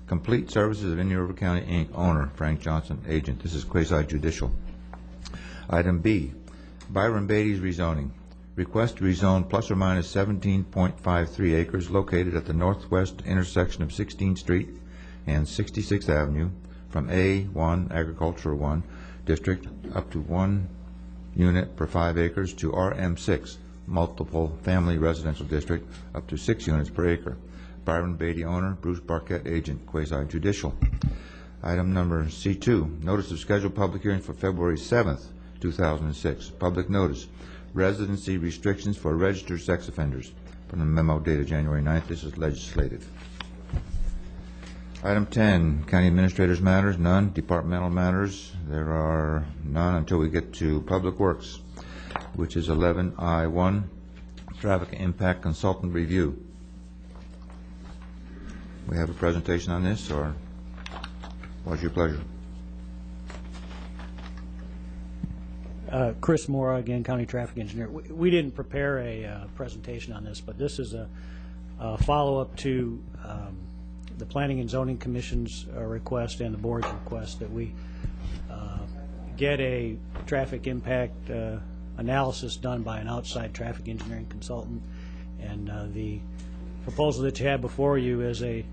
S1: Complete Services of Indian River County, Inc., owner, Frank Johnson, agent. This is quasi-judicial. Item B, Byron Beatty's rezoning. Request to rezone plus or minus 17.53 acres located at the northwest intersection of 16th Street and 66th Avenue from A1, Agricultural 1 District, up to 1 unit per 5 acres to RM6, Multiple Family Residential District, up to 6 units per acre. Byron Beatty, owner, Bruce Barquette, agent, quasi-judicial. Item number C2, notice of scheduled public hearing for February 7th, 2006. Public notice, residency restrictions for registered sex offenders. From the memo dated January 9th, this is legislative. Item 10, county administrators matters, none. Departmental matters, there are none until we get to public works, which is 11I1, traffic impact consultant review. We have a presentation on this, or what's your pleasure?
S15: Chris Mora, again, County Traffic Engineer. We didn't prepare a presentation on this, but this is a follow-up to the Planning and Zoning Commission's request and the board's request that we get a traffic impact analysis done by an outside traffic engineering consultant. And the proposal that you have before you is a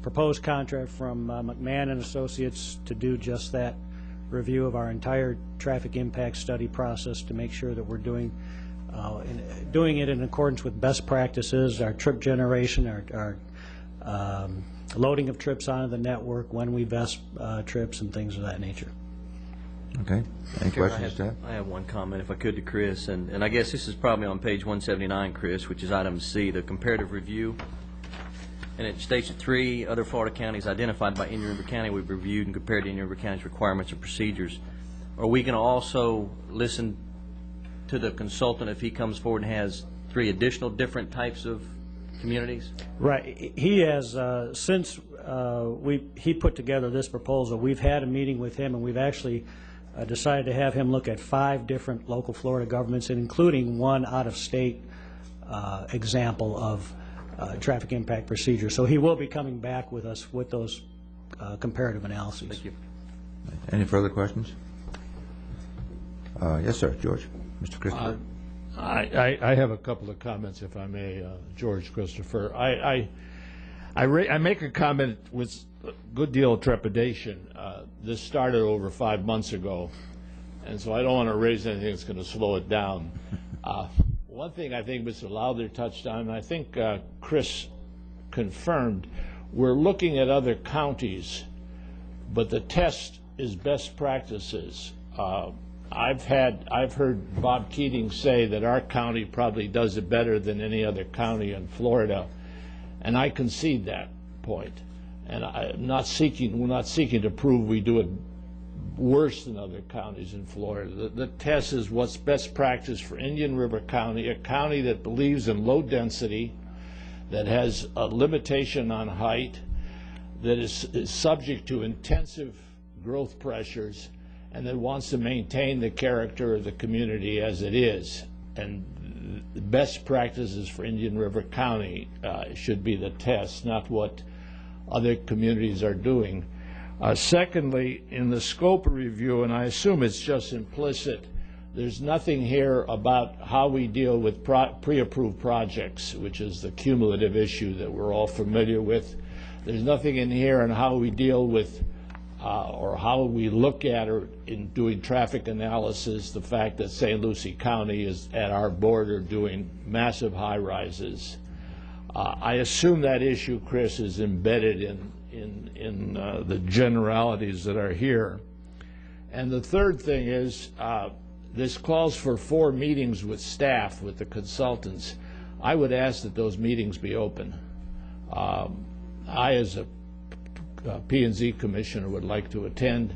S15: proposed contract from McMahon and Associates to do just that, review of our entire traffic impact study process to make sure that we're doing it in accordance with best practices, our trip generation, our loading of trips onto the network, when we vest trips, and things of that nature.
S1: Okay. Any questions, Dad?
S3: I have one comment, if I could, to Chris, and I guess this is probably on page 179, Chris, which is item C, the comparative review. And it states that 3 other Florida counties identified by Indian River County we've reviewed and compared to Indian River County's requirements and procedures. Are we going to also listen to the consultant if he comes forward and has 3 additional different types of communities?
S15: Right. He has, since he put together this proposal, we've had a meeting with him, and we've actually decided to have him look at 5 different local Florida governments, and including one out-of-state example of traffic impact procedure. So he will be coming back with us with those comparative analyses.
S3: Thank you.
S1: Any further questions? Yes, sir, George. Mr. Christopher.
S21: I have a couple of comments, if I may, George Christopher. I make a comment with a good deal of trepidation. This started over 5 months ago, and so I don't want to raise anything that's going to slow it down. One thing I think Mr. Lowther touched on, and I think Chris confirmed, we're looking at other counties, but the test is best practices. I've heard Bob Keating say that our county probably does it better than any other county in Florida, and I concede that point. And we're not seeking to prove we do it worse than other counties in Florida. The test is what's best practice for Indian River County, a county that believes in low density, that has a limitation on height, that is subject to intensive growth pressures, and that wants to maintain the character of the community as it is. And the best practices for Indian River County should be the test, not what other communities are doing. Secondly, in the scope of review, and I assume it's just implicit, there's nothing here about how we deal with pre-approved projects, which is the cumulative issue that we're all familiar with. There's nothing in here on how we deal with or how we look at, or in doing traffic analysis, the fact that St. Lucie County is at our border doing massive high-rises. I assume that issue, Chris, is embedded in the generalities that are here. And the third thing is, this calls for 4 meetings with staff, with the consultants. I would ask that those meetings be open. I, as a P&Z commissioner, would like to attend,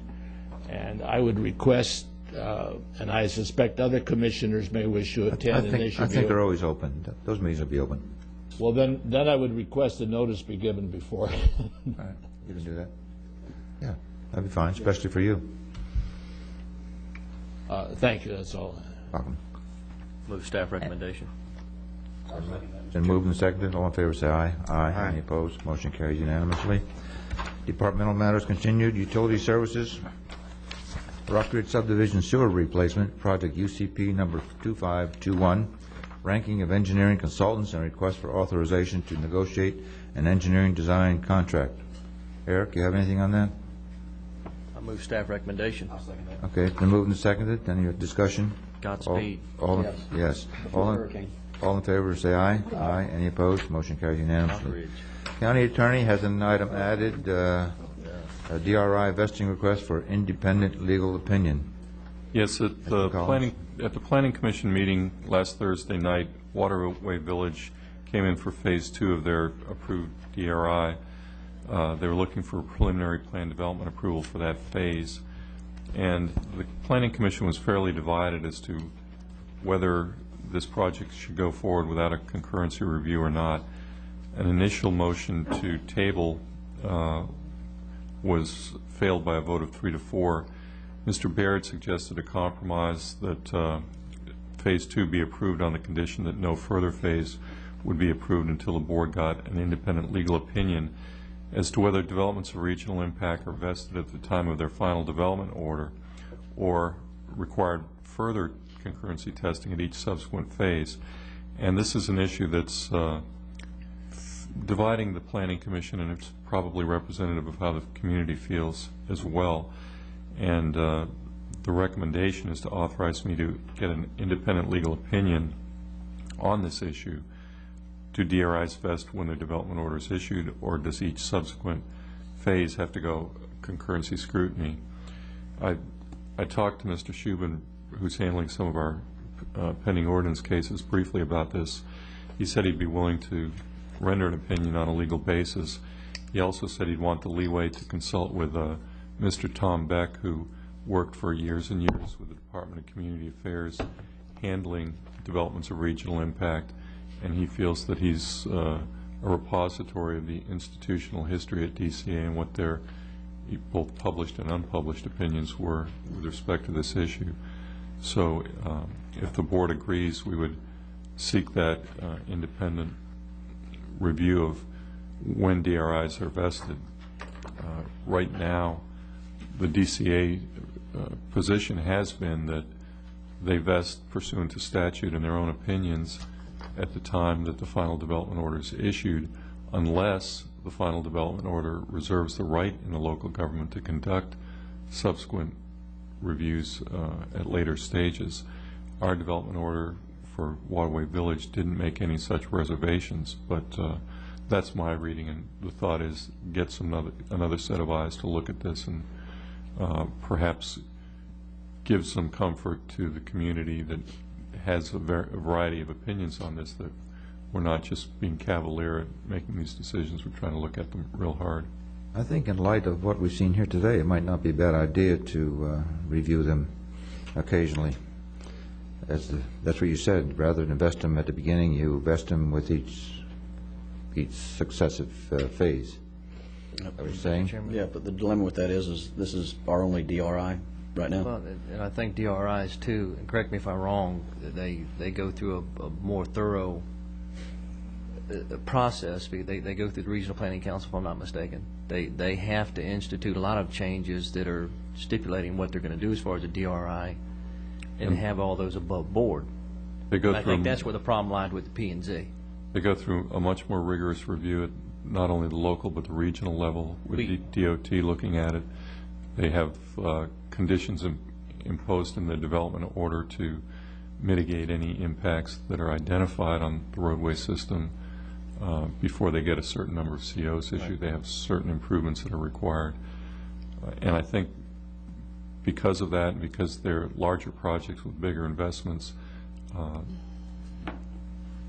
S21: and I would request, and I suspect other commissioners may wish to attend.
S1: I think they're always open. Those meetings will be open.
S21: Well, then I would request a notice be given before.
S1: All right, you can do that. Yeah, that'd be fine, especially for you.
S21: Thank you, that's all.
S1: Welcome.
S3: Move staff recommendation.
S1: Been moved and seconded. All in favor, say aye. Aye. Any opposed? Motion carries unanimously. Departmental matters continued. Utility services. Rockridge Subdivision Sewer Replacement, Project UCP number 2521. Ranking of engineering consultants and request for authorization to negotiate an engineering design contract. Eric, you have anything on that?
S3: I move staff recommendation. I'll second that.
S1: Okay, it's been moved and seconded. Any discussion?
S3: Godspeed.
S1: Yes. All in favor, say aye. Aye. Any opposed? Motion carries unanimously. County Attorney has an item added, a DRI vesting request for independent legal opinion.
S13: Yes, at the Planning Commission meeting last Thursday night, Waterway Village came in for Phase 2 of their approved DRI. They were looking for preliminary plan development approval for that phase. And the Planning Commission was fairly divided as to whether this project should go forward without a concurrency review or not. An initial motion to table was failed by a vote of 3 to 4. Mr. Baird suggested a compromise that Phase 2 be approved on the condition that no further phase would be approved until the board got an independent legal opinion as to whether developments of regional impact are vested at the time of their final development order or required further concurrency testing at each subsequent phase. And this is an issue that's dividing the Planning Commission, and it's probably representative of how the community feels as well. And the recommendation is to authorize me to get an independent legal opinion on this issue. Do DRIs vest when the development order is issued, or does each subsequent phase have to go concurrency scrutiny? I talked to Mr. Shubin, who's handling some of our pending ordinance cases, briefly about this. He said he'd be willing to render an opinion on a legal basis. He also said he'd want the leeway to consult with Mr. Tom Beck, who worked for years and years with the Department of Community Affairs handling developments of regional impact, and he feels that he's a repository of the institutional history at DCA and what their both published and unpublished opinions were with respect to this issue. So if the board agrees, we would seek that independent review of when DRIs are vested. Right now, the DCA position has been that they vest pursuant to statute and their own opinions at the time that the final development order is issued, unless the final development order reserves the right in the local government to conduct subsequent reviews at later stages. Our development order for Waterway Village didn't make any such reservations, but that's my reading, and the thought is get another set of eyes to look at this and perhaps give some comfort to the community that has a variety of opinions on this, that we're not just being cavalier at making these decisions, we're trying to look at them real hard.
S1: I think in light of what we've seen here today, it might not be a bad idea to review them occasionally. That's what you said. Rather than invest them at the beginning, you invest them with each successive phase. Is that what you're saying?
S14: Yeah, but the dilemma with that is this is our only DRI right now.
S2: Well, and I think DRIs too, and correct me if I'm wrong, they go through a more thorough process. They go through the Regional Planning Council, if I'm not mistaken. They have to institute a lot of changes that are stipulating what they're going to do as far as a DRI, and have all those above board.
S13: They go
S2: I think that's where the problem lies with the P&Z.
S13: They go through a much more rigorous review at not only the local but the regional level with the DOT looking at it. They have conditions imposed in the development order to mitigate any impacts that are identified on the roadway system before they get a certain number of COs issued. They have certain improvements that are required. And I think because of that, and because they're larger projects with bigger investments,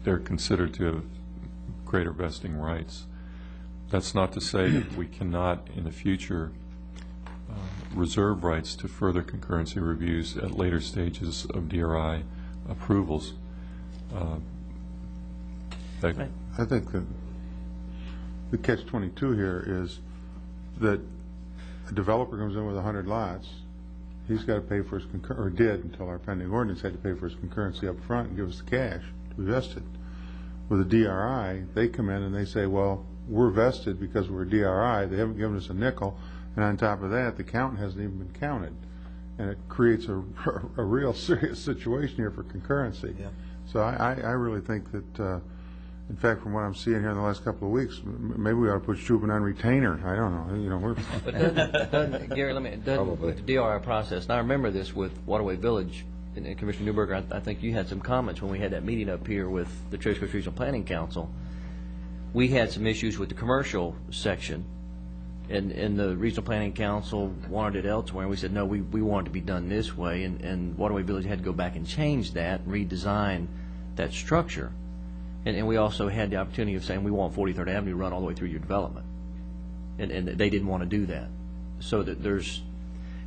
S13: they're considered to have greater vesting rights. That's not to say that we cannot in the future reserve rights to further concurrency reviews at later stages of DRI approvals.
S6: I think that the catch-22 here is that a developer comes in with 100 lots, he's got to pay for his or did until our pending ordinance, had to pay for his concurrency up front and give us the cash to be vested. With a DRI, they come in and they say, well, we're vested because we're a DRI. They haven't given us a nickel, and on top of that, the accountant hasn't even been counted. And it creates a real serious situation here for concurrency. Yeah. So I really think that, in fact, from what I'm seeing here in the last couple of weeks, maybe we ought to put Shubin on retainer. I don't know. You know, we're.
S2: But Gary, with the DRI process, and I remember this with Waterway Village, and Commissioner Newberger, I think you had some comments when we had that meeting up here with the Treasure Coast Regional Planning Council. We had some issues with the commercial section, and the Regional Planning Council wanted it elsewhere, and we said, no, we want it to be done this way, and Waterway Village had to go back and change that, and redesign that structure. And we also had the opportunity of saying we want 43rd Avenue to run all the way through your development, and they didn't want to do that. So that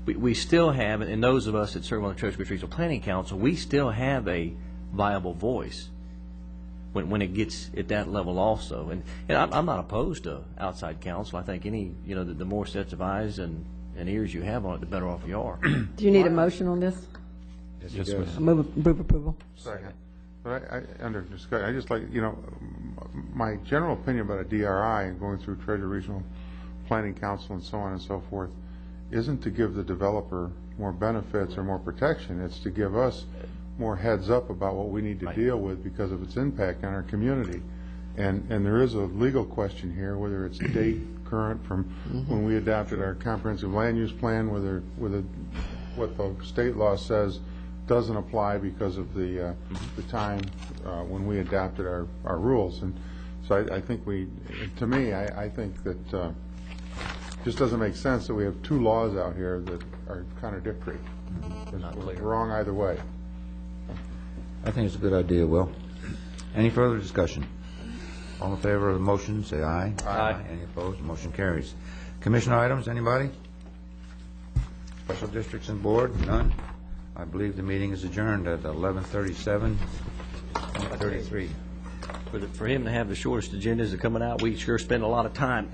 S2: we still have, and those of us that serve on the Treasure Coast Regional Planning Council, we still have a viable voice when it gets at that level also. And I'm not opposed to outside counsel. I think the more sets of eyes and ears you have on it, the better off you are.
S4: Do you need a motion on this?
S13: Yes, ma'am.
S4: Move approval.
S6: Second. But under discussion, I just like, my general opinion about a DRI and going through Treasure Regional Planning Council and so on and so forth isn't to give the developer more benefits or more protection. It's to give us more heads up about what we need to deal with because of its impact on our community. And there is a legal question here, whether it's date current from when we adopted our comprehensive land use plan, whether what the state law says doesn't apply because of the time when we adopted our rules. And so I think I think that just doesn't make sense that we have two laws out here that are contradictory. We're wrong either way.
S1: I think it's a good idea, Will. Any further discussion? All in favor of the motion, say aye.
S2: Aye.
S1: Any opposed? The motion carries. Commissioner items, anybody? Special districts and board? None? I believe the meeting is adjourned at 11:37, 33.
S2: For him to have the shortest agendas coming out, we sure spend a lot of time.